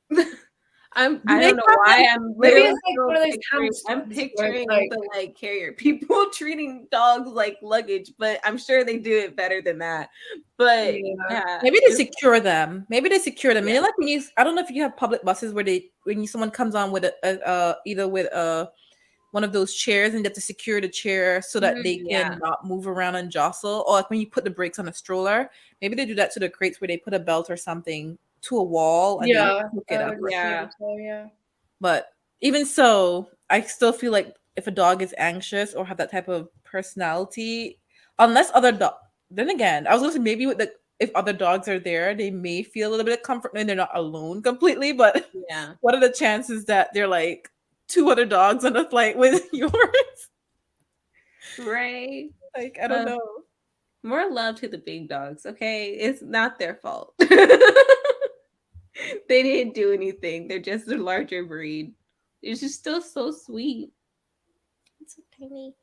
I they don't know have why I'm Maybe literally it's like still one of those picturing, I'm hamsters where it's picturing like, the like carrier people treating dogs like luggage, but I'm sure they do it better than that. But yeah, Maybe they secure them. Maybe they secure them. Yeah. You know, like when you, I don't know if you have public buses where someone comes on with either with one of those chairs and you have to secure the chair so that they can not move around and jostle. Or like when you put the brakes on a stroller, maybe they do that to the crates where they put a belt or something to a wall and they hook it up. yeah. But even so, I still feel like if a dog is anxious or have that type of personality, unless other dog, then again, I was gonna say maybe with the if other dogs are there, they may feel a little bit of comfort and they're not alone completely. But Yeah. what are the chances that they're like two other dogs on a flight with yours? Right. Like, I don't know. More love to the big dogs, okay? It's not their fault. They didn't do anything. They're just a larger breed. It's just still so sweet. It's so tiny.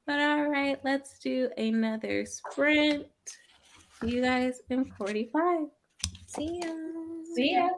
But all right, let's do another sprint. See you guys in 45. See ya. See ya.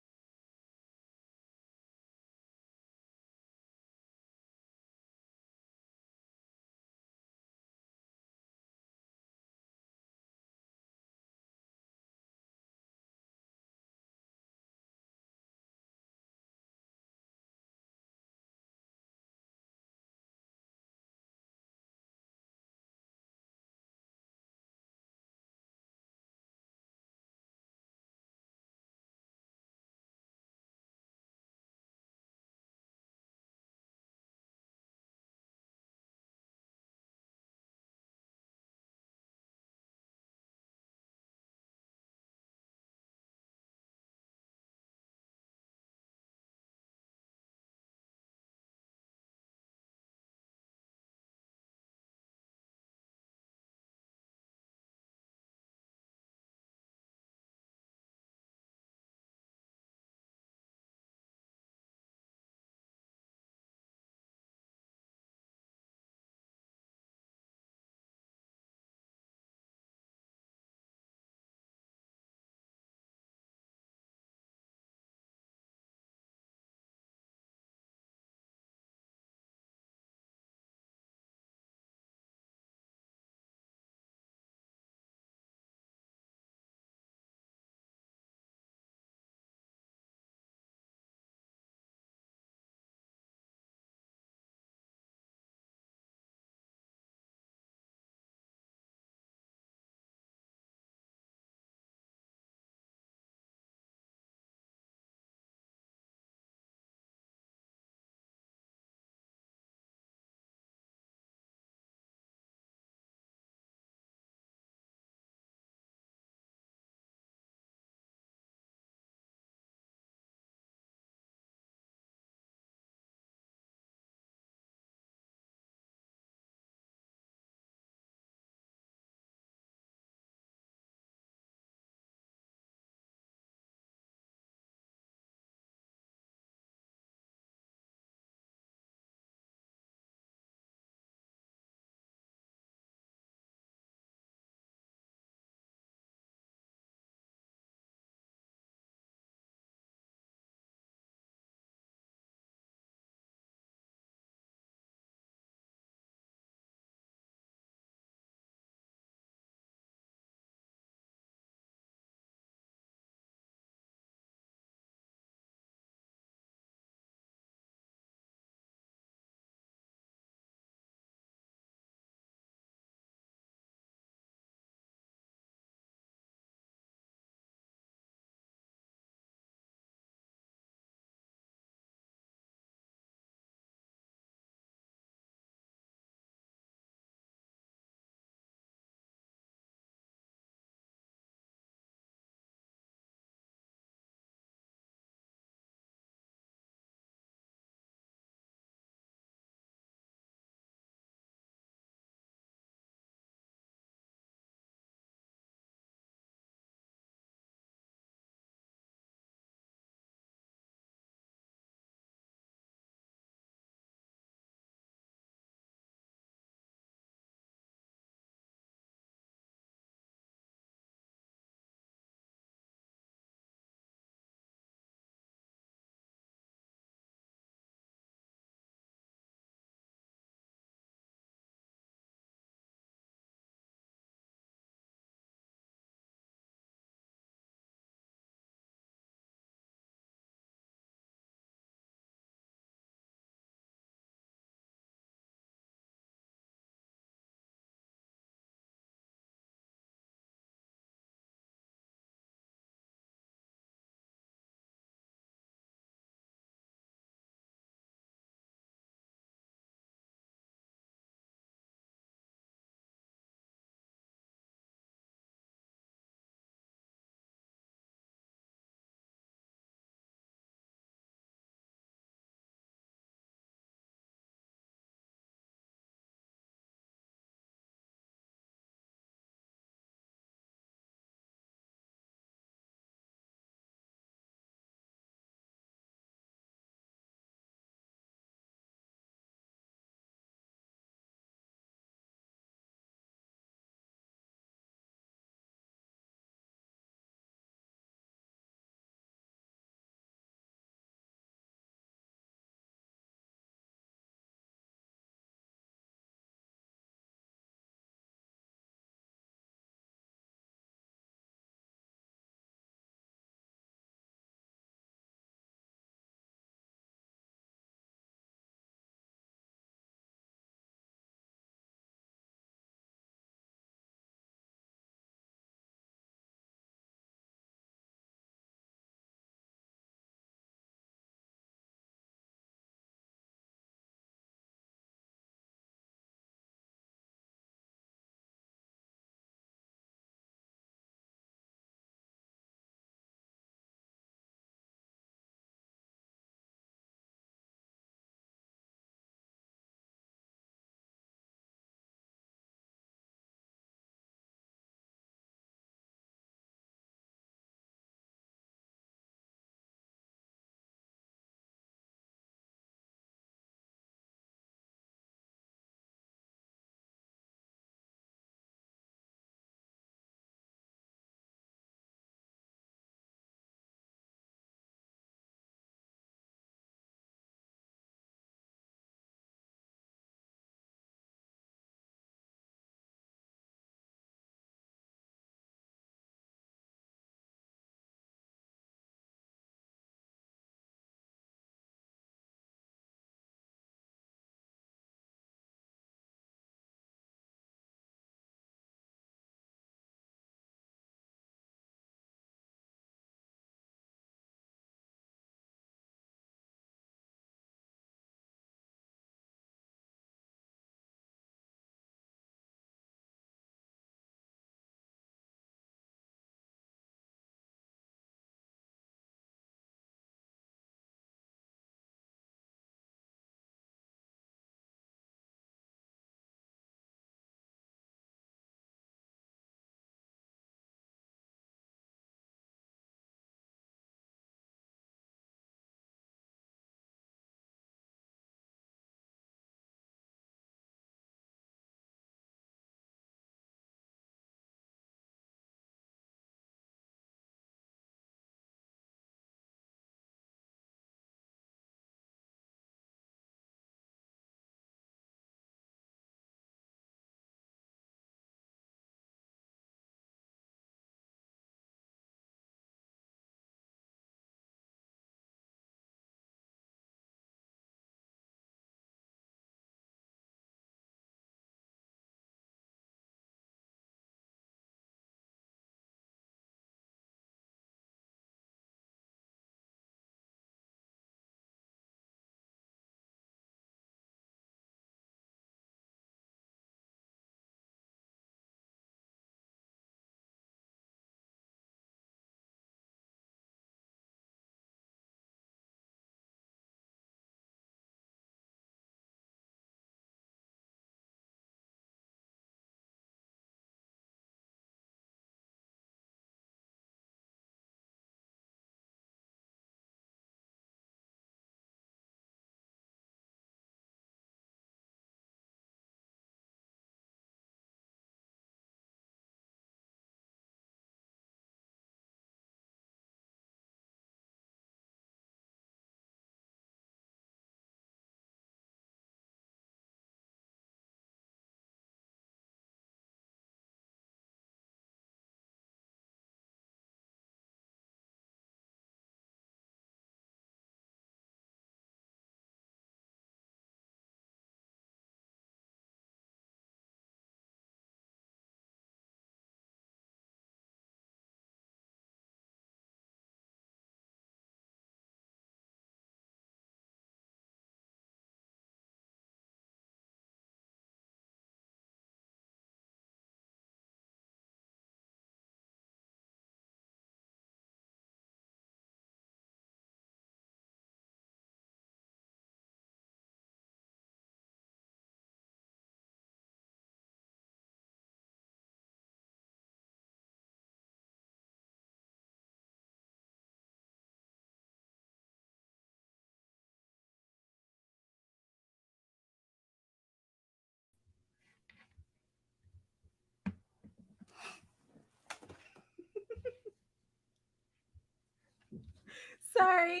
Sorry.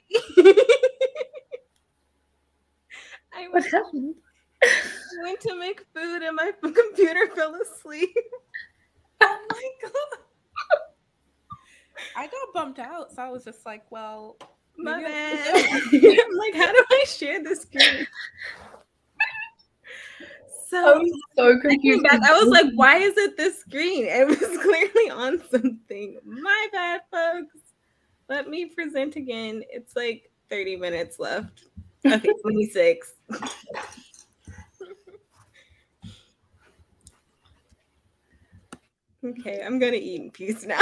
I What went, happened? went to make food and my computer fell asleep. Oh my god. I got bumped out, so I was just like, well, My maybe bad. I'm like, how do I share the screen? So I'm so I confused. came back. I was like, why is it this screen? It was clearly on something. My bad, folks. Let me present again. It's like 30 minutes left. Okay, 26. Okay, I'm gonna eat in peace now.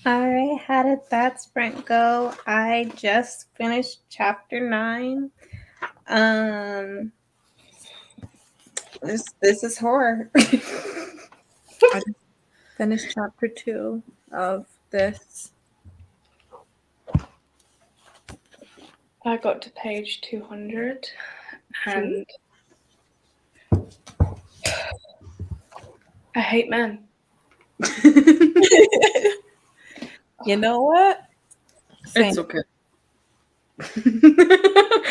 All right, how did that sprint go? I just finished chapter 9. Um, this is horror. I just finished chapter 2 of this. I got to page 200 and I hate men. You know what? It's okay.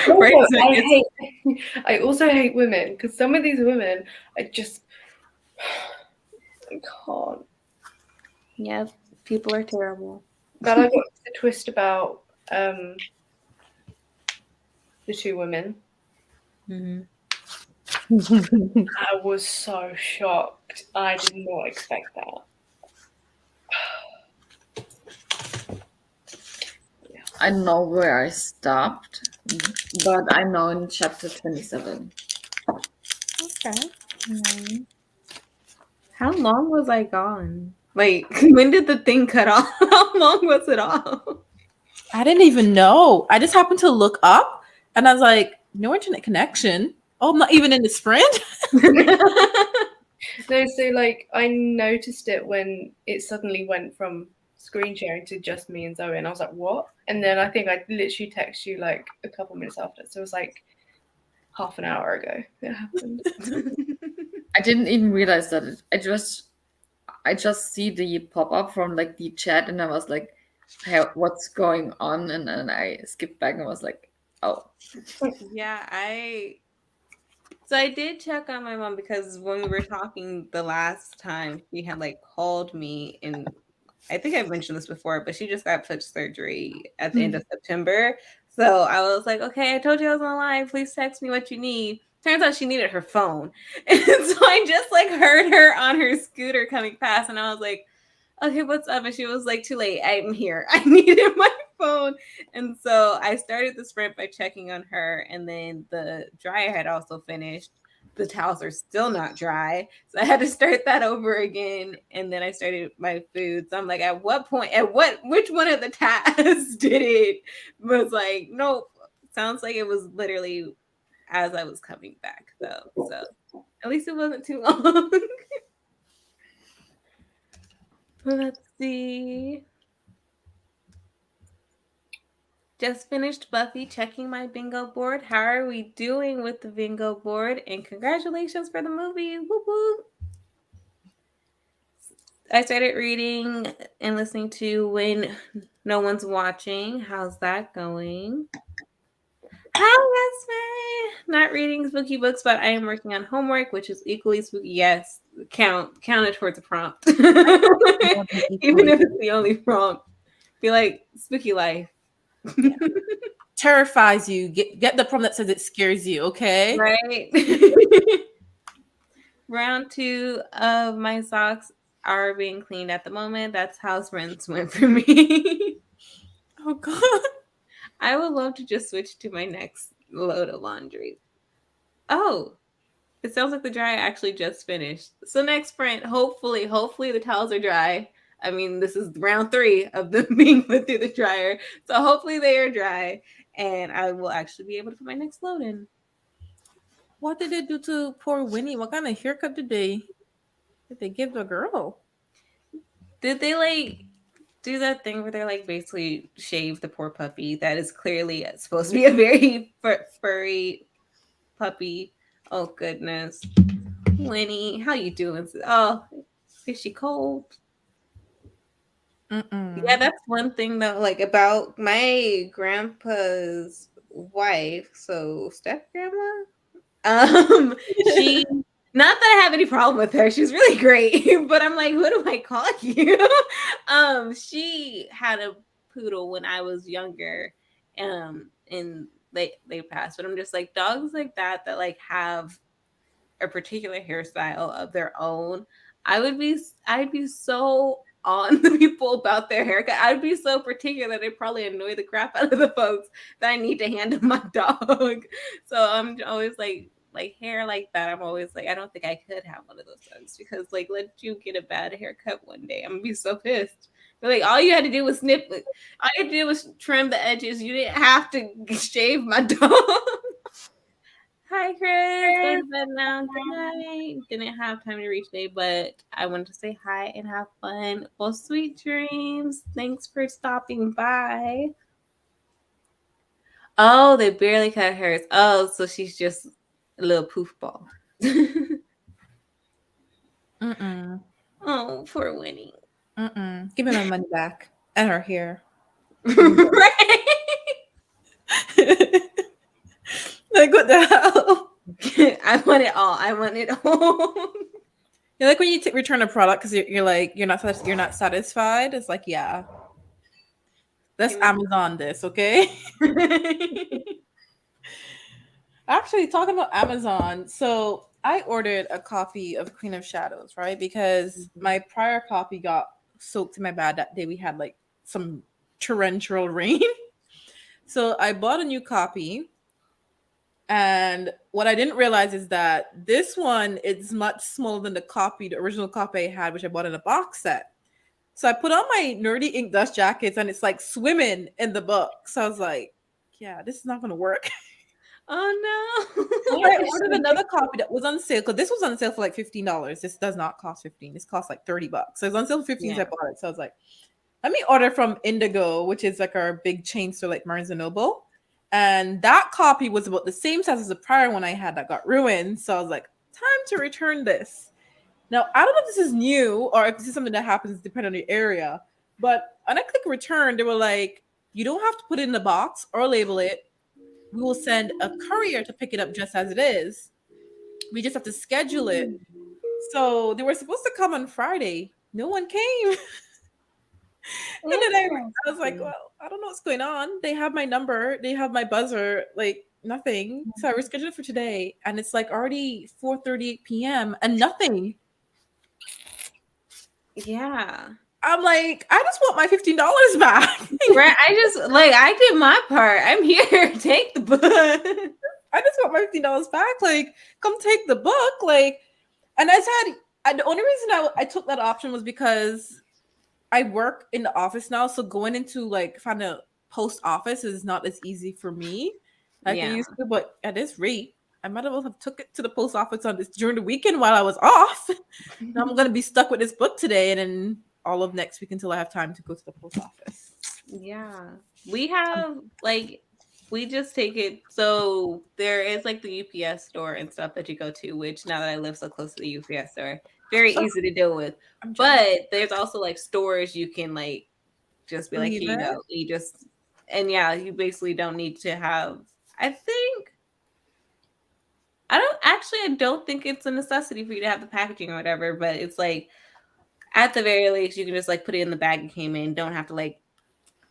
Right? Also, So I also hate women because some of these women I just I can't. yeah, people are terrible. But I got the twist about the two women. Mm-hmm. I was so shocked. I did not expect that. I know where I stopped, but I'm now in chapter 27. Okay. How long was I gone? Like, when did the thing cut off? How long was it off? I didn't even know. I just happened to look up and I was like, no internet connection. Oh, I'm not even in the sprint. No, so like I noticed it when it suddenly went from screen sharing to just me and Zoe, and I was like, "What?" And then I think I literally texted you like a couple minutes after, so it was like half an hour ago it happened. I didn't even realize that. I just see the pop up from like the chat, and I was like, hey, "What's going on?" And then I skipped back and was like, "Oh, Yeah, so I did check on my mom because when we were talking the last time, she had like called me, and I think I've mentioned this before, but she just got foot surgery at the end of September. So I was like, okay, I told you I was on live. Please text me what you need. Turns out she needed her phone. And so I just like heard her on her scooter coming past, and I was like, okay, what's up? And she was like, too late. I'm here. I needed my phone. And so I started the sprint by checking on her. And then the dryer had also finished. The towels are still not dry. So I had to start that over again. And then I started my food. So I'm like, at what point, which one of the tasks did it? Was like, nope. Sounds like it was literally as I was coming back though. So at least it wasn't too long. Let's see. Just finished Buffy checking my bingo board. How are we doing with the bingo board? And congratulations for the movie. Whoop whoop. I started reading and listening to When No One's Watching. How's that going? Hi, yes, Not reading spooky books, but I am working on homework, which is equally spooky. Yes, counted towards a prompt. Even if it's the only prompt. Be like, spooky life. Yeah. Terrifies you. Get the prompt that says it scares you, okay? Right. Round 2 of my socks are being cleaned at the moment. That's how sprints went for me. Oh God. I would love to just switch to my next load of laundry. Oh, it sounds like the dryer actually just finished. So next sprint, hopefully the towels are dry. I mean, this is round 3 of them being put through the dryer. So hopefully they are dry and I will actually be able to put my next load in. What did they do to poor Winnie? What kind of haircut did they give the girl? Did they like do that thing where they're like basically shave the poor puppy that is clearly supposed to be a very furry puppy? Oh goodness, Winnie, how you doing? Oh, is she cold? Yeah, that's one thing though, like about my grandpa's wife, so step grandma. She, not that I have any problem with her, she's really great, but I'm like, what do I call you? She had a poodle when I was younger, and they passed. But I'm just like dogs like that like have a particular hairstyle of their own. I'd be so on the people about their haircut. I'd be so particular that it probably annoy the crap out of the folks that I need to handle my dog. So I'm always like hair like that. I'm always like, I don't think I could have one of those dogs because like let you get a bad haircut one day. I'm gonna be so pissed Like all you had to do was snip it. All you had to do was trim the edges. You didn't have to shave my dog. Hi, Chris. Going to bed now. Good night. Didn't have time to reach today, but I wanted to say hi and have fun. Well, sweet dreams. Thanks for stopping by. Oh, they barely cut hers. Oh, so she's just a little poof ball. Mm-mm. Oh, poor Winnie. Mm-mm. Give me my money back and her hair. Right? Like what the hell? I want it all. I want it all. You're like when you return a product because you're like you're not satisfied. It's like yeah, let's Amazon this, okay? Actually, talking about Amazon, so I ordered a copy of Queen of Shadows, right? Because my prior copy got soaked in my bed that day. We had like some torrential rain. So I bought a new copy. And what I didn't realize is that this one is much smaller than the original copy I had, which I bought in a box set. So I put on my nerdy ink dust jackets and it's like swimming in the book. So I was like, yeah, this is not going to work. Oh no. So I ordered another copy that was on sale because this was on sale for like $15. This does not cost $15. This costs like $30. So it was on sale for 15. So I bought it. So I was like, let me order from Indigo, which is like our big chain store like Barnes and Noble. And that copy was about the same size as the prior one I had that got ruined. So I was like, time to return this. Now, I don't know if this is new or if this is something that happens depending on your area. But when I click return, they were like, you don't have to put it in the box or label it. We will send a courier to pick it up just as it is. We just have to schedule it. So they were supposed to come on Friday. No one came. And then I was like, well, I don't know what's going on. They have my number. They have my buzzer. Like nothing. So I rescheduled it for today. And it's like already 4:38 p.m. and nothing. Yeah. I'm like, I just want my $15 back. Right. I did my part. I'm here. Take the book. I just want my $15 back. Like, come take the book. Like, and I said, the only reason I took that option was because I work in the office now. So going into like find a post office is not as easy for me like I used to. But at this rate, I might as well have took it to the post office on this during the weekend while I was off. Now I'm gonna be stuck with this book today and then all of next week until I have time to go to the post office. Yeah. We have we just take it. So there is like the UPS store and stuff that you go to, which now that I live so close to the UPS store, very easy to deal with. But there's also like stores you can like just be like, here you go. You just you basically don't need to have. I don't think it's a necessity for you to have the packaging or whatever, but it's like at the very least you can just like put it in the bag it came in. Don't have to like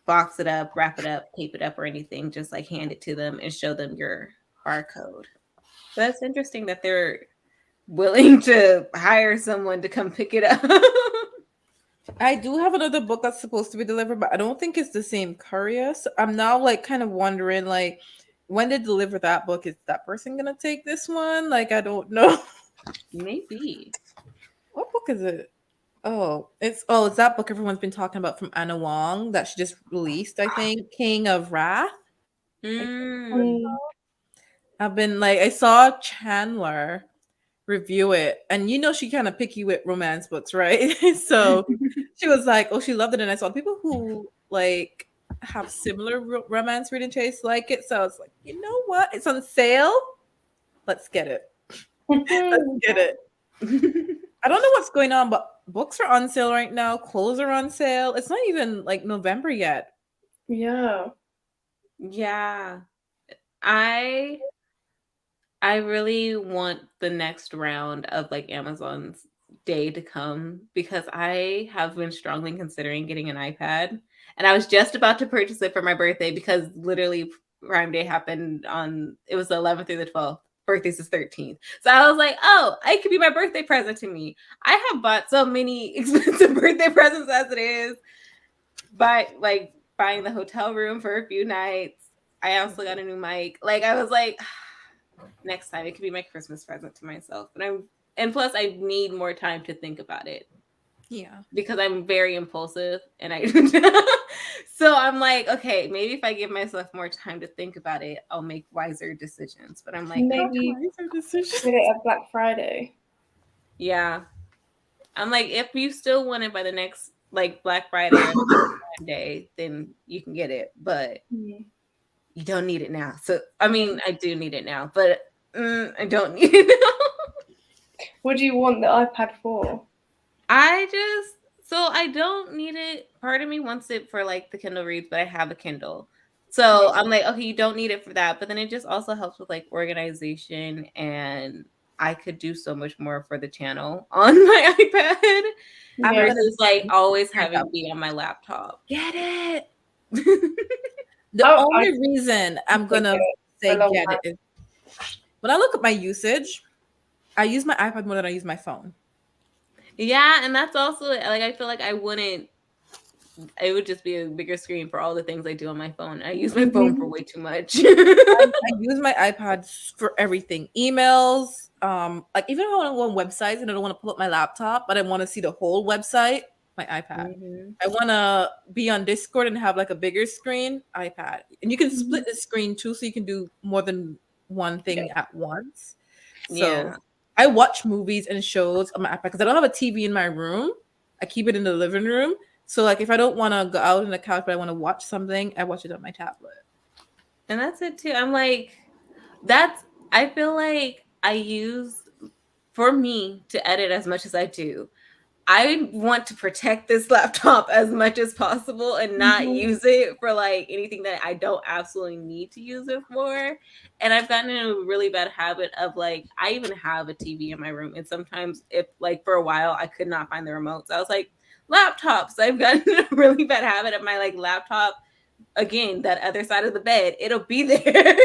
box it up, wrap it up, tape it up or anything. Just like hand it to them and show them your barcode. So that's interesting that they're willing to hire someone to come pick it up. I do have another book that's supposed to be delivered, but I don't think it's the same courier. So I'm now like kind of wondering like when they deliver that book, is that person gonna take this one? Like I don't know. Maybe. What book is it? It's that book everyone's been talking about from Anna Wong that she just released, I think, King of Wrath. I've been like I saw Chandler review it, and she kind of picky with romance books, right? So she was like, oh, she loved it, and I saw people who like have similar romance reading tastes like it. So I was like, you know what? It's on sale. Let's get it. Let's get it. I don't know what's going on, but books are on sale right now. Clothes are on sale. It's not even like November yet. Yeah. I really want the next round of like Amazon's day to come because I have been strongly considering getting an iPad, and I was just about to purchase it for my birthday because literally Prime Day happened it was the 11th through the 12th. Birthday's the 13th. So I was like, oh, it could be my birthday present to me. I have bought so many expensive birthday presents as it is. But like buying the hotel room for a few nights. I also got a new mic. Like I was like, next time it could be my Christmas present to myself. And plus I need more time to think about it. Yeah. because I'm very impulsive and I so I'm like, okay, maybe if I give myself more time to think about it, I'll make wiser decisions. But I'm like, Maybe decisions. get it at Black Friday. yeah. I'm like, if you still want it by the next like Black Friday or Prime Day, then you can get it. But you don't need it now. So I mean, I do need it now, but I don't need it now. What do you want the iPad for? I don't need it. Part of me wants it for like the Kindle reads, but I have a Kindle. So I'm like, okay, you don't need it for that. But then it just also helps with like organization, and I could do so much more for the channel on my iPad versus like always having to be on my laptop. Get it. The only reason I'm gonna say get it is when I look at my usage, I use my iPad more than I use my phone. Yeah, and that's also like I feel like I wouldn't. It would just be a bigger screen for all the things I do on my phone. I use my phone for way too much. I use my iPad for everything. Emails, like even if I want to go on websites and I don't want to pull up my laptop, but I want to see the whole website, my iPad. I want to be on Discord and have like a bigger screen, iPad. And you can split the screen too, so you can do more than one thing at once. So I watch movies and shows on my iPad because I don't have a TV in my room. I keep it in the living room. So like if I don't want to go out on the couch but I want to watch something, I watch it on my tablet. And that's it too. I'm like, I feel like I use, for me to edit as much as I do, I want to protect this laptop as much as possible and not use it for like anything that I don't absolutely need to use it for. And I've gotten in a really bad habit of like, I even have a TV in my room. And sometimes if like for a while I could not find the remote. So I was like, laptops. I've gotten in a really bad habit of my like laptop, again, that other side of the bed, it'll be there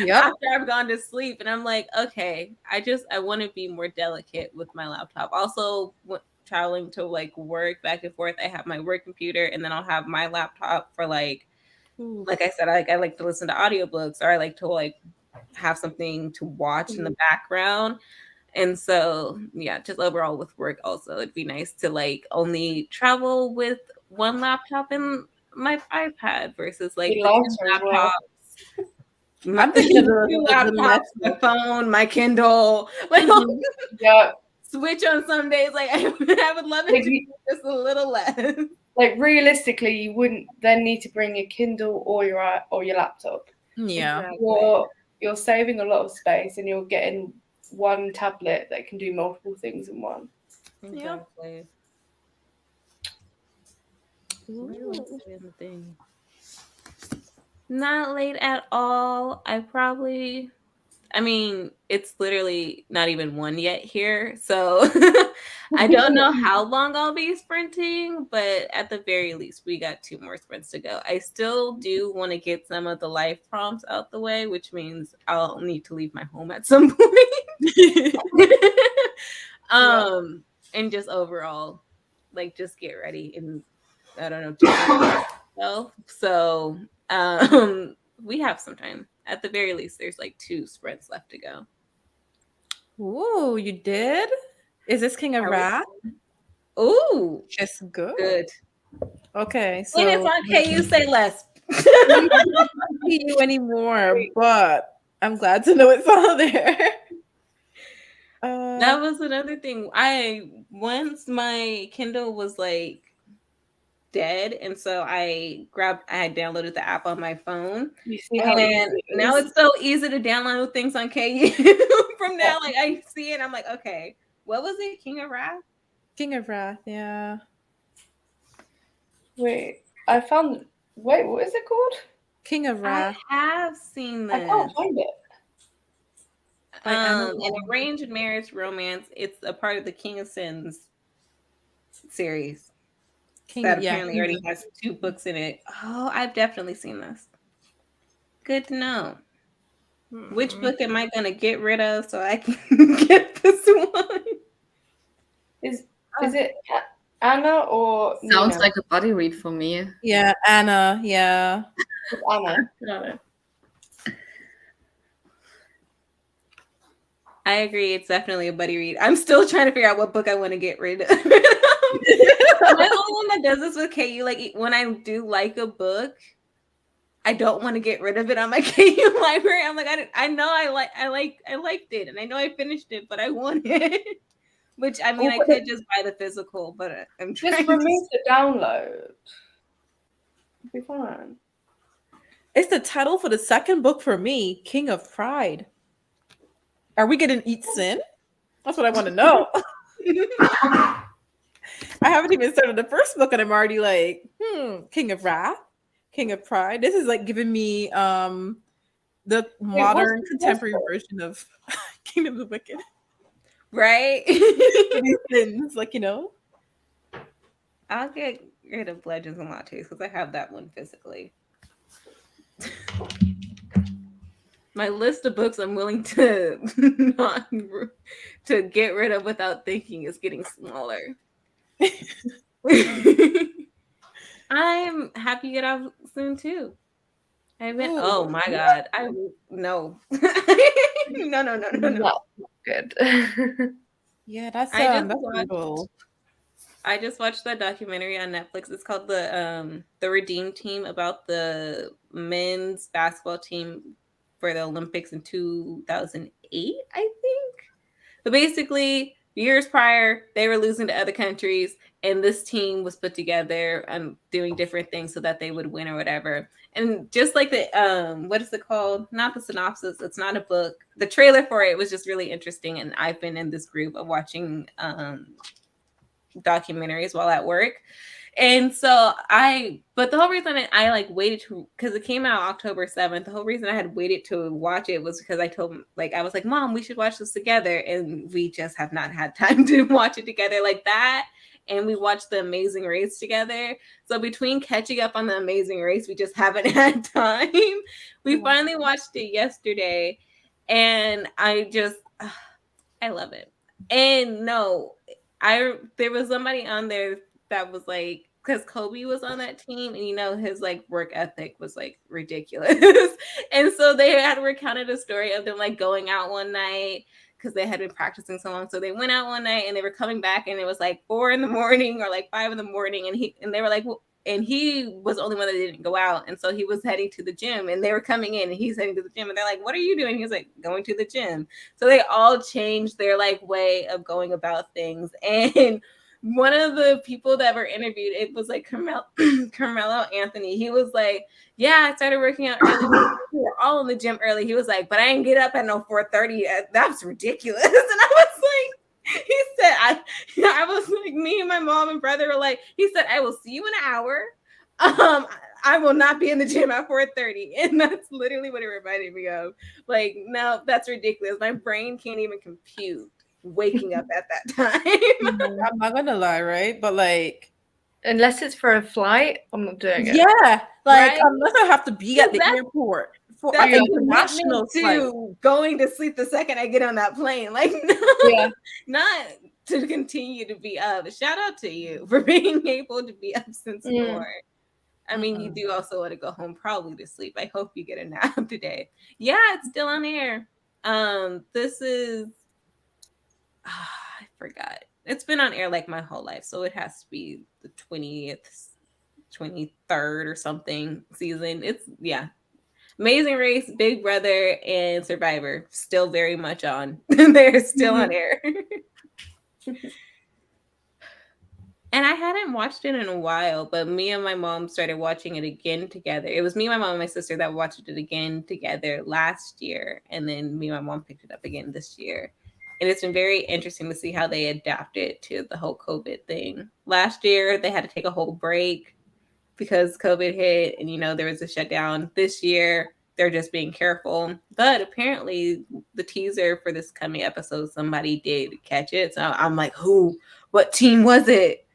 after I've gone to sleep. And I'm like, okay, I want to be more delicate with my laptop. Also, traveling to like work back and forth, I have my work computer and then I'll have my laptop for like I said, I like to listen to audiobooks, or I like to like have something to watch in the background. And so, yeah, just overall with work also, it'd be nice to like only travel with one laptop and my iPad versus like the two laptops. I'm thinking of two laptops, my phone, my Kindle. Like, switch on some days. Like I would love it to be just a little less. Like realistically, you wouldn't then need to bring your Kindle or your laptop. Yeah, you're saving a lot of space, and you're getting one tablet that can do multiple things in one. Exactly. Not late at all. I mean, it's literally not even 1 yet here. So I don't know how long I'll be sprinting, but at the very least, we got 2 more sprints to go. I still do want to get some of the life prompts out the way, which means I'll need to leave my home at some point. And just overall, like, just get ready and I don't know, do myself. So we have some time. At the very least, there's like 2 sprints left to go. Ooh, you did? Is this King of Wrath? Ooh, it's good. Good. Okay, so and it's on KU Say Less. I don't see you anymore, but I'm glad to know it's on there. That was another thing. Once my Kindle was like dead, and so I had downloaded the app on my phone, and now it's so easy to download things on KU. From now, like I see it, I'm like, okay, what was it? King of Wrath? King of Wrath, yeah. Wait, what is it called? King of Wrath. I have seen this. I can't find it. An arranged marriage romance. It's a part of the King of Sins series. Apparently already has 2 books in it. Oh, I've definitely seen this. Good to know. Which book am I going to get rid of so I can get this one? Is it Anna or Sounds Nina? like a body read for me. Yeah, Anna. Yeah. It's Anna. I agree. It's definitely a buddy read. I'm still trying to figure out what book I want to get rid of. I'm the only one that does this with KU. Like when I do like a book, I don't want to get rid of it on my KU library. I'm like, I know I liked it, and I know I finished it, but I want it. Which I mean, I could just buy the physical, but I'm trying. Just remove the download. It'll be fine. It's the title for the second book for me, King of Pride. Are we getting Eat Sin? That's what I want to know. I haven't even started the first book, and I'm already like, King of Wrath, King of Pride. This is like giving me the modern contemporary version of Kingdom of the Wicked. Right? These things, like, you know. I'll get rid of Legends and Lattes because I have that one physically. My list of books I'm willing to to get rid of without thinking is getting smaller. I'm happy to get off soon too. I've been. Oh my god! No. Not good. Yeah, that's brutal. I just watched that documentary on Netflix. It's called the Redeem Team, about the men's basketball team for the Olympics in 2008, I think. But basically, years prior, they were losing to other countries, and this team was put together and doing different things so that they would win or whatever. And just like the what is it called? Not the synopsis. It's not a book. The trailer for it was just really interesting, and I've been in this group of watching documentaries while at work. And so but the whole reason I like waited to, because it came out October 7th, the whole reason I had waited to watch it was because I was like, Mom, we should watch this together. And we just have not had time to watch it together like that. And we watched The Amazing Race together. So between catching up on The Amazing Race, we just haven't had time. We finally watched it yesterday, and I love it. And no, there was somebody on there that was like, because Kobe was on that team, and you know his like work ethic was like ridiculous. And so they had recounted a story of them like going out one night because they had been practicing so long. So they went out one night and they were coming back, and it was like 4 a.m. or like 5 a.m. and they were like, well, and he was the only one that didn't go out. And so he was heading to the gym, and they were coming in, and he's heading to the gym, and they're like, what are you doing? He was like, going to the gym. So they all changed their like way of going about things. And one of the people that were interviewed, it was like Carmelo Anthony. He was like, yeah, I started working out early. We were all in the gym early. He was like, but I didn't get up at no 4:30. That's ridiculous. And I was like, he said, I was like, me and my mom and brother were like, he said, I will see you in an hour. I will not be in the gym at 4:30. And that's literally what it reminded me of. Like, no, that's ridiculous. My brain can't even compute waking up at that time. I'm not gonna lie, right? But like, unless it's for a flight, I'm not doing it. Yeah, like right? Unless I have to be at the airport for an international flight. Going to sleep the second I get on that plane. Like, no, not to continue to be up. Shout out to you for being able to be up since 4. I mean, you do also want to go home probably to sleep. I hope you get a nap today. Yeah, it's still on air. This is I forgot. It's been on air like my whole life, so it has to be the 20th, 23rd or something season. It's Amazing Race, Big Brother, and Survivor still very much on. They're still on air. And I hadn't watched it in a while, but me and my mom started watching it again together. It was me, my mom, and my sister that watched it again together last year, and then me and my mom picked it up again this year. And it's been very interesting to see how they adapted to the whole COVID thing. Last year, they had to take a whole break because COVID hit, and, you know, there was a shutdown. This year, they're just being careful. But apparently, the teaser for this coming episode, somebody did catch it. So I'm like, who? What team was it?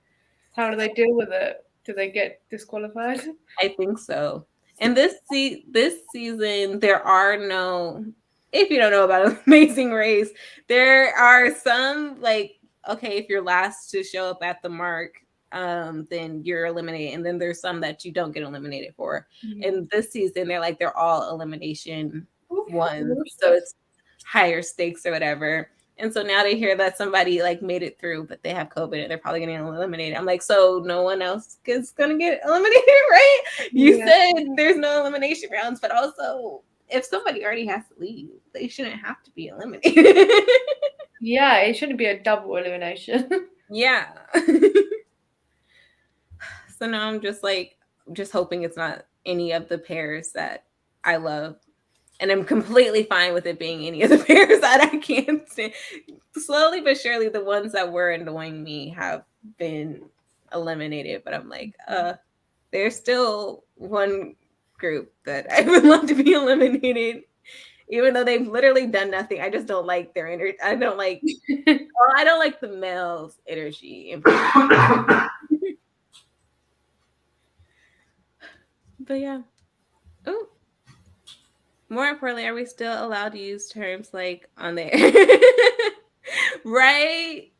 How do they deal with it? Do they get disqualified? I think so. And this season, there are no... If you don't know about Amazing Race, there are some, like, okay, if you're last to show up at the mark, then you're eliminated. And then there's some that you don't get eliminated for. And this season, they're all elimination ones. So it's higher stakes or whatever. And so now they hear that somebody like made it through, but they have COVID and they're probably getting eliminated. I'm like, so no one else is gonna get eliminated, right? You said there's no elimination rounds, but also if somebody already has to leave, they shouldn't have to be eliminated. Yeah, it shouldn't be a double elimination. Yeah. So now I'm just hoping it's not any of the pairs that I love. And I'm completely fine with it being any of the pairs that I can't stand. Slowly but surely, the ones that were annoying me have been eliminated. But I'm like, there's still one group that I would love to be eliminated, even though they've literally done nothing. I just don't like their energy. I don't like. Well, I don't like the male's energy. But yeah. Oh. More importantly, are we still allowed to use terms like on there? Right?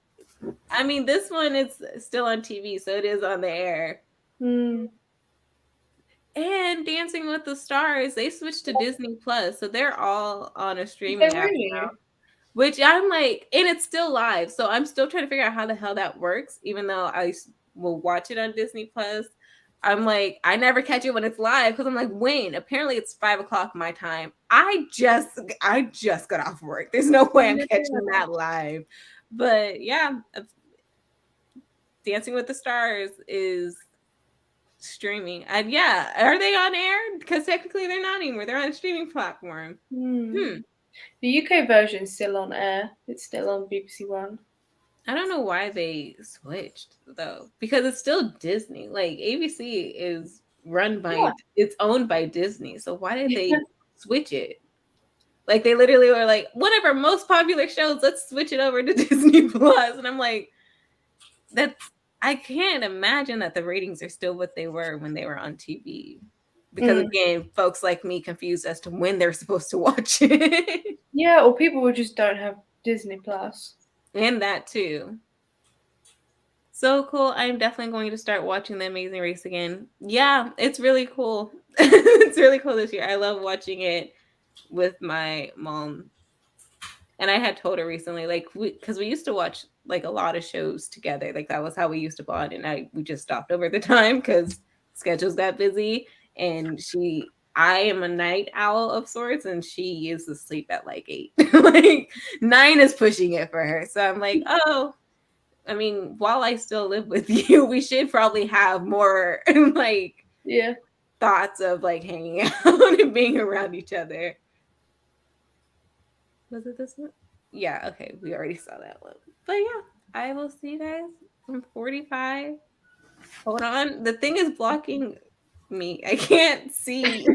I mean, this one is still on TV, so it is on the air. Mm. And Dancing with the Stars, they switched to Disney Plus, so they're all on a streaming app now. Which I'm like, and it's still live, so I'm still trying to figure out how the hell that works. Even though I will watch it on Disney Plus, I'm like, I never catch it when it's live because I'm like, when? Apparently, it's 5:00 my time. I just got off work. There's no way I'm catching that live. But yeah, Dancing with the Stars is streaming. And yeah, are they on air? Because technically they're not anymore. They're on a streaming platform. The UK version is still on air. It's still on BBC One. I don't know why they switched though, because it's still Disney. Like ABC is run by, it's owned by Disney. So why did they switch it? Like they literally were like, one of our most popular shows, let's switch it over to Disney Plus. And I'm like, I can't imagine that the ratings are still what they were when they were on TV. Because again, folks like me confused as to when they're supposed to watch it. Yeah, or people who just don't have Disney Plus. And that too. So cool. I'm definitely going to start watching The Amazing Race again. Yeah, it's really cool. It's really cool this year. I love watching it with my mom. And I had told her recently, like, because we used to watch like a lot of shows together. Like that was how we used to bond. And we just stopped over the time because schedules got busy. And I am a night owl of sorts, and she used to sleep at like 8. Like 9 is pushing it for her. So I'm like, oh, I mean, while I still live with you, we should probably have more like thoughts of like hanging out and being around each other. Was it this one? Yeah, okay. We already saw that one. But yeah, I will see you guys from 45. Hold on. The thing is blocking me. I can't see.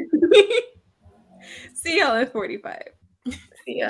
See y'all at 45. See ya.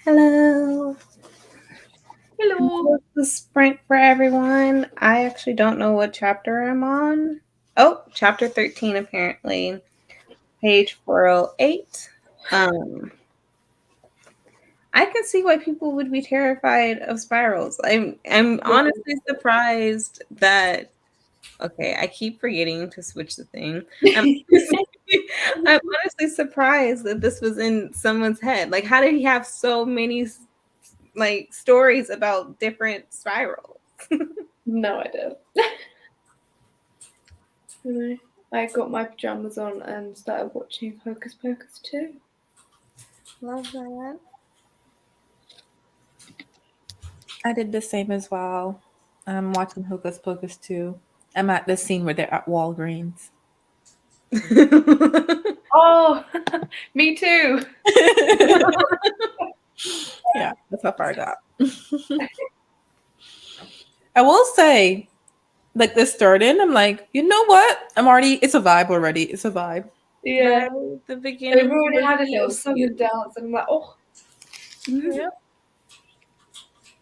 Hello. Hello. The sprint for everyone. I actually don't know what chapter I'm on. Oh, chapter 13 apparently. Page 408. I can see why people would be terrified of spirals. I'm honestly surprised that okay, I keep forgetting to switch the thing. I'm I'm honestly surprised that this was in someone's head. Like how did he have so many like stories about different spirals? No idea. Anyway, I got my pajamas on and started watching Hocus Pocus too. Love that. I did the same as well. I'm watching Hocus Pocus too. I'm at the scene where they're at Walgreens. Oh, me too. Yeah, that's how far I got. I will say, like this started, I'm like, you know what? It's a vibe already. It's a vibe. Yeah. Right, the beginning. Everyone was had a little so song cute. and dance, and I'm like, oh, Yeah.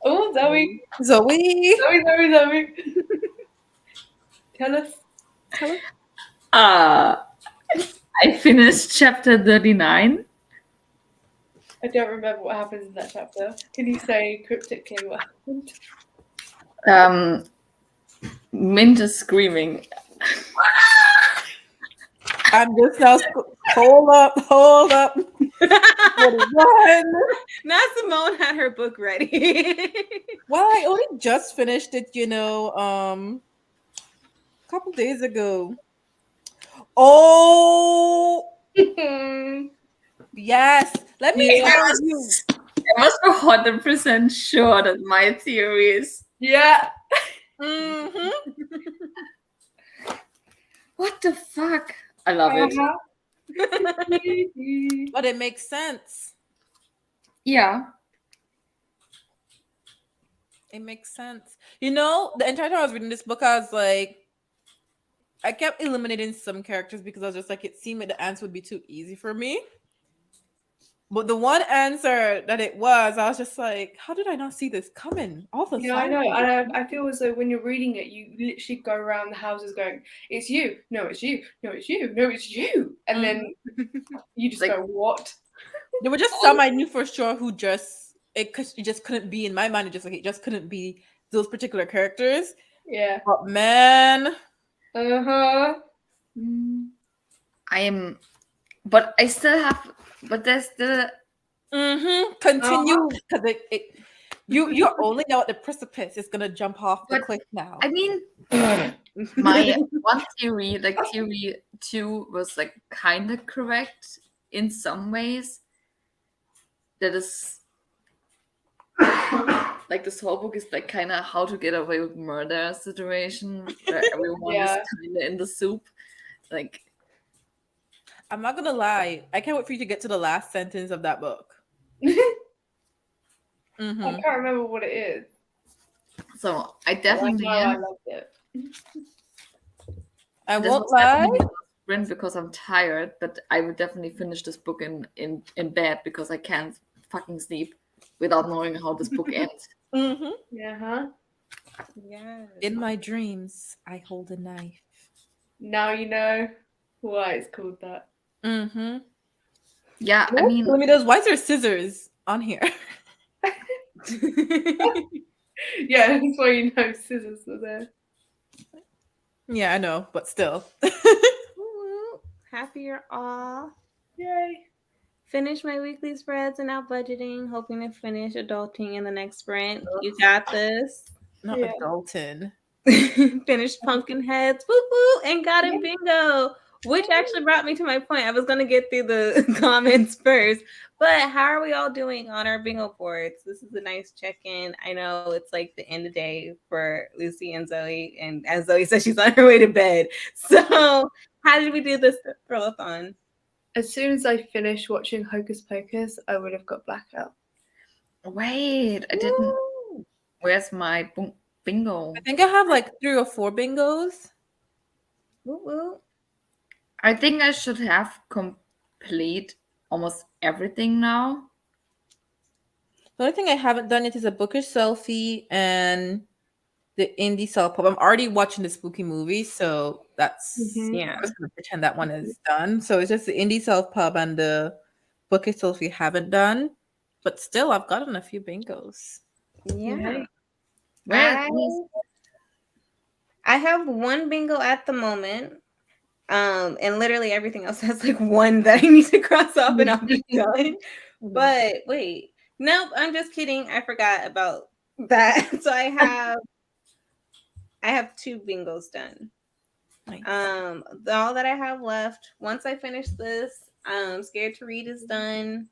oh, Zoe, Zoe, Zoe. Tell us. tell us. I finished chapter 39. I don't remember what happens in that chapter. Can you say cryptically what happened? Mint is screaming. I'm just now. Hold up. Run. Now Simone had her book ready. Well, I only just finished it, a couple days ago. Oh, yes. Let me Yeah. tell you. I was 100% sure that my theories. Yeah. Mm-hmm. What the fuck? I love it. But it makes sense. Yeah. It makes sense. The entire time I was reading this book, I was like, I kept eliminating some characters because I was just like, it seemed like the answer would be too easy for me. But the one answer that it was, I was just like, how did I not see this coming? All the Yeah, I time. know. And I feel as though when you're reading it, you literally go around the houses going, it's you. No, it's you. No, it's you. No, it's you. And then you just Like- go, what? There were just some I knew for sure who it just couldn't be in my mind. It just couldn't be those particular characters. Yeah. But man, Uh-huh. I am, but I still have, but there's still. continue because you're only now at the precipice. It's gonna jump off the But- cliff now. I mean, my one theory, like theory 2, was like kind of correct in some ways. That is like this whole book is like kind of how to get away with murder situation where everyone is Yeah. kind of in the soup. Like, I'm not gonna lie. I can't wait for you to get to the last sentence of that book. I can't remember what it is. so I But definitely I loved it. I this won't was lie. definitely not a sprint because I'm tired, but I would definitely finish this book in bed because I can't fucking sleep without knowing how this book ends. Yeah, huh? Yes. In my dreams, I hold a knife. Now you know why it's called that. Yeah, I mean, Let me those. Why is there scissors on here? Yeah, that's why you know scissors are there. Yeah, I know, but still. Happy you're all. Yay. Finish my weekly spreads and out budgeting, hoping to finish adulting in the next sprint. You got this. Not Yeah. adulting. Finished pumpkin heads, woo woo, and got a bingo, which actually brought me to my point. I was gonna get through the comments first, but how are we all doing on our bingo boards? This is a nice check-in. I know it's like the end of the day for Lucy and Zoe, and as Zoe said, she's on her way to bed. So how did we do this Thrillathon? As soon as I finished watching Hocus Pocus, I would have got blackout. wait, I didn't. Where's my bingo? I think I have like 3 or 4 bingos. Woo woo. I think I should have complete almost everything now. The only thing I haven't done yet is a bookish selfie and the indie self pub. I'm already watching the spooky movie, so that's Yeah. I'm just gonna pretend that one is done. So it's just the indie self pub and the bookish selfie haven't done, but still I've gotten a few bingos. Yeah. Where I is I have one bingo at the moment. And literally everything else has like one that I need to cross off and I'll be done. But wait, nope, I'm just kidding. I forgot about that. So I have two bingos done. Nice. All that I have left, once I finish this, Scared to Read is done.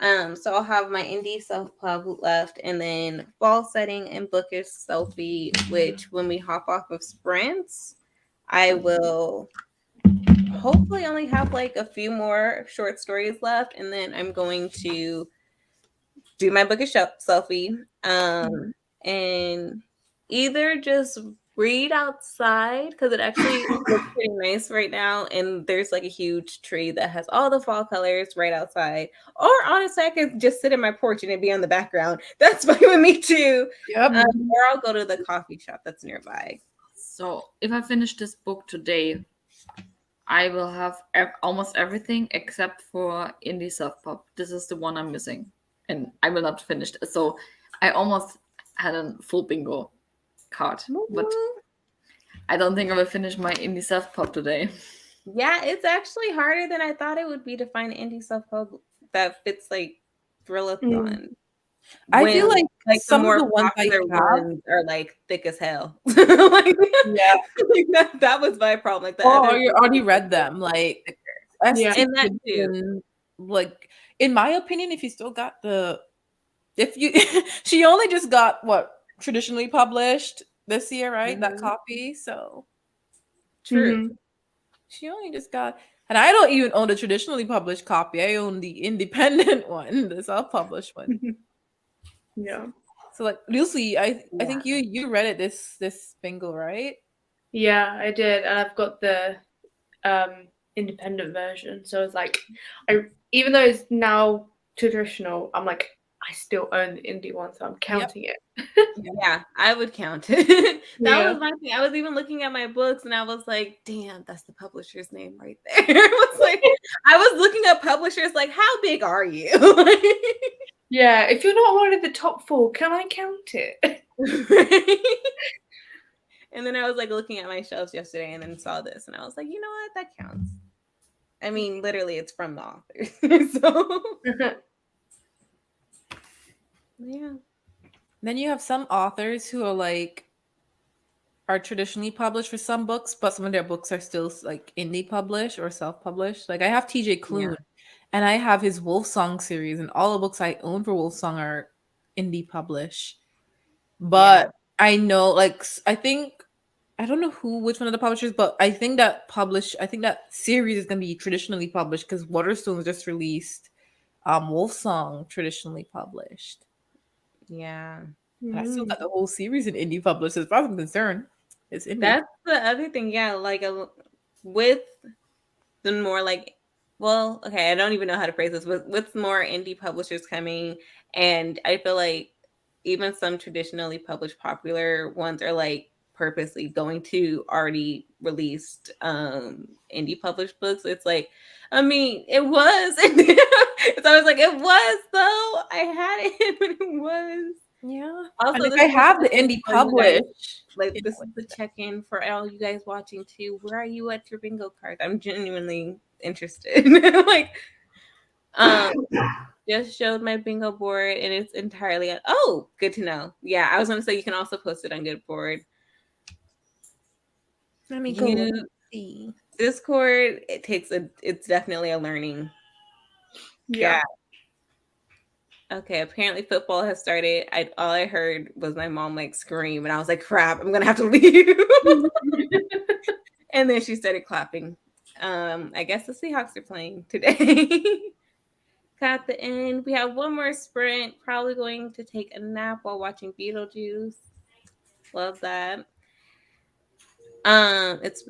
So I'll have my indie self pub left, and then fall setting and bookish selfie, which when we hop off of sprints, I will hopefully only have like a few more short stories left, and then I'm going to do my bookish selfie, and either just read outside because it actually looks pretty nice right now, and there's like a huge tree that has all the fall colors right outside. Or honestly, I could just sit in my porch and it'd be on the background. That's fine with me too. Yep. Or I'll go to the coffee shop that's nearby. So if I finish this book today, I will have almost everything except for Indie Self Pop. This is the one I'm missing, and I will not finish it. So I almost had a full bingo card, but I don't think I will finish my Indie Self Pop today. Yeah, it's actually harder than I thought it would be to find indie self pub that fits like Thrillathon. I feel like the some of more the ones I popular have, ones are like thick as hell. Like, yeah. that was my problem. Like the Oh, other you already read them. Like, Yeah. ST and that too. Gibson, like, in my opinion, if you still got if you, she only just got what traditionally published this year, right? That Mhm. copy. So True. Mhm. she only just got, and I don't even own the traditionally published copy. I own the independent one, the self-published one. Yeah. So like Lucy, I Yeah. think you read it this bingo, right? Yeah, I did, and I've got the independent version. So it's like, even though it's now traditional, I'm like, I still own the indie one, so I'm counting it. Yeah, I would count it. That Yeah. was my thing. I was even looking at my books and I was like, damn, that's the publisher's name right there. It was like I was looking at publishers like, how big are you? Yeah, if you're not one of the top 4, can I count it? And then I was like looking at my shelves yesterday and then saw this and I was like, you know what? That counts. I mean, literally, it's from the author. So, yeah. Then you have some authors who are traditionally published for some books, but some of their books are still like indie published or self-published. Like I have TJ Klune, and I have his Wolf Song series, and all the books I own for Wolf Song are indie published. But I know, like, I think I don't know which one of the publishers, but I think that series is gonna be traditionally published because Waterstones just released Wolf Song traditionally published. Yeah. But I still got the whole series in indie published. As far as I'm concerned, it's indie. That's the other thing. Yeah. Like with the more like, well, okay, I don't even know how to phrase this. With more indie publishers coming, and I feel like even some traditionally published popular ones are like purposely going to already released indie published books. It's like, I mean, it was. So I was like, it was though. I had it, but it was. Yeah. Also, And if I have the indie for you guys, published, like this is the check-in for all you guys watching too. Where are you at your bingo card? I'm genuinely interested. Like, just showed my bingo board and it's entirely oh, good to know. Yeah, I was gonna say you can also post it on Good Board. let me go see. Discord, it's definitely a learning. Yeah. Okay, apparently football has started. All I heard was my mom like scream, and I was like, "Crap, I'm gonna have to leave." And then she started clapping. I guess the Seahawks are playing today. Got the end. We have one more sprint. Probably going to take a nap while watching Beetlejuice. Love that. It's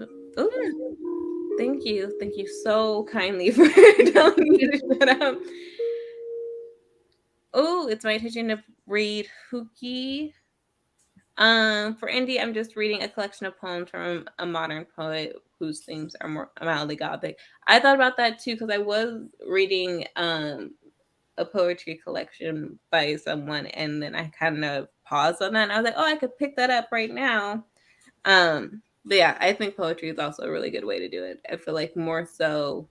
thank you so kindly for telling me to shut up. Oh, it's my intention to read Huki. For indie, I'm just reading a collection of poems from a modern poet whose themes are more mildly gothic. I thought about that too because I was reading a poetry collection by someone, and then I kind of paused on that, and I was like, oh, I could pick that up right now. But yeah, I think poetry is also a really good way to do it. I feel like more so,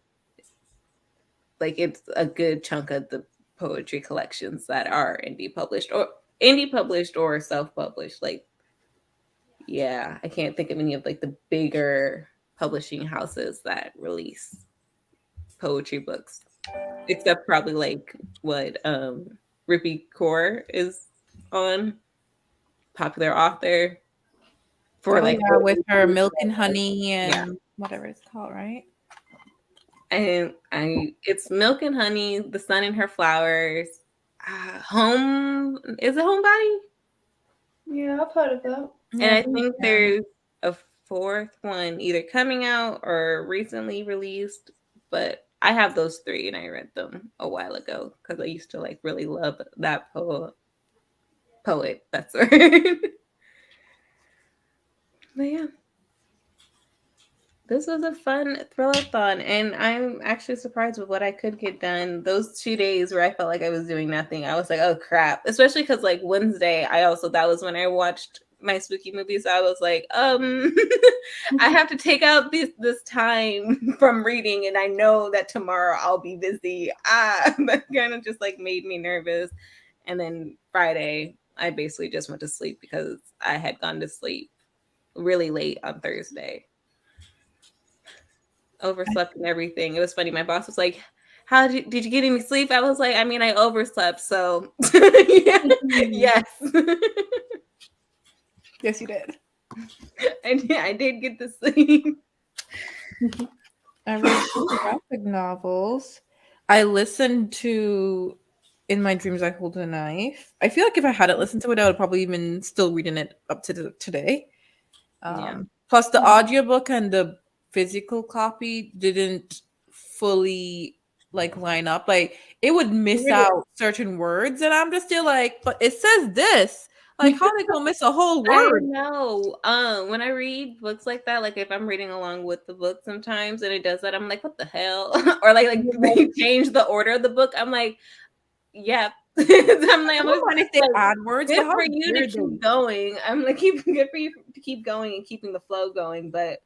like it's a good chunk of the poetry collections that are indie published or self published. Like, yeah, I can't think of any of like the bigger publishing houses that release poetry books, except probably like what Rippy Kaur is on, popular author for Oh like yeah, with her older milk and people. honey Yeah. and whatever it's called, right? And it's Milk and Honey, The Sun and Her Flowers, Home, is it Homebody? Yeah, I've heard of that. And Yeah, I think yeah. there's a fourth one either coming out or recently released, but I have those three and I read them a while ago because I used to like really love that poet. That's right. But yeah, this was a fun thrillathon, and I'm actually surprised with what I could get done. Those 2 days where I felt like I was doing nothing, I was like, oh crap. Especially because like Wednesday, that was when I watched my spooky movie. So I was like, I have to take out this time from reading, and I know that tomorrow I'll be busy. That kind of just like made me nervous. And then Friday, I basically just went to sleep because I had gone to sleep really late on Thursday. Overslept and everything. It was funny. My boss was like, did you get any sleep? I was like, I mean, I overslept, so yeah, yes. Yes, you did. I did get to sleep. I read graphic novels. I listened to In My Dreams I Hold a Knife. I feel like if I hadn't listened to it, I would probably even still reading it up to today. Yeah. Plus the audiobook and the physical copy didn't fully like line up. Like it would miss Really? out certain words, and I'm just still like, but it says this. Like, how they gonna miss a whole I word? know. When I read books like that, like if I'm reading along with the book sometimes and it does that, I'm like, what the hell? Or like they change the order of the book. I'm like, yeah. I I'm don't mind if they like, add words, good but how for you to dare they? keep going. I'm like, good for you to keep going and keeping the flow going, but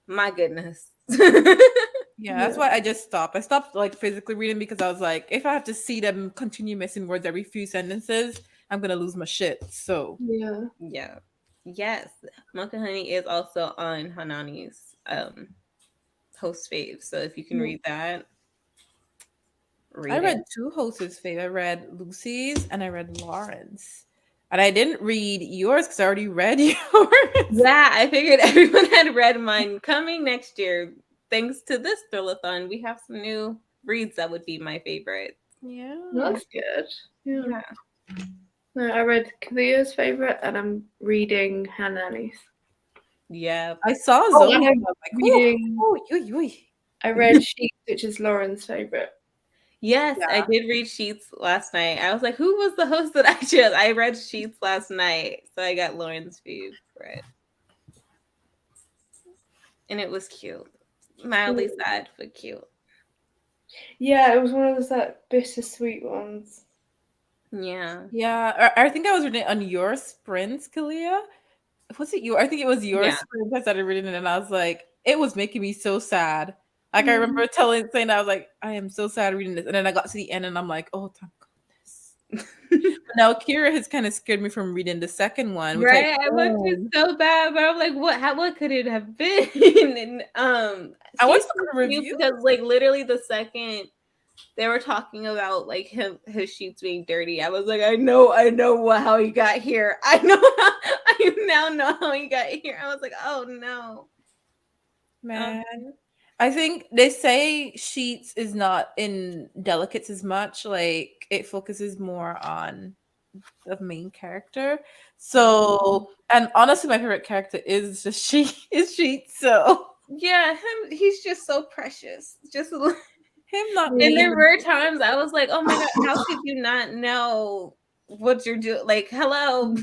my goodness. Yeah, that's why I just stopped. I stopped like physically reading because I was like, if I have to see them continue missing words every few sentences, I'm gonna lose my shit. So Yeah. Yeah. Yes. Milk and Honey is also on Hanani's host fave. So if you can read that, I read read it. two hosts' fave. I read Lucy's and I read Lauren's. And I didn't read yours because I already read yours. Yeah, I figured everyone had read mine. Coming next year, thanks to this Thrillathon, we have some new reads that would be my favorite. Yeah. That's good. Yeah. Yeah. No, I read Kalia's favorite, and I'm reading Hanani's. Yeah. I saw Oh, Zoe. and and I I'm was like, reading. I read Sheets, which is Lauren's favorite. Yes, I did read Sheets last night. I was like, who was the host that I chose? I read Sheets last night, so I got Lauren's favorite. And it was cute. Mildly sad, but cute. Yeah, it was one of those like bittersweet ones. Yeah. Yeah. I think I was reading it on your sprints, Kalia. Was it you? I think it was your sprints. I started reading it and I was like, it was making me so sad. Like I remember saying that I was like, I am so sad reading this. And then I got to the end and I'm like, oh thank goodness. But now Kira has kind of scared me from reading the second one. Which Right, I wanted so bad, but I'm like, what could it have been? And I want Sheets to was review cute because like literally the second they were talking about like his sheets being dirty, I was like, I know how he got here. I now know how he got here. I was like, oh no. man. I think they say Sheets is not in Delicates as much. Like it focuses more on the main character. So, and honestly, my favorite character is just Sheets. So Yeah, he's just so precious. Just Him not And being there were times I was like, oh my God, how could you not know what you're doing? Like, hello.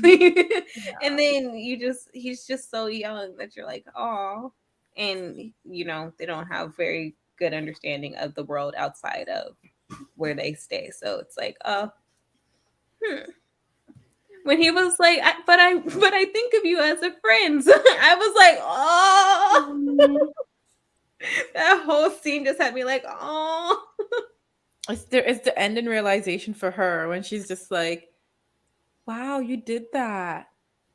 And then he's just so young that you're like, oh. And, they don't have very good understanding of the world outside of where they stay. So it's like, when he was like, but I think of you as a friend. So I was like, oh. That whole scene just had me like, oh. it's the end in realization for her when she's just like, wow, you did that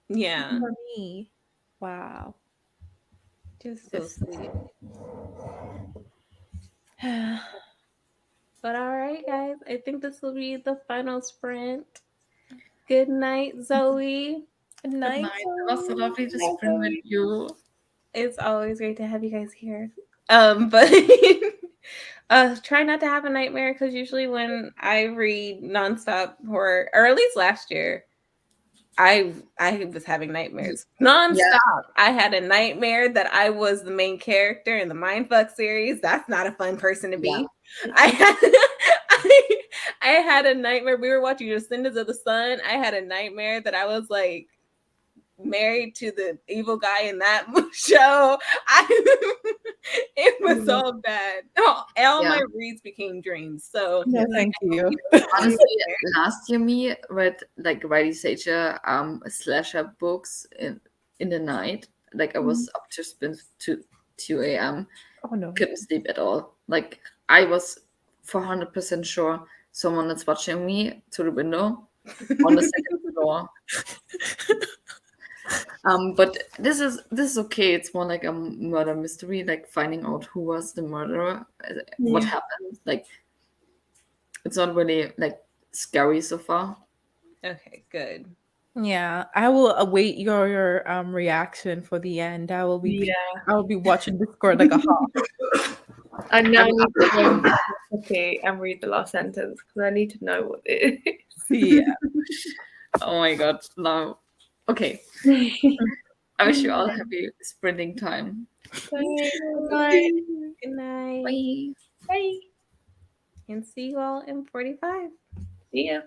Yeah. for me. Wow. Just so sweet. Good But all right, guys. I think this will be the final sprint. Good night, Zoe. Good night. night. It was so lovely to sprint with you. It's always great to have you guys here. But try not to have a nightmare, because usually when I read nonstop horror, or at least last year, I was having nightmares nonstop. Yeah. I had a nightmare that I was the main character in the Mindfuck series. That's not a fun person to be. Yeah. I had I had a nightmare. We were watching Descendants of the Sun. I had a nightmare that I was like married to the evil guy in that show. It was all bad. All my reads became dreams. So No, thank you. Honestly, last year me read like Riley Sager slasher books in the night. Like I was up to spend to 2 a.m. Oh no. Couldn't sleep at all. Like I was 400% sure someone is watching me through the window on the second floor. But this is okay. It's more like a murder mystery, like finding out who was the murderer, what happened. Like it's not really like scary so far. Okay, good. Yeah, I will await your reaction for the end. I will be watching Discord like a hawk. I now need to go back quickly and read the last sentence because I need to know what it is. Yeah. Oh my god, no. Okay. I wish you all happy sprinting time. Good night. Good night. Bye. Bye. And see you all in 45. See ya.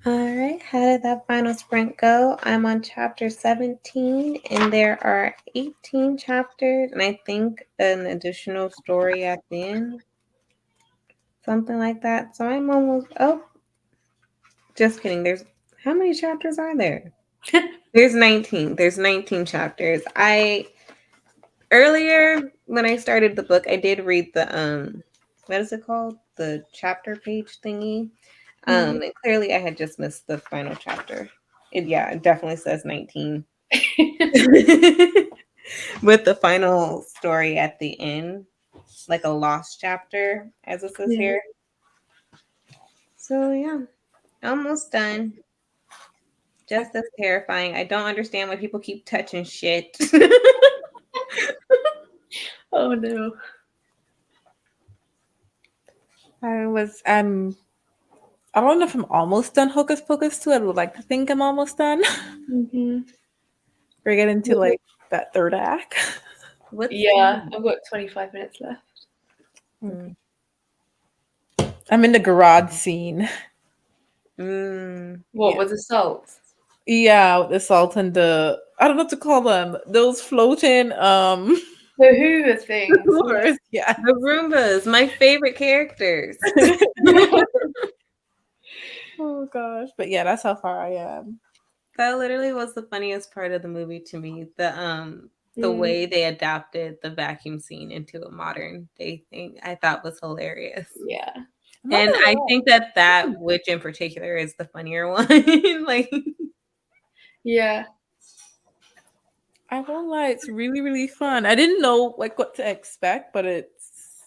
All right, how did that final sprint go? I'm on chapter 17, and there are 18 chapters, and I think an additional story at the end, something like that. So I'm almost. Oh, just kidding. There's how many chapters are there? There's 19. There's 19 chapters. I earlier when I started the book, I did read the what is it called? The chapter page thingy. And clearly I had just missed the final chapter. It definitely says 19. With the final story at the end, like a lost chapter, as it says here. So yeah, almost done. Just as terrifying. I don't understand why people keep touching shit. Oh no. I don't know if I'm almost done Hocus Pocus 2. I would like to think I'm almost done. We're getting to like that third act. Yeah, I've got 25 minutes left. I'm in the garage scene. What was assault? Yeah, with the salt and the I don't know what to call them. Those floating The Hoover things. floors. Yeah. The Roombas, my favorite characters. Oh gosh. But yeah, that's how far I am. That literally was the funniest part of the movie to me. The way they adapted the vacuum scene into a modern day thing, I thought was hilarious. Yeah. And I think that witch in particular is the funnier one. Like, yeah. I won't lie, it's really, really fun. I didn't know like what to expect, but it's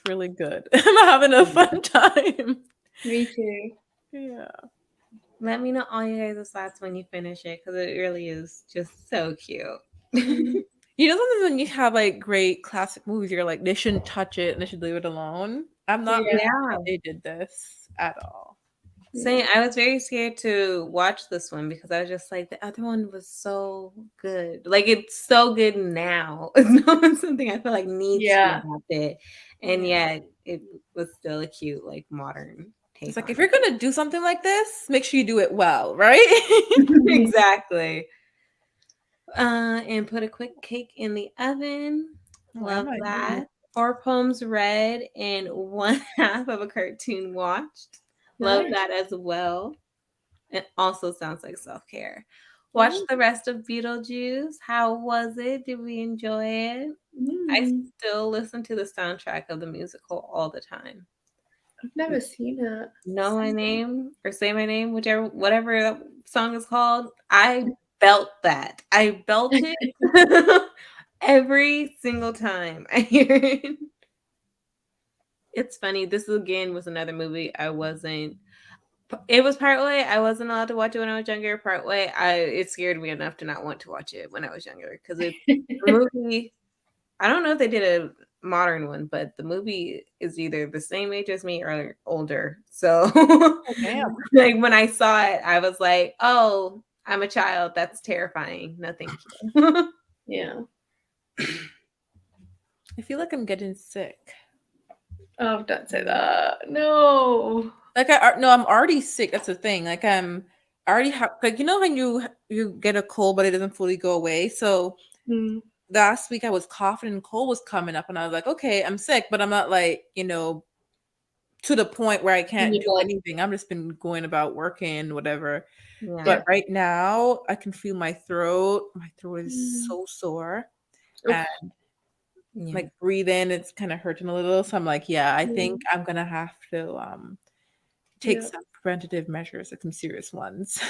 really good. I'm having a fun time. Me too. Yeah. let me know all you guys' thoughts when you finish it, because it really is just so cute. You know, sometimes when you have like great classic movies, you're like, they shouldn't touch it and they should leave it alone. I'm not really glad they did this at all. Saying I was very scared to watch this one because I was just like, the other one was so good. Like, it's so good now. It's not something I feel like needs to be adapted. And yet it was still a cute, like, modern take. It's like, if you're gonna do something like this, make sure you do it well, right? Exactly. And put a quick cake in the oven. Love that. 4 poems read and 1/2 of a cartoon watched. Love that as well. It also sounds like self-care. Watch the rest of Beetlejuice. How was it? Did we enjoy it? I still listen to the soundtrack of the musical all the time. I've never seen it. Know my name or say my name, whatever that song is called. I belt that. I belt it every single time I hear it. It's funny. This again was another movie I wasn't. It was partway. I wasn't allowed to watch it when I was younger. Partway, it scared me enough to not want to watch it when I was younger because it's a movie. I don't know if they did a modern one, but the movie is either the same age as me or older. So, like when I saw it, I was like, "Oh, I'm a child. That's terrifying. No, thank you." Yeah. I feel like I'm getting sick. Oh, don't say that. No. Like I'm already sick. That's the thing. Like I already have like, you know when you get a cold but it doesn't fully go away. So last week I was coughing and cold was coming up and I was like, okay, I'm sick, but I'm not like, to the point where I can't do anything. I've just been going about working, whatever. Yeah. But right now I can feel my throat. My throat is so sore. And like breathing, it's kind of hurting a little. So I'm like, yeah, I think I'm gonna have to take some preventative measures, like some serious ones.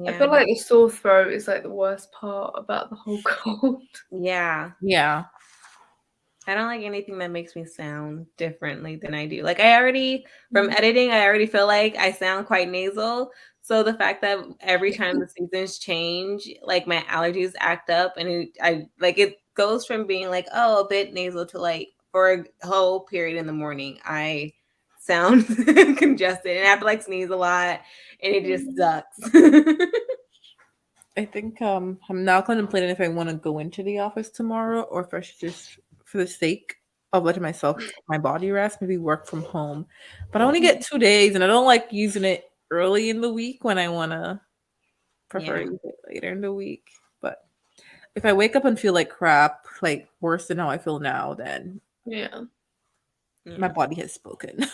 I feel like the sore throat is like the worst part about the whole cold. Yeah. I don't like anything that makes me sound differently than I do. Like from editing, I already feel like I sound quite nasal. So the fact that every time the seasons change, like my allergies act up and it goes from being like, oh, a bit nasal to like for a whole period in the morning, I sound congested and I have to like sneeze a lot and it just sucks. I think I'm now contemplating if I want to go into the office tomorrow or if I should just, for the sake of letting my body rest, maybe work from home. But I only get 2 days and I don't like using it early in the week when I want to prefer Yeah. to use it later in the week. But if I wake up and feel like crap, like worse than how I feel now, then Yeah. my Yeah. body has spoken.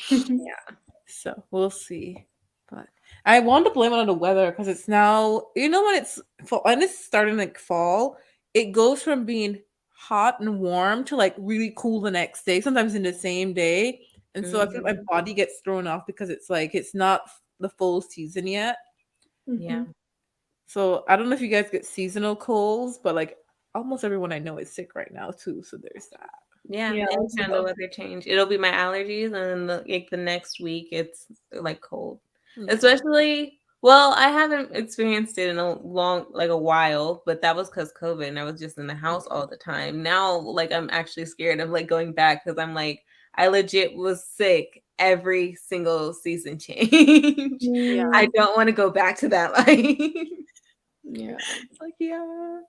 Yeah. So we'll see. But I want to blame it on the weather because it's now, when it's fall, when it's starting like fall, it goes from being hot and warm to like really cool the next day, sometimes in the same day. And so I feel my Mhm. body gets thrown off because it's like it's not the full season yet. Yeah. Mhm. So I don't know if you guys get seasonal colds, but like almost everyone I know is sick right now too. So there's that. Yeah. Yeah, it's Anytime the about weather change, it'll be my allergies, and then the next week it's like cold. Yeah. Especially, well, I haven't experienced it in a while, but that was because COVID, and I was just in the house all the time. Now, like I'm actually scared of like going back because I'm like I legit was sick every single season change. Yeah. I don't want to go back to that life. yeah. It's like, yeah.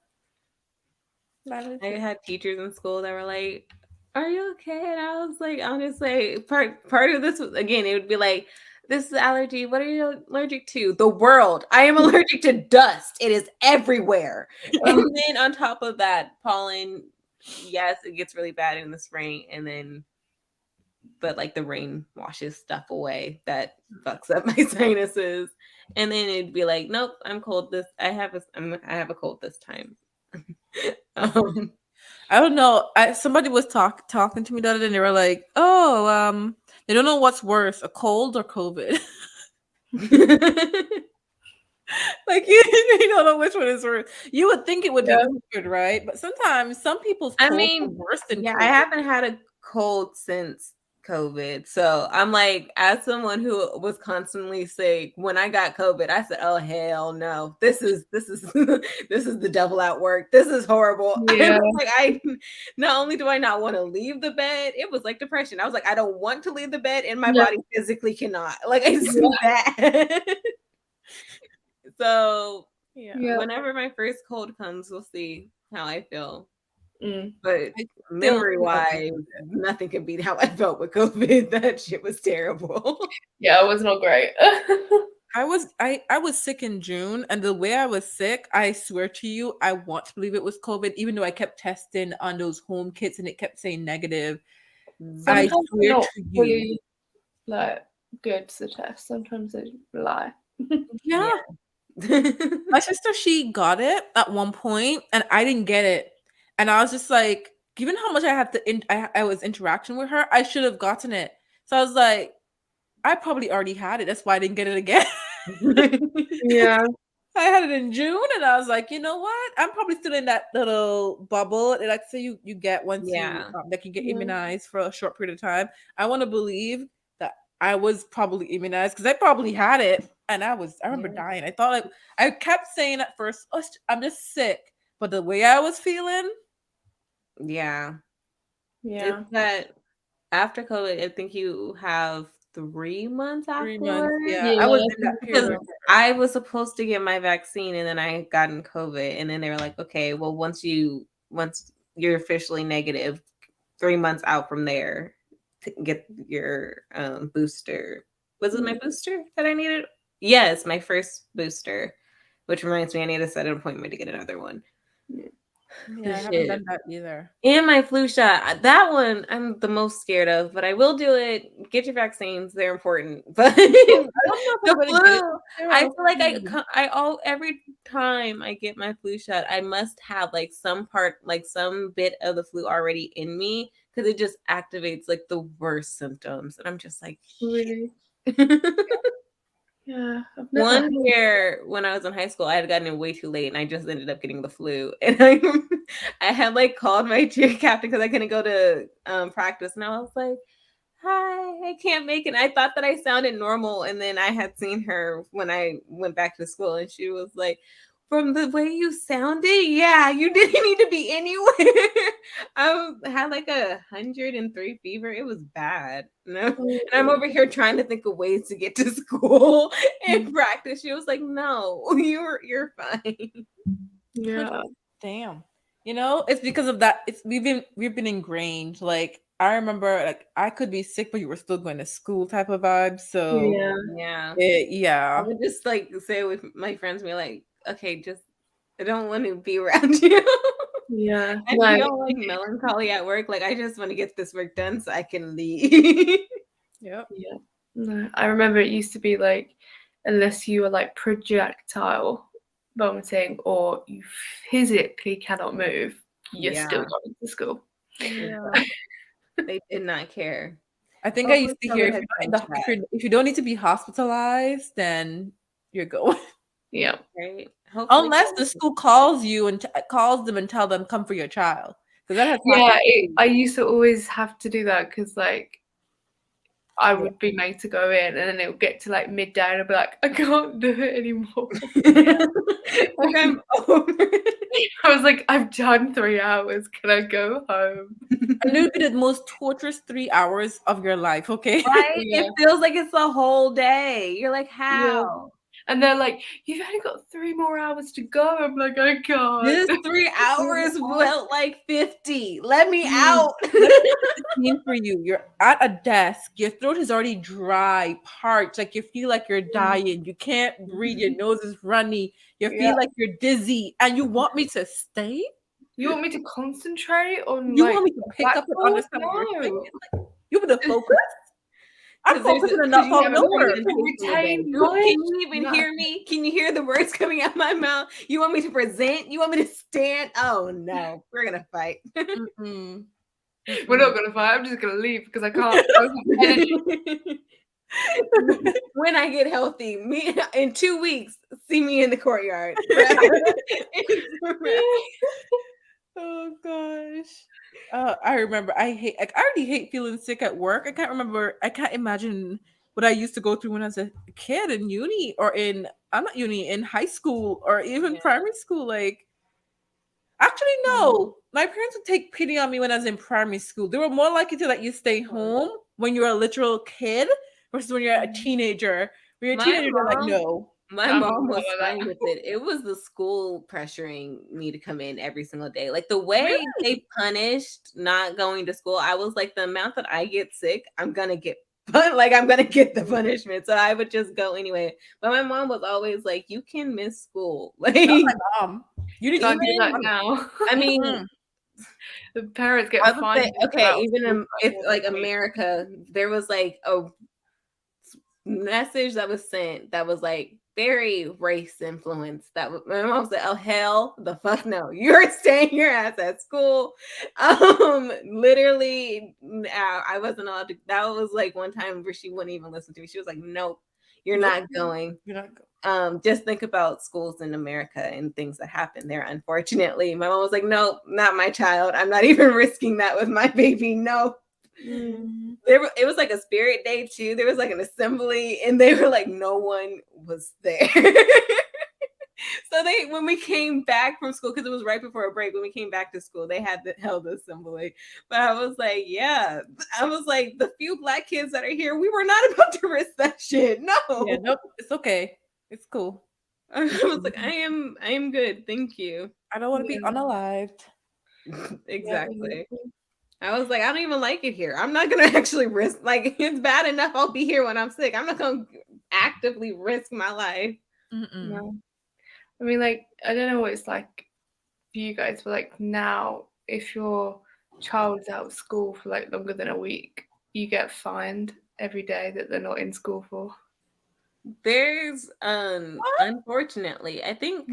That is I it. had teachers in school that were like, "Are you okay?" And I was like, honestly, part of this was, again, it would be like, "This is allergy. What are you allergic to?" The world. I am allergic to dust. It is everywhere. And then on top of that, pollen. Yes, it gets really bad in the spring, and then but like the rain washes stuff away that fucks up my sinuses. And then it'd be like, "Nope, I'm cold. I have a cold this time." um, I don't know. Somebody was talking to me the other day, and they were like, "Oh, they don't know what's worse, a cold or COVID." Like you don't know which one is worse. You would think it would be Yeah. COVID, right? But sometimes some people's I colds are mean, worse than yeah, I COVID. haven't had a cold since COVID. So I'm like, as someone who was constantly sick, when I got COVID, I said, "Oh hell no. This is this is the devil at work. This is horrible." And Yeah. like I not only do I not want to leave the bed, it was like depression. I was like, I don't want to leave the bed and my Yeah. body physically cannot. Like it's Yeah. bad. So Yeah. Yeah. whenever my first cold comes, we'll see how I feel. Mm. But I still memory feel wise, nothing can beat how I felt with COVID. That shit was terrible. Yeah, it was not great. I was sick in June, and the way I was sick, I swear to you, I want to believe it was COVID, even though I kept testing on those home kits and it kept saying negative. I Sometimes they're swear not to you. fully like good to test. Sometimes they lie. Yeah. Yeah. My sister, she got it at one point, and I didn't get it. And I was just like, given how much I had to, I was interacting with her, I should have gotten it. So I was like, I probably already had it. That's why I didn't get it again. Yeah. I had it in June, and I was like, you know what? I'm probably still in that little bubble. Like say you get once you Yeah. that you get Yeah. immunized for a short period of time. I want to believe that I was probably immunized because I probably had it, and I remember Yeah. dying. I thought like I kept saying at first, "Oh, I'm just sick," but the way I was feeling, Yeah. Yeah. It's that after COVID, I think you have 3 months 3 months. afterwards. Yeah, I was Yeah. in that Because period. I was supposed to get my vaccine and then I had gotten COVID. And then they were like, okay, well, once you're officially negative, 3 months out from there, to get your booster. Was it my booster that I needed? Yes, my first booster, which reminds me I need to set an appointment to get another one. Yeah, I This haven't shit. done that either. And my flu shot. That one I'm the most scared of, but I will do it. Get your vaccines; they're important. But I don't know if I'm the gonna get it. flu, There I are feel like no- every time I get my flu shot, I must have like some bit of the flu already in me because it just activates like the worst symptoms, and I'm just like, Really. shit. Yeah. I've never. One year when I was in high school, I had gotten it way too late, and I just ended up getting the flu. And I had like called my cheer captain because I couldn't go to practice, and I was like, "Hi, I can't make it." I thought that I sounded normal, and then I had seen her when I went back to school, and she was like, "From the way you sounded, yeah, you didn't need to be anywhere." Had like 103 fever. It was bad. No, and I'm over here trying to think of ways to get to school and practice. She was like, "No, you're fine." Yeah. Damn. It's because of that. We've been ingrained. Like I remember like I could be sick, but you were still going to school type of vibe. So Yeah. Yeah. I yeah. would just like say with my friends, be like, okay, just I don't want to be around you. Yeah. I No. feel like melancholy at work. Like I just want to get this work done so I can leave. Yep. Yeah. No. I remember it used to be like, unless you were like projectile vomiting or you physically cannot move, you're still Yeah. going to school. Yeah. They did not care. I think I used to I hear would if have you're been not in the, if you don't need to be hospitalized, then you're going. Yeah. right. Hopefully, Unless the school calls you and calls them and tell them come for your child, because that has Yeah. happened. I used to always have to do that because like I Yeah. would be made to go in, and then it would get to like midday, and I'd be like, I can't do it anymore. like I'm over. I was like, I've done 3 hours. Can I go home? And it would be the most torturous 3 hours of your life. Okay. Right? Yeah. It feels like it's a whole day. You're like, Yeah. how? And they're like, you've only got 3 more hours to go. I'm like, I can't. This 3 hours felt like 50. Let me Mm. out. Let me set the scene for you. You're at a desk. Your throat is already dry, parched. Like you feel like you're dying. You can't breathe. Your nose is runny. You feel Yeah. like you're dizzy, and you want me to stay? You want me to concentrate on You like want me to pick up and blackboard? understand what you're saying? No. Like, you want me to focus? I'm focusing on not you falling haven't over. paid attention to the day. Retain Can you even knowledge. hear me? Can you hear the words coming out my mouth? You want me to present? You want me to stand? Oh no, we're gonna fight. Mm-mm. We're not gonna fight. I'm just gonna leave because I can't. I don't have energy. When I get healthy, me in 2 weeks, see me in the courtyard. Oh gosh. I remember I hate like I already hate feeling sick at work. I can't imagine what I used to go through when I was a kid in uni or in I'm not uni, in high school or even Yeah. primary school. Like actually no. My parents would take pity on me when I was in primary school. They were more likely to let you stay home when you're a literal kid versus when you're a teenager. When you're a My teenager, they're like, mom- no. My I'm mom was all like fine with it. It was the school pressuring me to come in every single day. Like the way Really? they punished not going to school, I was like, the amount that I get sick, I'm gonna get like I'm gonna get the punishment. So I would just go anyway. But my mom was always like, you can miss school. Like Not my mom. You need to Can't do speak that up. now. I mean, Mm. The parents get I would fined. say, okay, about even school if for like that week. America, there was like a message that was sent that was like very race influenced. My mom said, "Oh hell, the fuck no! You're staying your ass at school." Literally, I wasn't allowed to. That was like one time where she wouldn't even listen to me. She was like, "Nope, you're Nope. not going." You're not going. Just think about schools in America and things that happen there. Unfortunately, my mom was like, "Nope, not my child. I'm not even risking that with my baby. No." Mm. It was like a spirit day too. There was like an assembly, and they were like, no one was there. So when we came back from school, because it was right before a break, when we came back to school, they had held the assembly. But I was like, yeah, I was like, the few Black kids that are here, we were not about to risk that shit. No, Yeah, nope. It's okay. It's cool. I was like, I am good, thank you. I don't want to be unalived. Exactly. I was like, I don't even like it here. I'm not gonna actually risk. Like, it's bad enough I'll be here when I'm sick. I'm not gonna actively risk my life. Mm-mm. No. I mean, like, I don't know what it's like for you guys, but like now, if your child's out of school for like longer than a week, you get fined every day that they're not in school for. There's unfortunately, I think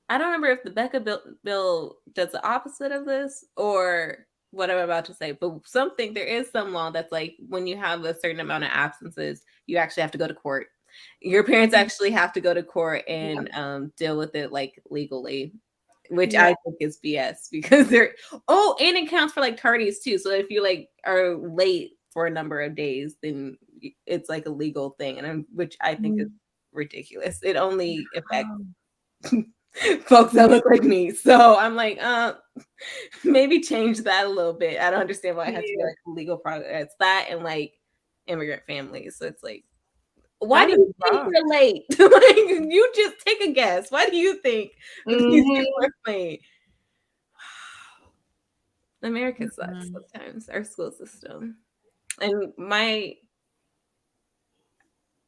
I don't remember if the Becca bill does the opposite of this or what I'm about to say, but there is some law that's like when you have a certain amount of absences, you actually have to go to court. Your parents actually have to go to court and deal with it like legally, which I think is BS because and it counts for like tardies too. So if you like are late for a number of days, then it's like a legal thing, and which I think is ridiculous. It only affects folks that look like me. So I'm like, maybe change that a little bit. I don't understand why it has to be like legal progress. It's that and like immigrant families. So it's like, why do you think we're late? Like, you just take a guess. Why do you think these people are late? America sucks sometimes, our school system. And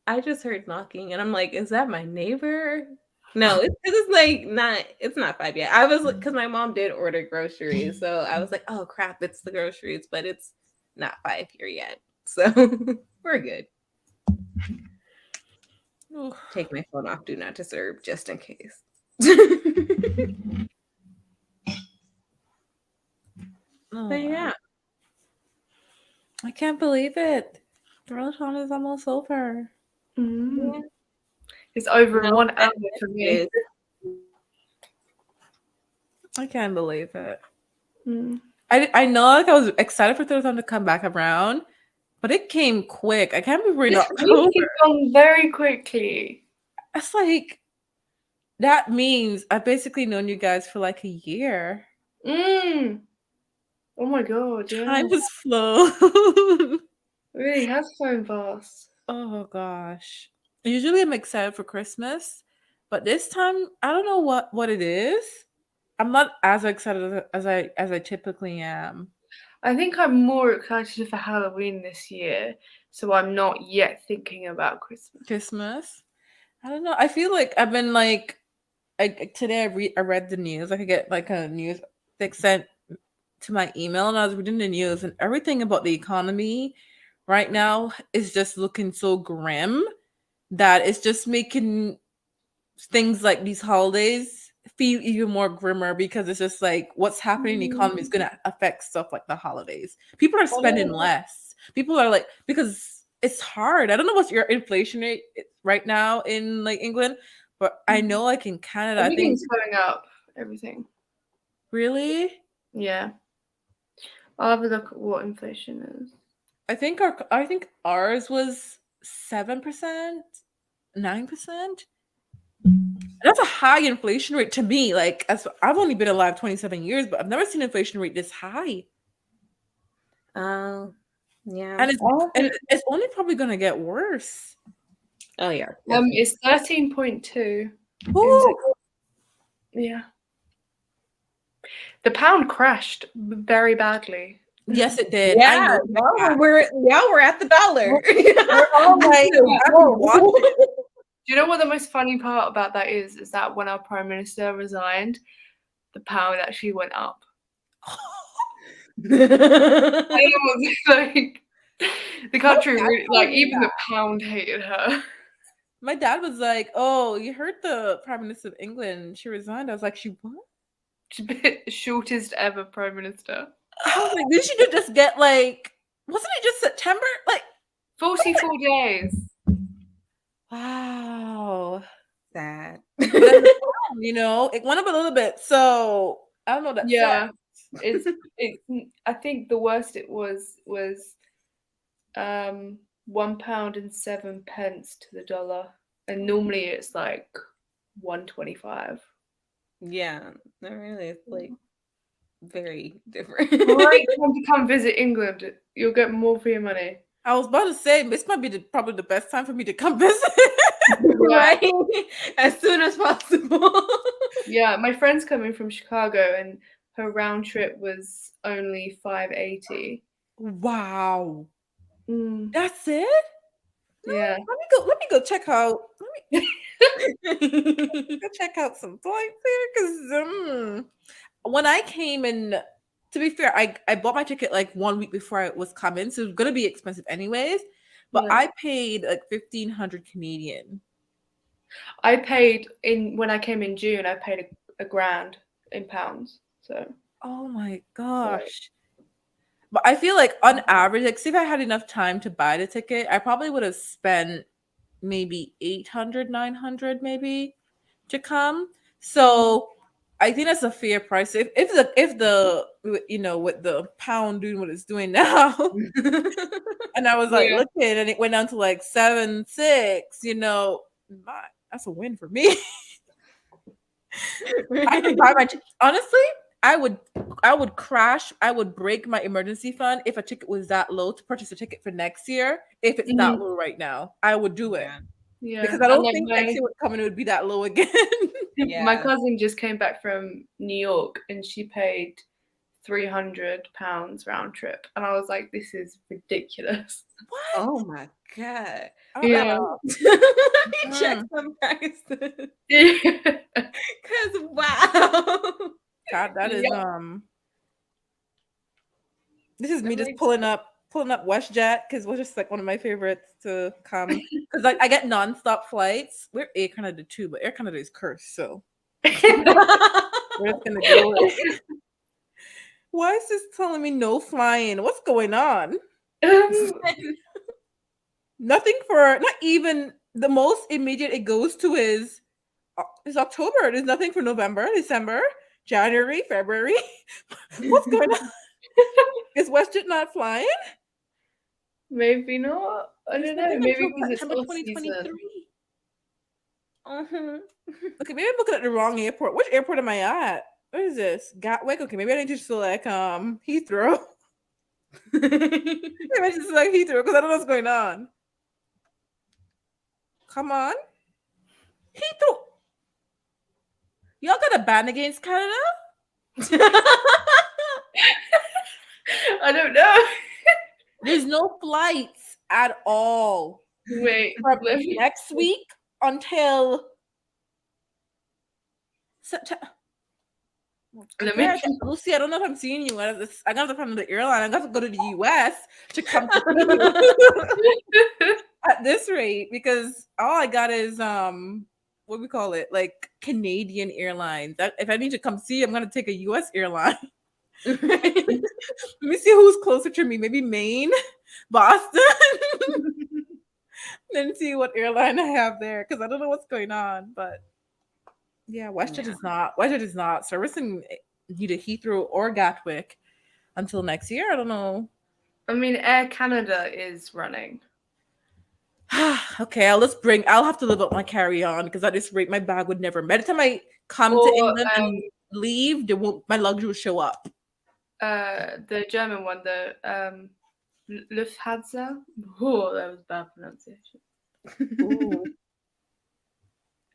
I just heard knocking and I'm like, is that my neighbor? No, it's not 5 yet. I was because my mom did order groceries, so I was like, oh crap, it's the groceries, but it's not 5 here yet. So we're good. Take my phone off, do not disturb, just in case. But yeah. I can't believe it. Thrillathon is almost over. Yeah. It's over in 1 hour for me. I can't believe it. I know, like, I was excited for Thrillathon to come back around, but it came quick. I can't believe we're in October. It's gone very quickly. It's like, that means I've basically known you guys for like a year. Oh my god, yeah. Time has flown. It really has flown fast. Oh gosh. Usually I'm excited for Christmas, but this time I don't know what it is. I'm not as excited as I typically am. I think I'm more excited for Halloween this year, so I'm not yet thinking about Christmas. I don't know. I feel like I've been like, today I read the news. I could get like a news like sent to my email, and I was reading the news, and everything about the economy right now is just looking so grim that it's just making things like these holidays feel even more grimmer, because it's just like what's happening in the economy is going to affect stuff like the holidays. People are spending less. People are like, because it's hard. I don't know what's your inflation rate right now in like England, but I know like in Canada, Everything's going up. Everything. Really? Yeah. I'll have a look at what inflation is. I think ours was 7%, 9%. That's a high inflation rate to me. Like, as I've only been alive 27 years, but I've never seen inflation rate this high. Oh, yeah. And it's only probably gonna get worse. Oh yeah. It's 13.2. Yeah. The pound crashed very badly. Yes, it did. Yeah, now we're at the dollar. Do you know what the most funny part about that is? Is that when our prime minister resigned, the pound actually went up. I was like, the country, like, even the pound hated her. My dad was like, "Oh, you heard the Prime Minister of England? She resigned." I was like, "She what?" She's the shortest ever prime minister. I was like, "Did she just get like? Wasn't it just September? Like 44 days." Wow, sad. You know, it went up a little bit. So I don't know that. Yeah, it's. I think the worst it was £1.07 to the dollar, and normally it's like 1.25. Yeah, that really is like very different. Great time to come visit England. You'll get more for your money. I was about to say this might be probably the best time for me to come visit. Right, as soon as possible. Yeah, my friend's coming from Chicago, and her round trip was only $5.80. Wow, that's it. Yeah. Let me go check out. Let me go check out some flights here, because when I came in, to be fair, I bought my ticket like 1 week before I was coming, so it was gonna be expensive anyways. But Yeah. I paid like 1,500 Canadian. I paid when I came in June. I paid a grand in pounds. So. Oh my gosh. But I feel like on average, like, see, if I had enough time to buy the ticket, I probably would have spent maybe 800, 900 maybe to come. So I think that's a fair price. If the you know, with the pound doing what it's doing now, and I was like looking, and it went down to like 7.6, you know, that's a win for me. I could buy my honestly, I would crash. I would break my emergency fund if a ticket was that low to purchase a ticket for next year. If it's that low right now, I would do it. Yeah, because I don't think next year would come and it would be that low again. My cousin just came back from New York and she paid £300 round trip, and I was like, this is ridiculous. What? Oh my god. Yeah. Let me check some prices. Cause wow. God, that is this is me That just makes pulling up WestJet because WestJet's just like one of my favorites to come because like I get nonstop flights. We're Air Canada too, but Air Canada is cursed, so we're just gonna go with. Why is this telling me no flying? What's going on? Nothing for not even the most immediate it goes to is October. There's nothing for November, December, January, February. What's going on? Is WestJet not flying? Maybe not. I don't know. Maybe because it's September off 2023. season. Okay, maybe I'm looking at the wrong airport. Which airport am I at? What is this? Gatwick? Okay, maybe I need to select Heathrow. Maybe I should select Heathrow because I don't know what's going on. Come on. Heathrow. Y'all got a ban against Canada? I don't know. There's no flights at all. Wait, From next week until September. Lucy, I don't know if I'm seeing you. I got to find the airline. I got to go to the US to come to you at this rate because all I got is what we call it, like Canadian Airlines. If I need to come see, I'm gonna take a US airline. Let me see who's closer to me. Maybe Maine, Boston. Then see what airline I have there because I don't know what's going on. But yeah, WestJet is not servicing either Heathrow or Gatwick until next year. I don't know. I mean, Air Canada is running. Okay, I'll have to live up my carry-on because at this rate my bag would never. By the time I come to England and leave, my luggage will show up. The German one, the Lufthansa. Oh, that was bad pronunciation.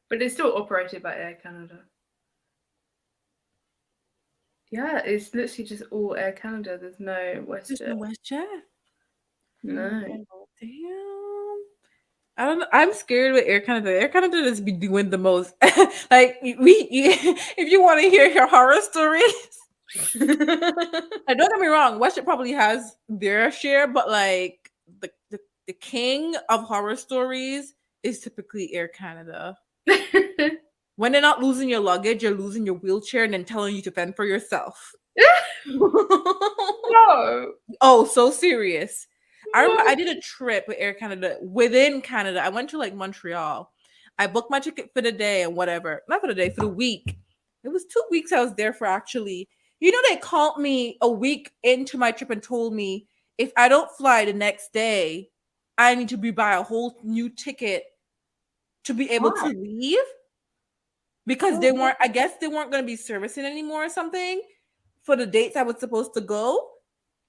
But it's still operated by Air Canada. Yeah, it's literally just all Air Canada. There's no WestJet. There's no WestJet. No. Damn. I don't know. I'm scared with Air Canada. Air Canada does be doing the most. Like if you want to hear your horror stories. Don't get me wrong, WestJet probably has their share, but like the king of horror stories is typically Air Canada. When they're not losing your luggage, you're losing your wheelchair and then telling you to fend for yourself. No. Oh, so serious. I remember I did a trip with Air Canada within Canada. I went to like Montreal. I booked my ticket for the day and whatever. Not for the day, for the week. It was 2 weeks I was there for actually. You know, they called me a week into my trip and told me if I don't fly the next day, I need to buy a whole new ticket to be able to leave. Because they weren't going to be servicing anymore or something for the dates I was supposed to go.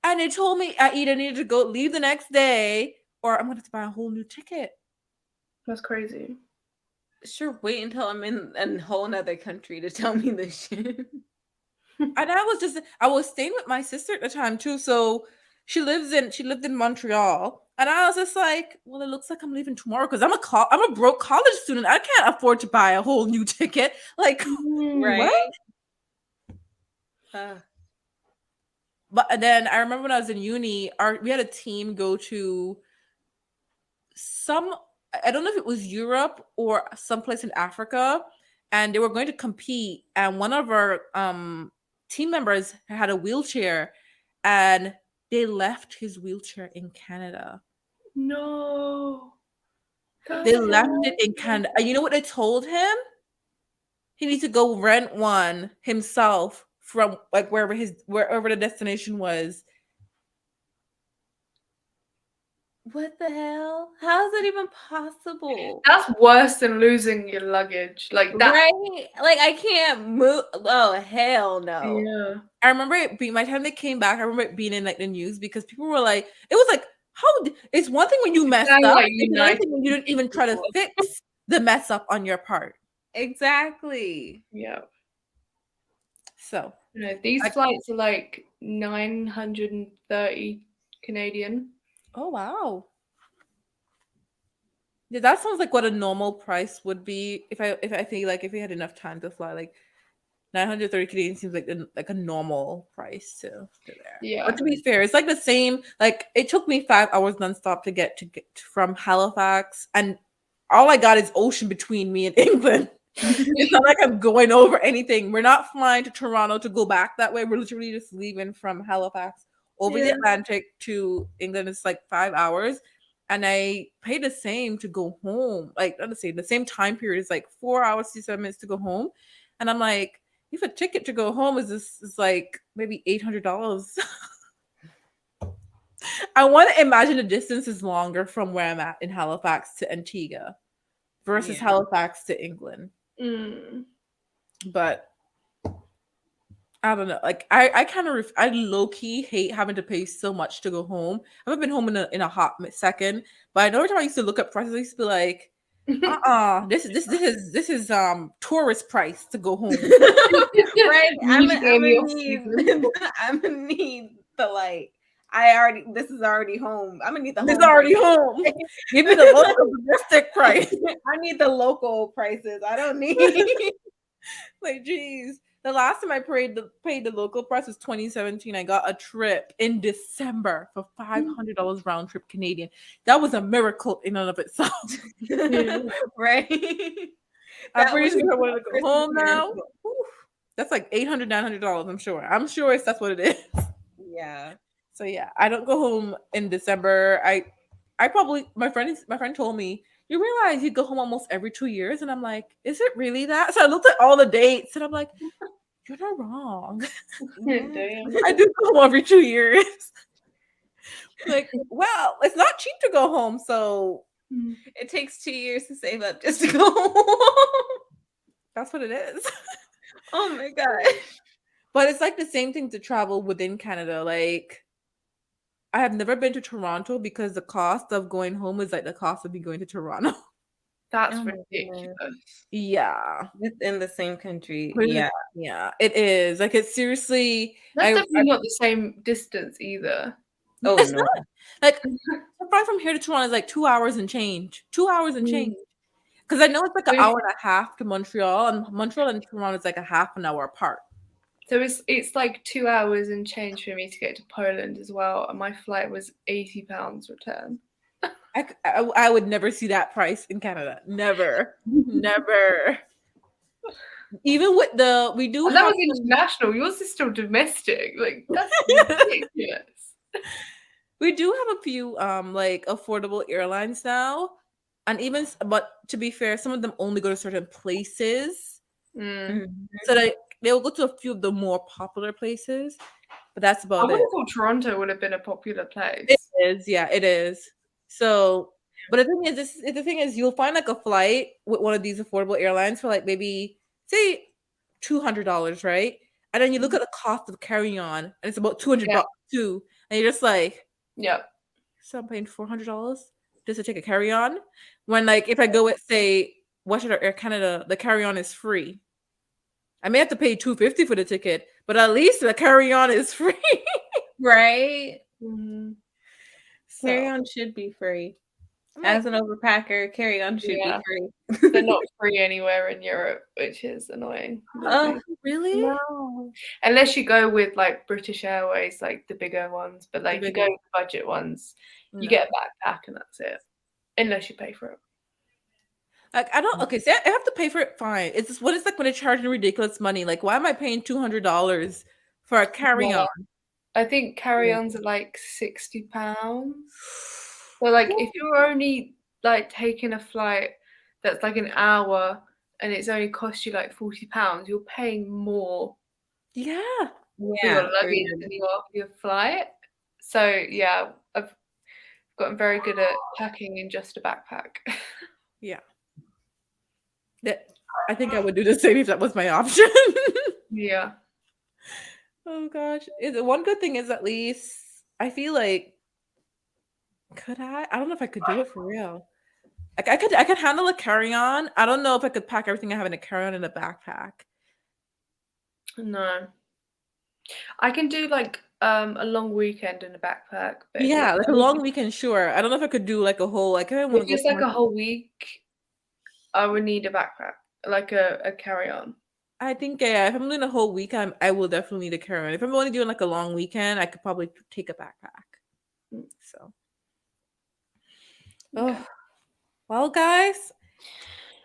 And they told me I either needed to leave the next day or I'm going to have to buy a whole new ticket. That's crazy. Sure, wait until I'm in a whole nother country to tell me this shit. And I was staying with my sister at the time too. So she lived in Montreal. And I was just like, well, it looks like I'm leaving tomorrow because I'm a broke college student. I can't afford to buy a whole new ticket. Like, right? What? But then I remember when I was in uni, we had a team go to I don't know if it was Europe or someplace in Africa, and they were going to compete. And one of our team members had a wheelchair, and they left his wheelchair in Canada. No. They left it in Canada. And you know what they told him? He needs to go rent one himself from like wherever the destination was. What the hell? How is that even possible? That's worse than losing your luggage. Like that. Right? Like I can't move. Oh hell no. Yeah. I remember it being, by the time they came back, I remember it being in like the news because people were like, it was like, it's one thing when you messed up. Like, it's another thing when you didn't even try to fix the mess up on your part. Exactly. Yeah. So these Like- flights are like 930 Canadian. Oh wow. Yeah, that sounds like what a normal price would be if I think like if we had enough time to fly. Like 930 Canadian seems like a normal price to there. Yeah. But to be fair, it's like the same. Like it took me 5 hours nonstop to get from Halifax, and all I got is ocean between me and England. It's not like I'm going over anything. We're not flying to Toronto to go back that way. We're literally just leaving from Halifax over the Atlantic to England. It's like 5 hours. And I pay the same to go home. Like, not the same time period is like 4 hours, 67 minutes to go home. And I'm like, if a ticket to go home is like maybe $800. I want to imagine the distance is longer from where I'm at in Halifax to Antigua versus Halifax to England. But I don't know. Like I kind of I low key hate having to pay so much to go home. I haven't been home in a hot second, but I know every time I used to look up prices, I used to be like, this is tourist price to go home. Right. I'm gonna need the like. This is already home. I'm gonna need the home. It's already home. Give me the local domestic price. I need the local prices. I don't need like, geez. The last time I paid the local price was 2017. I got a trip in December for $500 round trip Canadian. That was a miracle in and of itself. Right. I'm pretty sure I want to go home now. That's like $800, $900. I'm sure that's what it is. Yeah. So yeah, I don't go home in December. I probably my friend told me, you realize you go home almost every 2 years, and I'm like, is it really that? So I looked at all the dates, and I'm like, you're not wrong. I do go home every 2 years. Like, well, it's not cheap to go home, so it takes 2 years to save up just to go home. That's what it is. Oh my god. But it's like the same thing to travel within Canada. Like, I have never been to Toronto because the cost of going home is like the cost of me going to Toronto. That's ridiculous. Yeah. Within the same country. Yeah, it is. Like, it's seriously. That's definitely not the same distance either. Oh, it's no. not. Like, fly from here to Toronto is like 2 hours and change. 2 hours and change. Because I know it's like an hour and a half to Montreal, and Montreal and Toronto is like a half an hour apart. So it's like 2 hours and change for me to get to Poland as well, and my flight was £80 return. I would never see that price in Canada. Never. Even with that was international. Yours is still domestic. Like, that's ridiculous. We do have a few like affordable airlines now, and but to be fair, some of them only go to certain places. So they'll go to a few of the more popular places, but that's about it. I would have thought Toronto would have been a popular place. It is, yeah, it is. So, but the thing is, you'll find like a flight with one of these affordable airlines for like maybe say $200, right? And then you look at the cost of carrying on, and it's about $200 too, and you're just like, so I'm paying $400 just to take a carry on. When like if I go with say WestJet or Air Canada, the carry on is free. I may have to pay $250 for the ticket, but at least the carry on is free, right? So, carry on should be free. As an overpacker, carry on should be free. They're not free anywhere in Europe, which is annoying. Oh, really? No. Unless you go with like British Airways, like the bigger ones, but like if you go with the budget ones, you get a backpack and that's it. Unless you pay for it. Like I don't so I have to pay for it, fine. It's just what it's like when they're charging ridiculous money. Like, why am I paying $200 for a carry-on? I think carry-ons are like £60. So like if you're only like taking a flight that's like an hour and it's only cost you like £40, you're paying more for your luggage than you are for your flight. So yeah, I've gotten very good at packing in just a backpack. Yeah. I think I would do the same if that was my option. Yeah. Oh gosh. One good thing is at least I feel like I don't know if I could do it for real. Like I could handle a carry-on. I don't know if I could pack everything I have in a carry-on in a backpack. No. I can do like a long weekend in a backpack, but Yeah, like a long weekend, sure. I don't know if I could do like a whole. Like, I don't want if to go it's like somewhere. a whole week, I would need a backpack, like a carry-on. I think if I'm doing a whole week, I will definitely need a caravan. If I'm only doing like a long weekend, I could probably take a backpack. So, Okay. well, guys,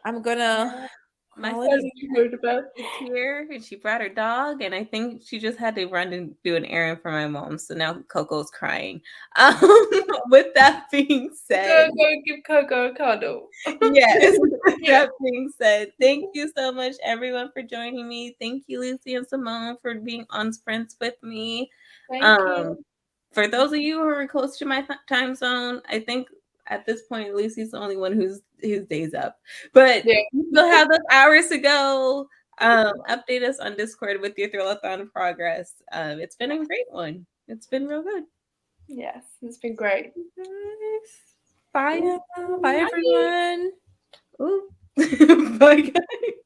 I'm gonna My call What it. are you worried about? It's here, and she brought her dog, and I think she just had to run and do an errand for my mom. So now Coco's crying. Um, with that being said, Go give Coco a cuddle. yes. With Yeah. that being said, thank you so much, everyone, for joining me. Thank you, Lucy and Simone, for being on sprints with me. Thank you. For those of you who are close to my time zone, I think at this point Lucy's the only one whose days up. But Yeah. you still have those hours to go. Update us on Discord with your Thrillathon progress. It's been a great one. It's been real good. Yes, it's been great. Bye now. Bye, everyone. Ooh. Bye, guys.